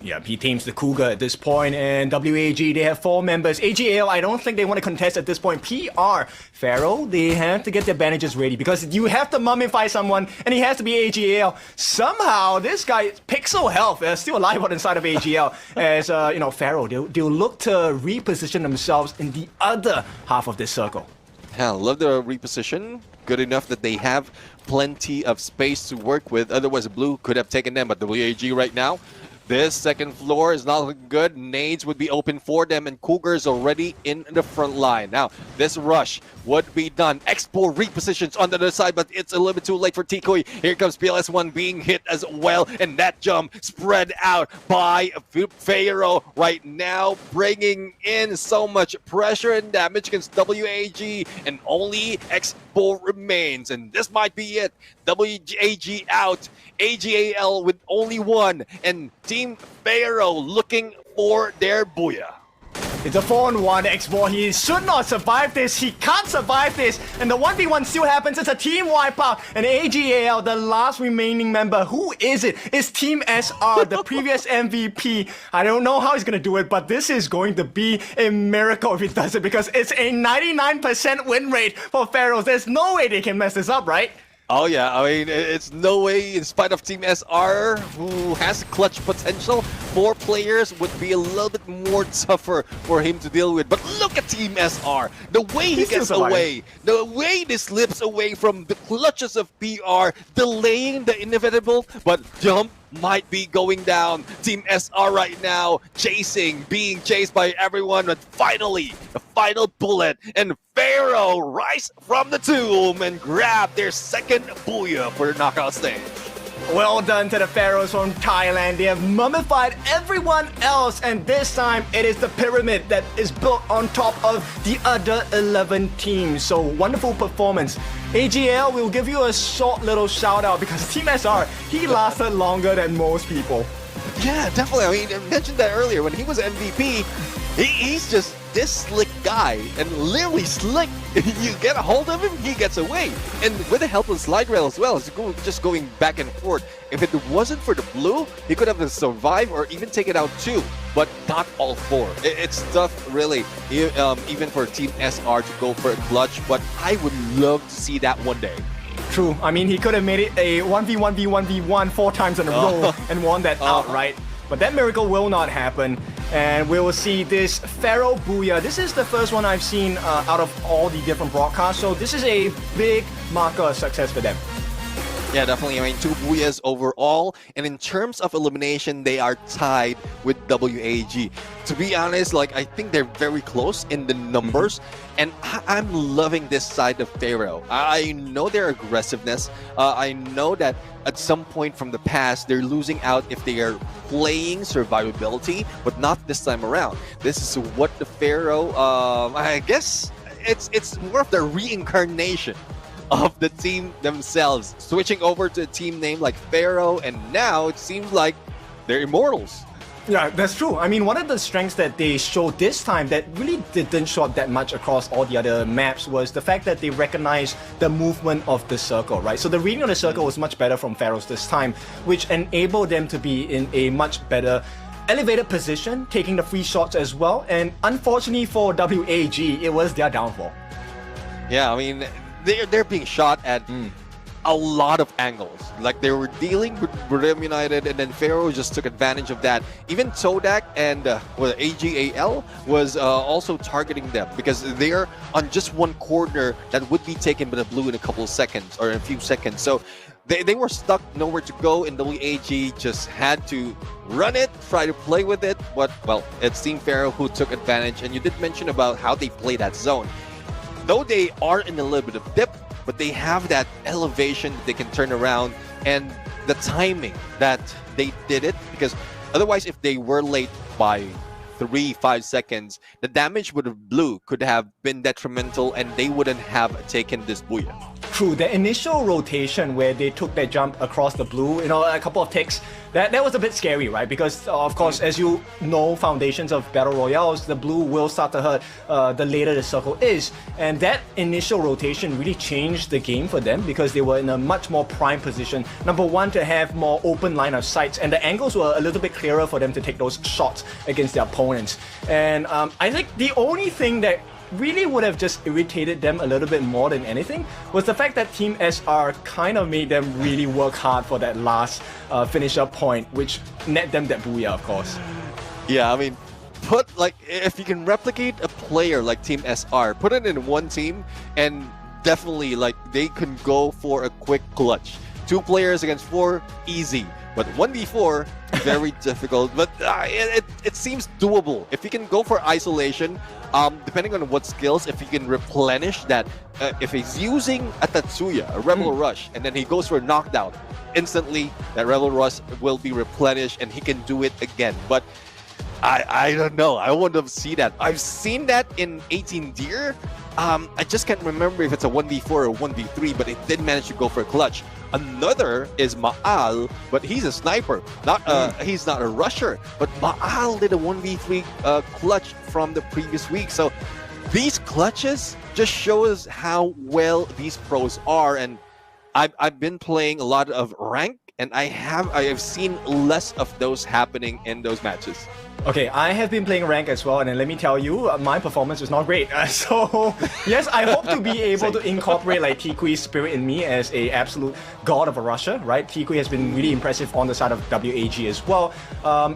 Speaker 2: Yeah, he teams the Cougar at this point, and WAG, they have 4 members. AGAL, I don't think they want to contest at this point. PR, Pharaoh, they have to get their bandages ready because you have to mummify someone, and he has to be AGAL. Somehow, this guy, Pixel Health, still alive on the side of AGL. As, Pharaoh, they'll look to reposition themselves in the other half of this circle.
Speaker 1: Yeah, love the reposition. Good enough that they have plenty of space to work with. Otherwise, Blue could have taken them, but WAG right now, This second floor is not looking good. Nades would be open for them, and Cougars already in the front line. Now, this rush would be done. Expo repositions on the other side, but it's a little bit too late for Tikoy. Here comes PLS1 being hit as well, and that jump spread out by Pharaoh right now, bringing in so much pressure and damage against WAG, and only Expo remains. And this might be it. WAG out, AGAL with only one, and Team Pharaoh looking for their booyah.
Speaker 2: It's a 4-on-1 Expo. He should not survive this. He can't survive this. And the 1v1 still happens. It's a team wipeout. And AGAL, the last remaining member, who is it? It's Team SR, the previous MVP. I don't know how he's going to do it, but this is going to be a miracle if he does it, because it's a 99% win rate for Pharaohs. There's no way they can mess this up, right?
Speaker 1: Oh yeah, I mean, it's no way, in spite of Team SR, who has clutch potential, 4 players would be a little bit more tougher for him to deal with. But look at Team SR, the way he gets away, the way he slips away from the clutches of PR, delaying the inevitable, but jump might be going down. Team SR right now being chased by everyone, but finally, the final bullet, and Pharaoh rise from the tomb and grab their second booyah for the knockout stage.
Speaker 2: Well done to the Pharaohs from Thailand. They have mummified everyone else, and this time it is the pyramid that is built on top of the other 11 teams. So wonderful performance. AGL will give you a short little shout out because Team SR, he lasted longer than most people.
Speaker 1: Yeah, definitely. I mean, I mentioned that earlier. When he was MVP, he's just this slick guy, and literally slick. You get a hold of him, he gets away. And with the help of slide rail as well, it's just going back and forth. If it wasn't for the blue, he could have survived or even taken out 2, but got all 4. It's tough, really, even for Team SR to go for a clutch, but I would love to see that one day.
Speaker 2: True. I mean, he could have made it a 1v1v1v1 4 times in a row and won that outright. But that miracle will not happen, and we will see this Pharaoh Booyah. This is the first one I've seen out of all the different broadcasts, so this is a big marker of success for them.
Speaker 1: Yeah, definitely. I mean, 2 booyahs overall, and in terms of elimination, they are tied with WAG. To be honest, like, I think they're very close in the numbers, and I'm loving this side of Pharaoh. I know their aggressiveness. I know that at some point from the past, they're losing out if they are playing survivability, but not this time around. This is what the Pharaoh, I guess it's more of the reincarnation of the team themselves, switching over to a team name like Pharaoh, and now it seems like they're immortals.
Speaker 2: Yeah, that's true. I mean, one of the strengths that they showed this time that really didn't show up that much across all the other maps was the fact that they recognized the movement of the circle, right? So the reading of the circle was much better from Pharaohs this time, which enabled them to be in a much better elevated position, taking the free shots as well. And unfortunately for WAG, it was their downfall.
Speaker 1: Yeah, I mean, they're being shot at a lot of angles. Like, they were dealing with Brim United, and then Pharaoh just took advantage of that. Even Todak and AGAL was also targeting them because they're on just one corner that would be taken by the blue in a couple of seconds or in a few seconds. So they were stuck, nowhere to go, and WAG just had to run it, try to play with it. But, well, it's Team Pharaoh who took advantage, and you did mention about how they play that zone. Though they are in a little bit of dip, but they have that elevation that they can turn around, and the timing that they did it, because otherwise if they were late by 3-5 seconds, the damage with the blue could have been detrimental and they wouldn't have taken this booyah.
Speaker 2: True, the initial rotation where they took their jump across the blue, a couple of ticks, that was a bit scary, right? Because, of course, as you know, foundations of Battle Royales, the blue will start to hurt the later the circle is. And that initial rotation really changed the game for them because they were in a much more prime position. Number one, to have more open line of sights, and the angles were a little bit clearer for them to take those shots against their opponents. And I think the only thing that really would have just irritated them a little bit more than anything was the fact that Team SR kind of made them really work hard for that last finisher point, which net them that booyah, of course.
Speaker 1: Yeah, I mean, if you can replicate a player like Team SR, put it in one team, and definitely, like, they can go for a quick clutch 2 players against 4, easy. But 1v4, very difficult. But it seems doable. If you can go for isolation, depending on what skills, if you can replenish that, if he's using a Tatsuya, a Rebel Rush, and then he goes for a knockdown, instantly that Rebel Rush will be replenished and he can do it again. But I don't know. I want to see that. I've seen that in 18 Deer. I just can't remember if it's a 1v4 or 1v3, but it did manage to go for a clutch. Another is Maal, but he's a sniper. He's not a rusher. But Maal did a 1v3 clutch from the previous week. So these clutches just show us how well these pros are. And I've been playing a lot of rank, and I have seen less of those happening in those matches.
Speaker 2: Okay, I have been playing rank as well, and then let me tell you, my performance is not great. So yes, I hope to be able to incorporate like Tikui's spirit in me as a absolute god of a rusher, right? Tikui has been really impressive on the side of WAG as well.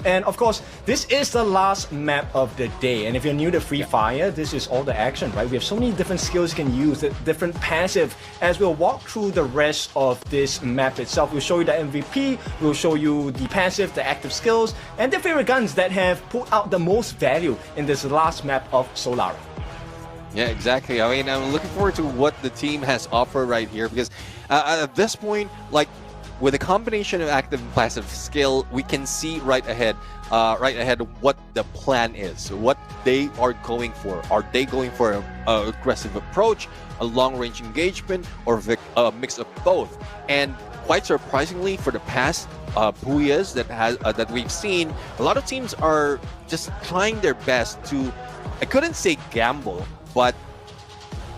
Speaker 2: And of course, this is the last map of the day. And if you're new to Free Fire, this is all the action, right? We have so many different skills you can use, different passive. As we'll walk through the rest of this map itself, we'll show you the MVP, we'll show you the passive, the active skills, and the favorite guns that have put out the most value in this last map of Solara.
Speaker 1: Yeah, exactly. I mean, I'm looking forward to what the team has offered right here, because at this point, like with a combination of active and passive skill, we can see right ahead what the plan is, what they are going for. Are they going for an aggressive approach, a long-range engagement, or a mix of both? And quite surprisingly, for the past Booyahs that we've seen, a lot of teams are just trying their best to, I couldn't say gamble, but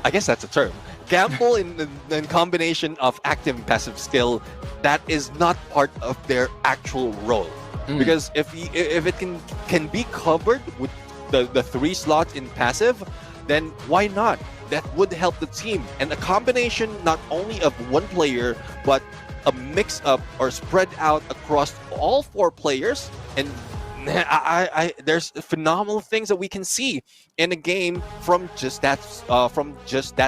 Speaker 1: I guess that's a term. Gamble in combination of active and passive skill that is not part of their actual role. Because if it can be covered with the 3 slots in passive, then why not? That would help the team. And a combination not only of one player, but a mix up or spread out across all 4 players, and there's phenomenal things that we can see in a game from just that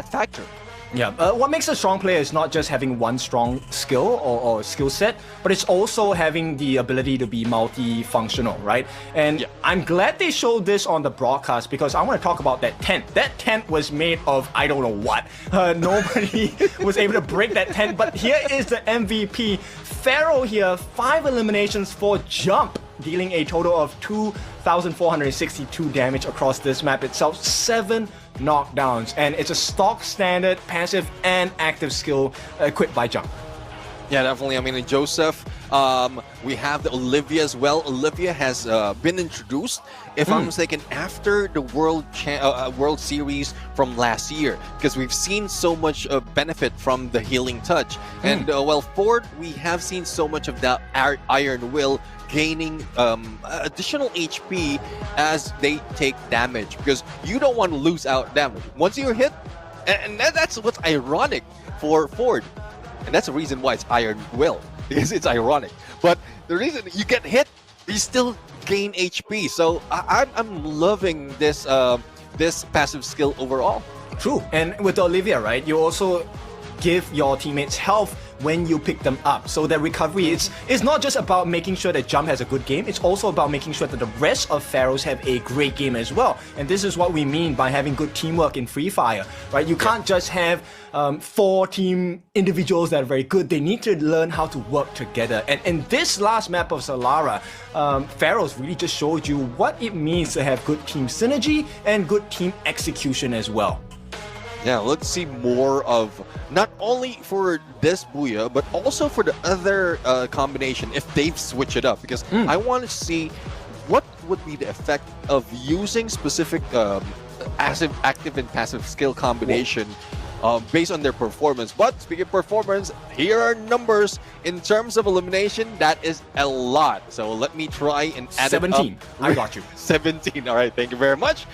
Speaker 1: factor.
Speaker 2: Yeah, what makes a strong player is not just having one strong skill or skill set, but it's also having the ability to be multifunctional, right? And I'm glad they showed this on the broadcast, because I want to talk about that tent. That tent was made of I don't know what. Nobody was able to break that tent, but here is the MVP. Pharaoh here, 5 eliminations for Jump, dealing a total of 2,462 damage across this map itself, 7 knockdowns, and it's a stock standard passive and active skill equipped by Jump.
Speaker 1: Yeah, definitely. I mean, in Joseph, we have the Olivia as well. Olivia has been introduced, if I'm mistaken, after the World Series from last year, because we've seen so much benefit from the healing touch. And well, Ford, we have seen so much of that Iron Will gaining additional HP as they take damage, because you don't want to lose out damage once you're hit. And that's what's ironic for Ford. And that's the reason why it's Iron Will, because it's ironic. But the reason you get hit, you still gain HP. So I'm loving this this passive skill overall.
Speaker 2: True. And with the Olivia, right, you also give your teammates health when you pick them up. So that recovery is not just about making sure that Jump has a good game, it's also about making sure that the rest of Pharaohs have a great game as well. And this is what we mean by having good teamwork in Free Fire, right? You can't just have 4 team individuals that are very good. They need to learn how to work together. And in this last map of Solara, Pharaohs really just showed you what it means to have good team synergy and good team execution as well.
Speaker 1: Yeah, let's see more of, not only for this Booyah, but also for the other combination, if they've switched it up. Because I want to see what would be the effect of using specific active and passive skill combination based on their performance. But speaking of performance, here are numbers. In terms of elimination, that is a lot. So let me try and add
Speaker 2: 17.
Speaker 1: it up.
Speaker 2: I got you.
Speaker 1: 17. All right, thank you very much.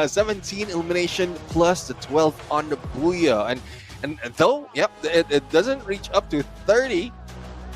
Speaker 1: 17 elimination plus the 12 on the Booyah. And though, yep, it doesn't reach up to 30,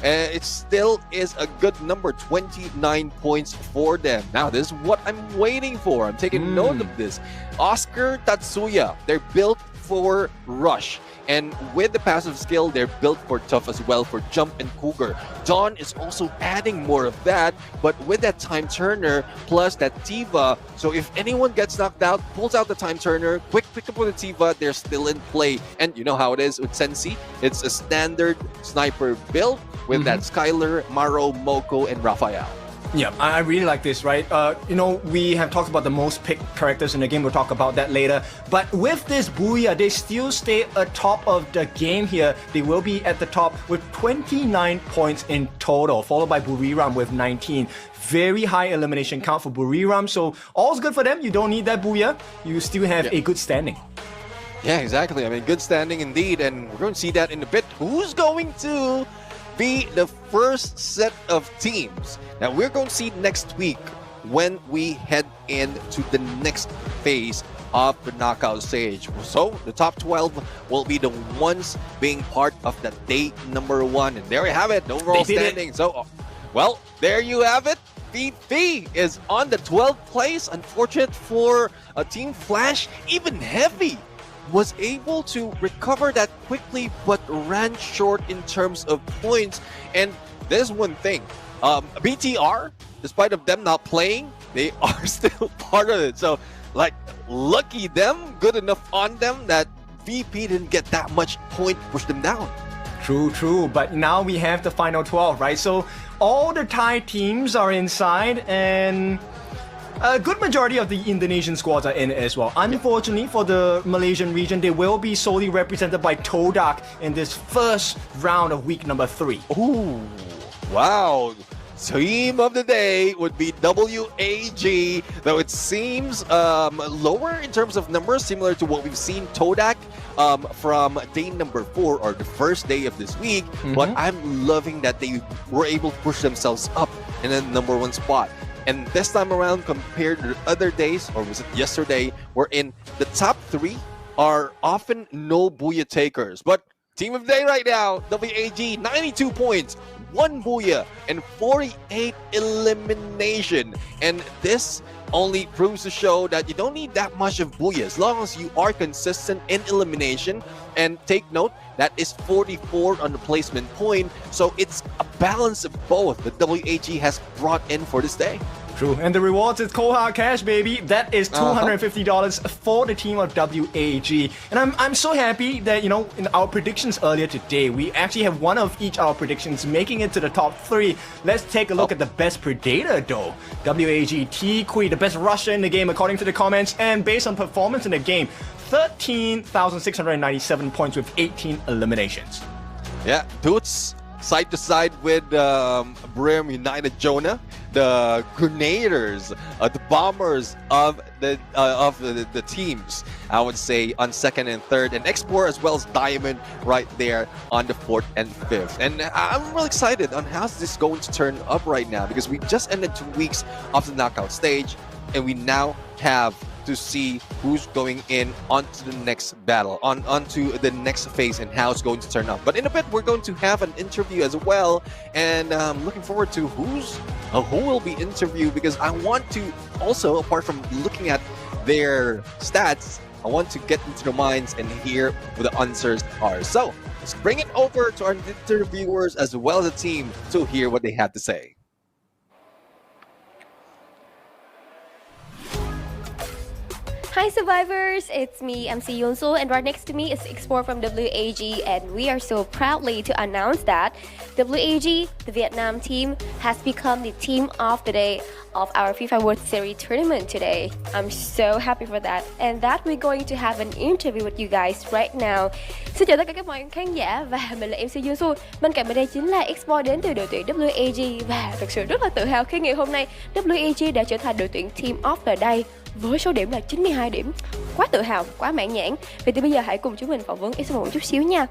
Speaker 1: it still is a good number, 29 points for them. Now, this is what I'm waiting for. I'm taking note of this. Oscar Tatsuya, they're built for rush. And with the passive skill, they're built for tough as well for jump and cougar. Dawn is also adding more of that, but with that time turner plus that Tifa, so if anyone gets knocked out, pulls out the time turner, quick pick up with the Tifa, they're still in play. And you know how it is with Sensi? It's a standard sniper build with that Skylar, Maro, Moko, and Raphael.
Speaker 2: Yeah, I really like this, right? We have talked about the most picked characters in the game. We'll talk about that later. But with this Booyah, they still stay atop of the game here. They will be at the top with 29 points in total, followed by Buriram with 19. Very high elimination count for Buriram, so all's good for them. You don't need that Booyah. You still have a good standing.
Speaker 1: Yeah, exactly. I mean, good standing indeed, and we're going to see that in a bit. Who's going to be the first set of teams that we're going to see next week when we head into the next phase of the knockout stage? So the top 12 will be the ones being part of the day number 1, and there we have it, the overall standing. So, well, there you have it. VP is on the 12th place. Unfortunate for Team Flash, even Heavy was able to recover that quickly but ran short in terms of points. And there's one thing, BTR, despite of them not playing, they are still part of it. So like, lucky them, good enough on them that VP didn't get that much point to push them down.
Speaker 2: True, but now we have the final 12, right? So all the Thai teams are inside, and a good majority of the Indonesian squads are in as well. Unfortunately for the Malaysian region, they will be solely represented by Todak in this first round of week number 3.
Speaker 1: Ooh, wow. Team of the day would be WAG, though it seems lower in terms of numbers, similar to what we've seen Todak from day number 4 or the first day of this week. But I'm loving that they were able to push themselves up in the number 1 spot. And this time around, compared to other days, or was it yesterday, we're in the top 3 are often no Booyah takers. But team of the day right now, WAG, 92 points, 1 Booyah, and 48 elimination. And this only proves to show that you don't need that much of Booyah as long as you are consistent in elimination. And take note, that is 44 on the placement point. So it's a balance of both that WAG has brought in for this day.
Speaker 2: True, and the rewards is cold hard cash, baby. That is $250 for the team of WAG. And I'm so happy that, in our predictions earlier today, we actually have one of each our predictions making it to the top 3. Let's take a look at the best predator though. WAG T-Kui, the best rusher in the game according to the comments, and based on performance in the game, 13,697 points with 18 eliminations.
Speaker 1: Yeah, Toots side to side with Brim United Jonah, the Grenaders, the Bombers of the teams, I would say, on 2nd and 3rd, and Export as well as Diamond right there on the 4th and 5th. And I'm really excited on how's this going to turn up right now, because we just ended 2 weeks of the knockout stage, and we now have to see who's going in onto the next battle, onto the next phase, and how it's going to turn out. But in a bit, we're going to have an interview as well, and I'm looking forward to who will be interviewed, because I want to also, apart from looking at their stats, I want to get into their minds and hear what the answers are. So let's bring it over to our interviewers as well as the team to hear what they have to say.
Speaker 3: Hi survivors, it's me MC Yonso, and right next to me is Export from WAG, and we are so proudly to announce that WAG, the Vietnam team, has become the team of the day of our FIFA World Series tournament today. I'm so happy for that, and that we're going to have an interview with you guys right now. Xin chào tất cả các bạn khán giả, và mình là MC Yonso. Bên cạnh mình đây chính là Export đến từ đội tuyển WAG, và thực sự rất là tự hào khi ngày hôm nay WAG đã trở thành đội tuyển Team of the Day với số điểm là 92 điểm. Quá tự hào, quá mãn nhãn. Vậy thì bây giờ hãy cùng chúng mình phỏng vấn Export một chút xíu nha.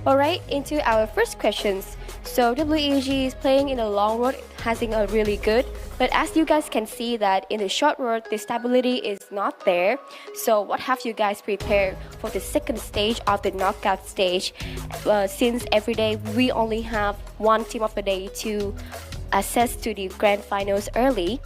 Speaker 3: Alright, into our first questions. So WAG is playing in the long road, having a really good. But as you guys can see that in the short road, the stability is not there. So what have you guys prepared for the second stage of the knockout stage? Since every day we only have one team of the day to access to the grand finals early.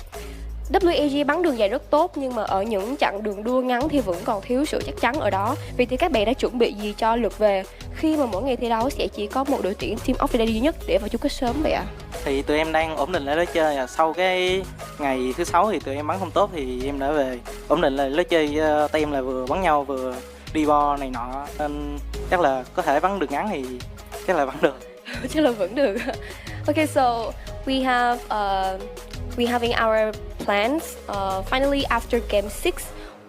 Speaker 3: WAG bắn đường dài rất tốt nhưng mà ở những chặng đường đua ngắn thì vẫn còn thiếu sự chắc chắn ở đó. Vậy thì các bạn đã chuẩn bị gì cho lượt về khi mà mỗi ngày thi đấu sẽ chỉ có một đội tuyển Team of the Day duy nhất để vào chung kết sớm vậy ạ?
Speaker 4: Thì tụi em đang ổn định lại lối chơi. Sau cái ngày thứ 6 thì tụi em bắn không tốt thì em đã về ổn định lại lối chơi. Team là vừa bắn nhau vừa đi bo này nọ nên chắc là có thể bắn đường ngắn thì chắc là bắn được.
Speaker 3: Chắc là vẫn được. Okay, so we having our plans. Finally, after game 6,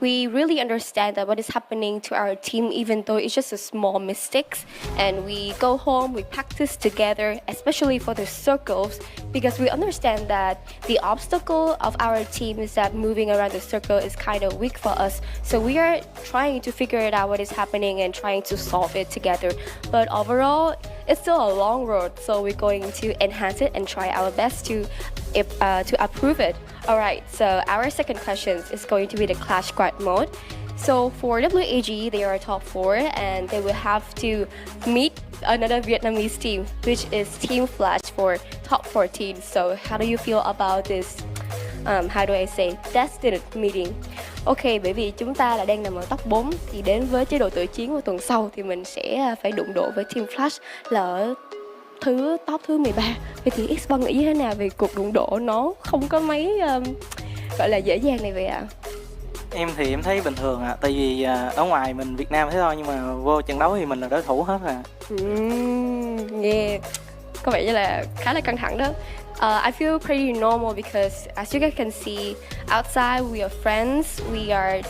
Speaker 3: we really understand that what is happening to our team, even though it's just a small mistakes. And we go home, we practice together, especially for the circles, because we understand that the obstacle of our team is that moving around the circle is kind of weak for us. So we are trying to figure it out what is happening and trying to solve it together. But overall, it's still a long road, so we're going to enhance it and try our best to approve it. Alright, so our second question is going to be the Clash Squad mode. So for WAG, they are top 4 and they will have to meet another Vietnamese team, which is Team Flash for top 14. So how do you feel about this, how do I say, destined meeting? Ok, bởi vì chúng ta là đang nằm ở top 4 thì đến với chế độ tự chiến vào tuần sau thì mình sẽ phải đụng độ với Team Flash là ở top thứ 13. Vậy thì Esports nghĩ như thế nào về cuộc đụng độ nó không có mấy gọi là dễ dàng này vậy ạ?
Speaker 4: Em thì em thấy bình thường ạ, tại vì ở ngoài mình Việt Nam thế thôi nhưng mà vô trận đấu thì mình là đối thủ hết à.
Speaker 3: Nghe có vẻ như là khá là căng thẳng đó. I feel pretty normal because as you guys can see, outside we are friends, we are,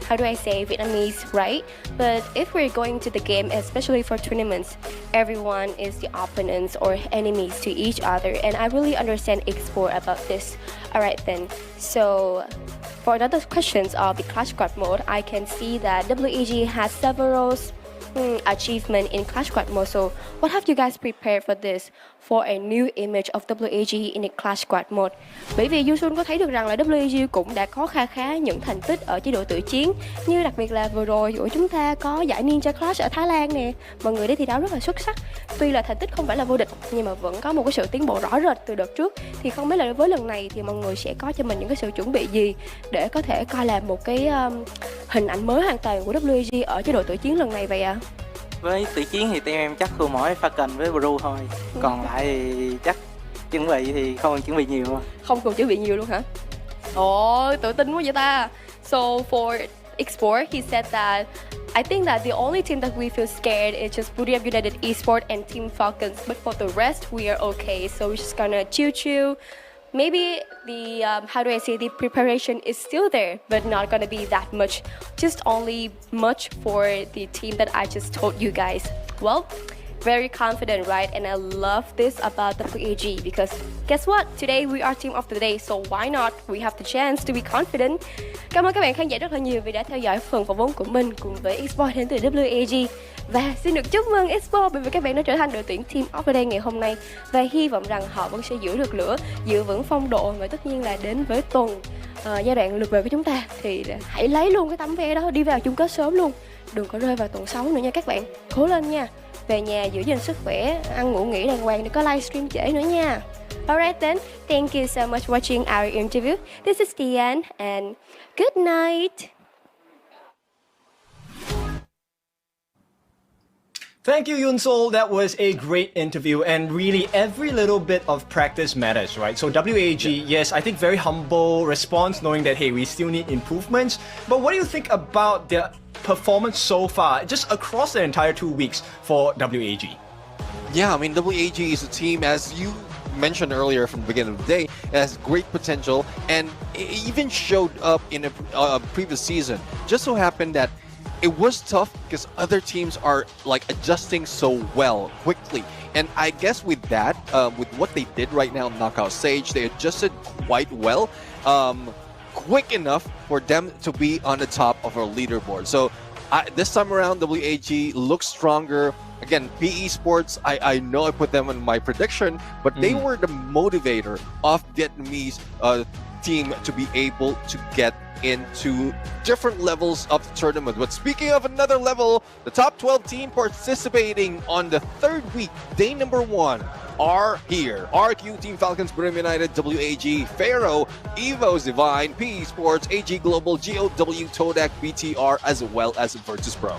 Speaker 3: how do I say, Vietnamese, right? But if we're going to the game, especially for tournaments, everyone is the opponents or enemies to each other. And I really understand Esports about this. Alright then, so for another questions of the Clash Squad mode, I can see that WAG has several achievement in Clash Squad mode. So what have you guys prepared for this, for a new image of WAG in the Clash Squad mode? Bởi vì Yusun có thấy được rằng là WAG cũng đã có khá những thành tích ở chế độ tự chiến, như đặc biệt là vừa rồi của chúng ta có giải Ninja Clash ở Thái Lan nè, mọi người đã thi đấu rất là xuất sắc. Tuy là thành tích không phải là vô địch nhưng mà vẫn có một cái sự tiến bộ rõ rệt từ đợt trước. Thì không biết là với lần này thì mọi người sẽ có cho mình những cái sự chuẩn bị gì để có thể coi là một cái hình ảnh mới hoàn toàn của WAG ở chế độ tự chiến lần này vậy ạ?
Speaker 4: Với tự chiến thì team em chắc thua mỗi Falcon với Blue thôi. Còn lại thì chắc chuẩn bị thì không chuẩn bị nhiều.
Speaker 3: Không cần chuẩn bị nhiều luôn hả? Ồ, tự tin quá vậy ta. So for Esports, he said that I think that the only team that we feel scared is just Booty Up United Esports and Team Falcons. But for the rest, we are okay. So we're just gonna chill. Maybe the, how do I say, the preparation is still there, but not gonna be that much. Just only much for the team that I just told you guys. Well, very confident, right? And I love this about WAG because guess what? Today we are team of the day, so why not? We have the chance to be confident. Cảm ơn các bạn khán giả rất là nhiều vì đã theo dõi phần phỏng vấn của mình cùng với Esports đến từ WAG. Và xin được chúc mừng Esports bởi vì các bạn đã trở thành đội tuyển Team of the Day ngày hôm nay. Và hy vọng rằng họ vẫn sẽ giữ được lửa, giữ vững phong độ. Và tất nhiên là đến với tuần giai đoạn lượt về của chúng ta thì hãy lấy luôn cái tấm vé đó, đi vào chung kết sớm luôn. Đừng có rơi vào tuần 6 nữa nha các bạn. Cố lên nha. Về nhà giữ gìn sức khỏe, ăn ngủ nghỉ đàng hoàng, đừng có livestream trễ nữa nha. Alright then, thank you so much for watching our interview. This is Tian and good night.
Speaker 2: Thank you, Yoon Sol. That was a great interview, and really every little bit of practice matters, right? So WAG, yes, I think very humble response, knowing that, hey, we still need improvements. But what do you think about their performance so far, just across the entire 2 weeks for WAG?
Speaker 1: Yeah, I mean, WAG is a team, as you mentioned earlier from the beginning of the day, it has great potential, and it even showed up in a previous season. Just so happened that it was tough because other teams are like adjusting so well quickly, and I guess with that, with what they did right now in Knockout Stage, they adjusted quite well, quick enough for them to be on the top of our leaderboard. So this time around, WAG looks stronger. Again, PE Sports, I know I put them in my prediction, but they were the motivator of Vietnamese team to be able to get into different levels of the tournament. But speaking of another level, the top 12 team participating on the third week, day number 1, are here. RQ, Team Falcons, Brim United, WAG, Pharaoh, Evo's Divine, PE Sports, AG Global, GOW, Todak, BTR, as well as Virtus Pro.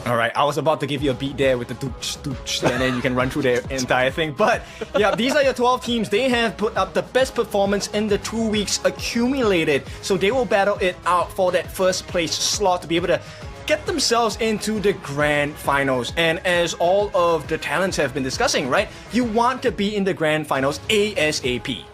Speaker 2: All right, I was about to give you a beat there with the dooch, and then you can run through the entire thing. But yeah, these are your 12 teams. They have put up the best performance in the 2 weeks accumulated. So they will battle it out for that first place slot to be able to get themselves into the grand finals. And as all of the talents have been discussing, right, you want to be in the grand finals ASAP.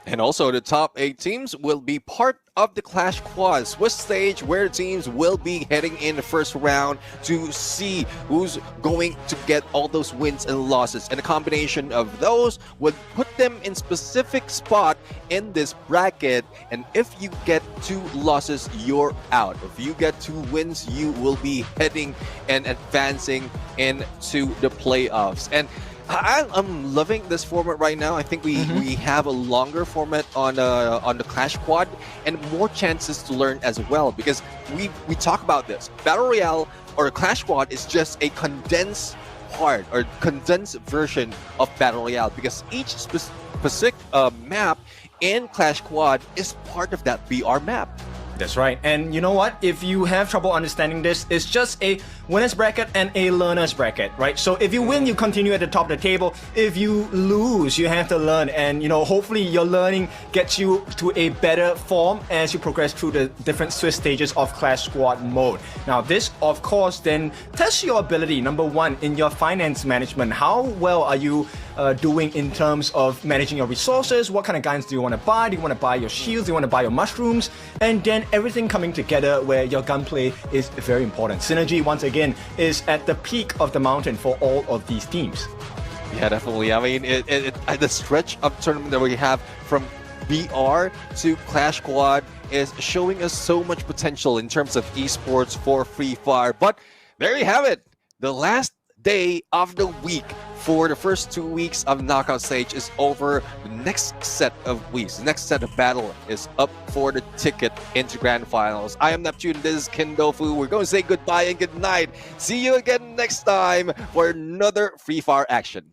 Speaker 1: And also, the top 8 teams will be part of the Clash Quad Swiss stage, where teams will be heading in the first round to see who's going to get all those wins and losses. And a combination of those would put them in specific spot in this bracket. And if you get 2 losses, you're out. If you get 2 wins, you will be heading and advancing into the playoffs. And I'm loving this format right now. I think we have a longer format on the Clash Quad and more chances to learn as well, because we talk about this. Battle Royale or Clash Quad is just a condensed part or condensed version of Battle Royale, because each specific map in Clash Quad is part of that BR map.
Speaker 2: That's right. And you know what? If you have trouble understanding this, it's just a winner's bracket and a learner's bracket, right? So if you win, you continue at the top of the table. If you lose, you have to learn. And, you know, hopefully your learning gets you to a better form as you progress through the different Swiss stages of Clash Squad mode. Now, this, of course, then tests your ability, number 1, in your finance management. How well are you doing in terms of managing your resources? What kind of guns do you want to buy? Do you want to buy your shields? Do you want to buy your mushrooms? And then everything coming together where your gunplay is very important. Synergy, once again, is at the peak of the mountain for all of these teams.
Speaker 1: Yeah, definitely. I mean, the stretch of tournament that we have from BR to Clash Squad is showing us so much potential in terms of esports for Free Fire. But there you have it. The last day of the week for the first 2 weeks of knockout stage is over. The next set of weeks, the next set of battle is up for the ticket into grand finals. I am Neptune, this is Kindofu. We're going to say goodbye and good night. See you again next time for another Free Fire action.